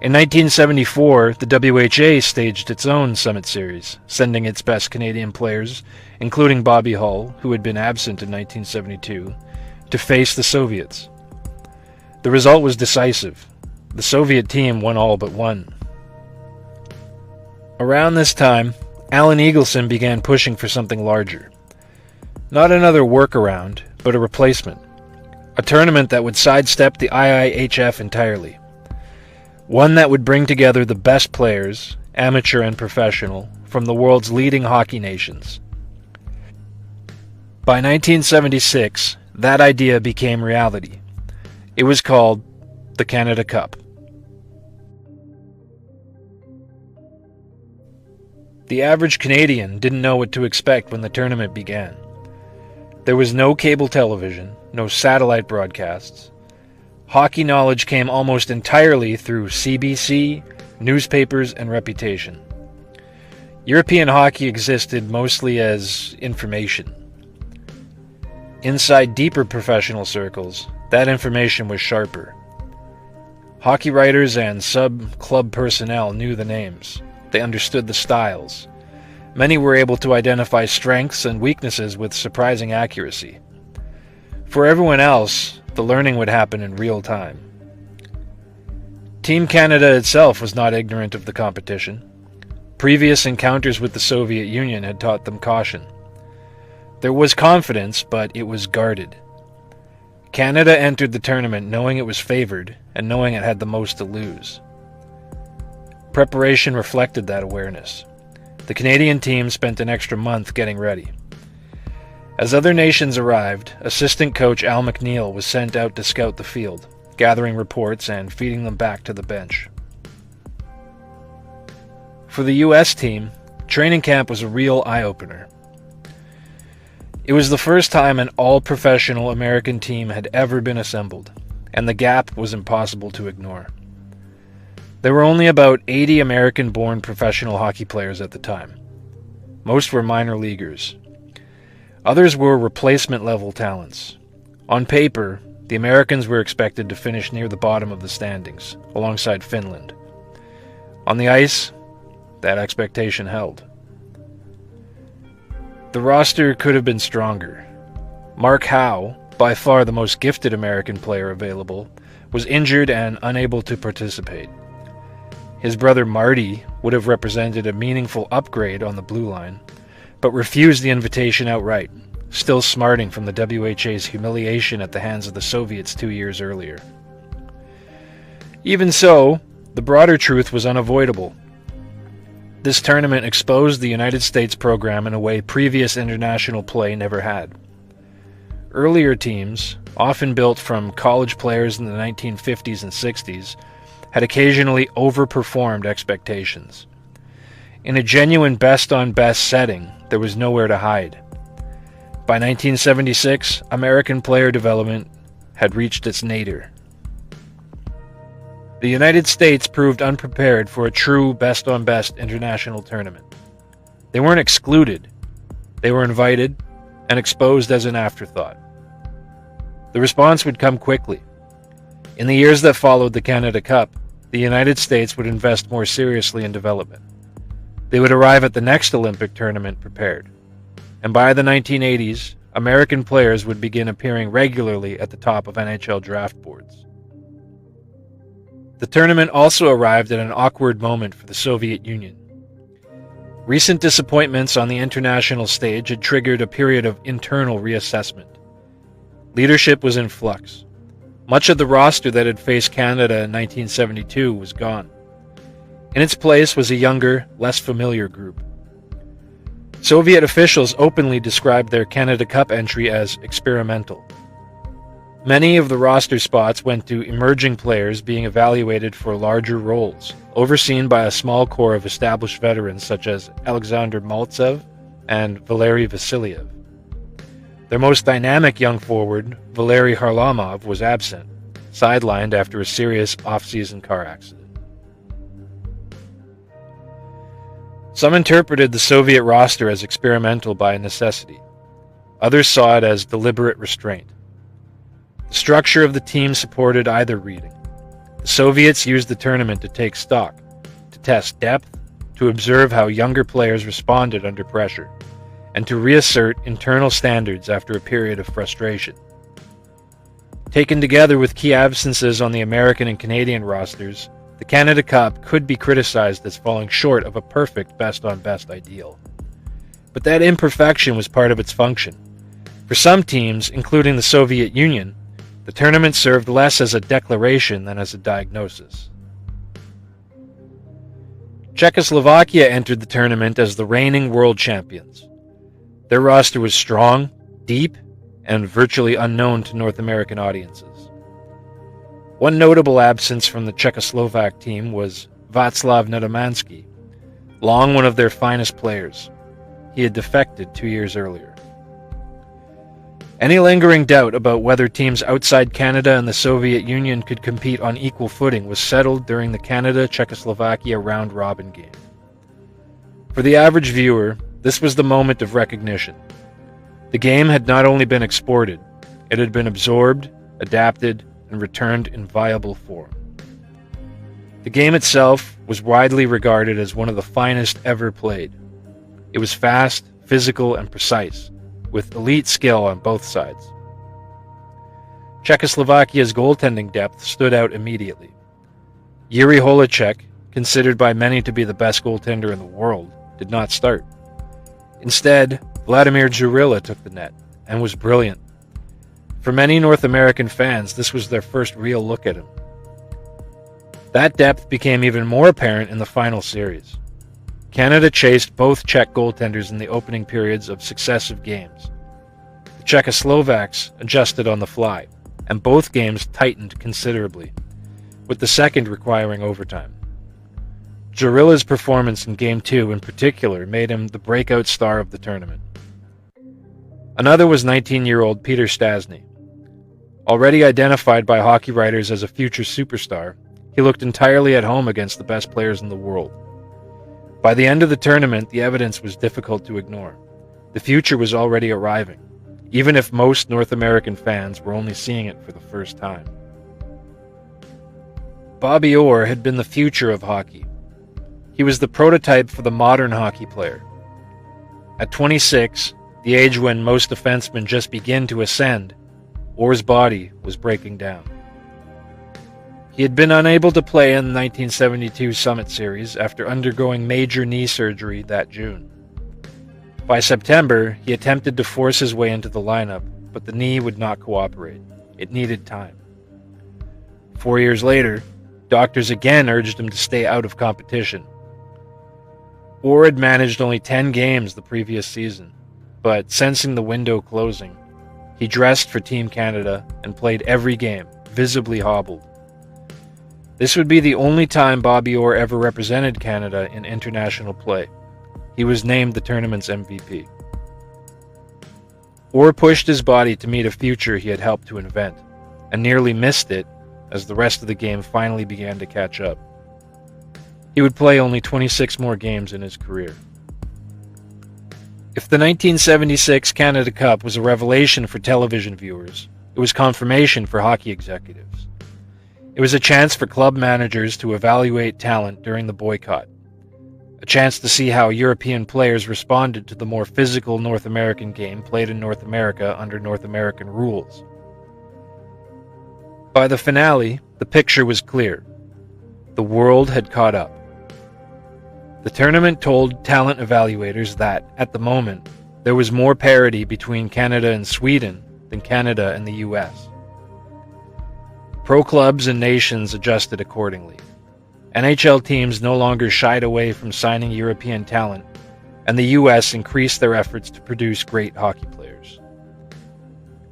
S4: In 1974, the WHA staged its own Summit Series, sending its best Canadian players, including Bobby Hull, who had been absent in 1972, to face the Soviets. The result was decisive. The Soviet team won all but one. Around this time, Alan Eagleson began pushing for something larger. Not another workaround, but a replacement. A tournament that would sidestep the IIHF entirely. One that would bring together the best players, amateur and professional, from the world's leading hockey nations. By 1976, that idea became reality. It was called the Canada Cup. The average Canadian didn't know what to expect when the tournament began. There was no cable television, no satellite broadcasts. Hockey knowledge came almost entirely through CBC, newspapers, and reputation. European hockey existed mostly as information. Inside deeper professional circles, that information was sharper. Hockey writers and sub-club personnel knew the names. They understood the styles. Many were able to identify strengths and weaknesses with surprising accuracy. For everyone else, the learning would happen in real time. Team Canada itself was not ignorant of the competition. Previous encounters with the Soviet Union had taught them caution. There was confidence, but it was guarded. Canada entered the tournament knowing it was favored and knowing it had the most to lose. Preparation reflected that awareness. The Canadian team spent an extra month getting ready. As other nations arrived, assistant coach Al McNeil was sent out to scout the field, gathering reports and feeding them back to the bench. For the U.S. team, training camp was a real eye-opener. It was the first time an all-professional American team had ever been assembled, and the gap was impossible to ignore. There were only about 80 American-born professional hockey players at the time. Most were minor leaguers. Others were replacement-level talents. On paper, the Americans were expected to finish near the bottom of the standings, alongside Finland. On the ice, that expectation held. The roster could have been stronger. Mark Howe, by far the most gifted American player available, was injured and unable to participate. His brother Marty would have represented a meaningful upgrade on the blue line, but refused the invitation outright, still smarting from the WHA's humiliation at the hands of the Soviets 2 years earlier. Even so, the broader truth was unavoidable. This tournament exposed the United States program in a way previous international play never had. Earlier teams, often built from college players in the 1950s and 60s, had occasionally overperformed expectations. In a genuine best-on-best setting, there was nowhere to hide. By 1976, American player development had reached its nadir. The United States proved unprepared for a true best-on-best international tournament. They weren't excluded. They were invited and exposed as an afterthought. The response would come quickly. In the years that followed the Canada Cup, the United States would invest more seriously in development. They would arrive at the next Olympic tournament prepared. And by the 1980s, American players would begin appearing regularly at the top of NHL draft boards. The tournament also arrived at an awkward moment for the Soviet Union. Recent disappointments on the international stage had triggered a period of internal reassessment. Leadership was in flux. Much of the roster that had faced Canada in 1972 was gone. In its place was a younger, less familiar group. Soviet officials openly described their Canada Cup entry as experimental. Many of the roster spots went to emerging players being evaluated for larger roles, overseen by a small core of established veterans such as Alexander Maltsev and Valery Vasilyev. Their most dynamic young forward, Valery Harlamov, was absent, sidelined after a serious off-season car accident. Some interpreted the Soviet roster as experimental by necessity. Others saw it as deliberate restraint. The structure of the team supported either reading. The Soviets used the tournament to take stock, to test depth, to observe how younger players responded under pressure, and to reassert internal standards after a period of frustration. Taken together with key absences on the American and Canadian rosters, the Canada Cup could be criticized as falling short of a perfect best-on-best ideal. But that imperfection was part of its function. For some teams, including the Soviet Union, the tournament served less as a declaration than as a diagnosis. Czechoslovakia entered the tournament as the reigning world champions. Their roster was strong, deep, and virtually unknown to North American audiences. One notable absence from the Czechoslovak team was Václav Nedomansky, long one of their finest players. He had defected 2 years earlier. Any lingering doubt about whether teams outside Canada and the Soviet Union could compete on equal footing was settled during the Canada-Czechoslovakia round-robin game. For the average viewer, this was the moment of recognition. The game had not only been exported, it had been absorbed, adapted, and returned in viable form. The game itself was widely regarded as one of the finest ever played. It was fast, physical, and precise, with elite skill on both sides. Czechoslovakia's goaltending depth stood out immediately. Yuri Holacek, considered by many to be the best goaltender in the world, did not start. Instead, Vladimir Zurilla took the net, and was brilliant. For many North American fans, this was their first real look at him. That depth became even more apparent in the final series. Canada chased both Czech goaltenders in the opening periods of successive games. The Czechoslovaks adjusted on the fly, and both games tightened considerably, with the second requiring overtime. Zurilla's performance in Game 2 in particular made him the breakout star of the tournament. Another was 19-year-old Peter Stastny. Already identified by hockey writers as a future superstar, he looked entirely at home against the best players in the world. By the end of the tournament, the evidence was difficult to ignore. The future was already arriving, even if most North American fans were only seeing it for the first time. Bobby Orr had been the future of hockey. He was the prototype for the modern hockey player. At 26, the age when most defensemen just begin to ascend, Orr's body was breaking down. He had been unable to play in the 1972 Summit Series after undergoing major knee surgery that June. By September, he attempted to force his way into the lineup, but the knee would not cooperate. It needed time. 4 years later, doctors again urged him to stay out of competition. Orr had managed only 10 games the previous season, but sensing the window closing, he dressed for Team Canada and played every game, visibly hobbled. This would be the only time Bobby Orr ever represented Canada in international play. He was named the tournament's MVP. Orr pushed his body to meet a future he had helped to invent, and nearly missed it as the rest of the game finally began to catch up. He would play only 26 more games in his career. If the 1976 Canada Cup was a revelation for television viewers, it was confirmation for hockey executives. It was a chance for club managers to evaluate talent during the boycott, a chance to see how European players responded to the more physical North American game played in North America under North American rules. By the finale, the picture was clear. The world had caught up. The tournament told talent evaluators that, at the moment, there was more parity between Canada and Sweden than Canada and the US. Pro clubs and nations adjusted accordingly. NHL teams no longer shied away from signing European talent, and the US increased their efforts to produce great hockey players.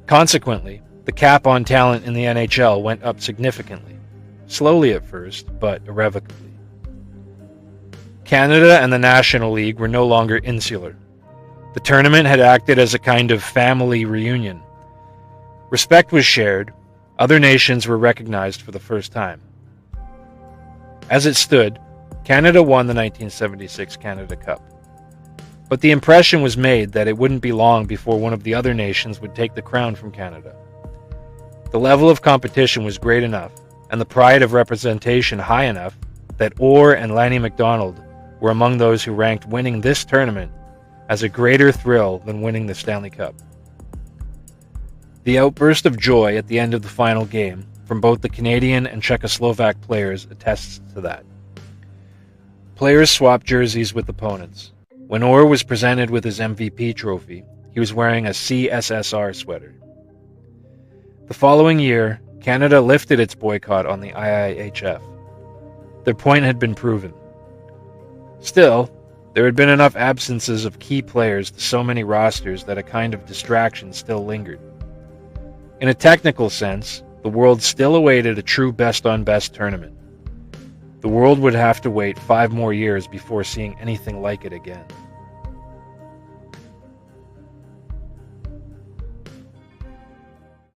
S4: Consequently, the cap on talent in the NHL went up significantly, slowly at first, but irrevocably. Canada and the National League were no longer insular. The tournament had acted as a kind of family reunion. Respect was shared. Other nations were recognized for the first time. As it stood, Canada won the 1976 Canada Cup. But the impression was made that it wouldn't be long before one of the other nations would take the crown from Canada. The level of competition was great enough, and the pride of representation high enough, that Orr and Lanny McDonald were among those who ranked winning this tournament as a greater thrill than winning the Stanley Cup. The outburst of joy at the end of the final game from both the Canadian and Czechoslovak players attests to that. Players swapped jerseys with opponents. When Orr was presented with his MVP trophy, he was wearing a CSSR sweater. The following year, Canada lifted its boycott on the IIHF. Their point had been proven. Still, there had been enough absences of key players to so many rosters that a kind of distraction still lingered. In a technical sense, the world still awaited a true best-on-best tournament. The world would have to wait 5 more years before seeing anything like it again.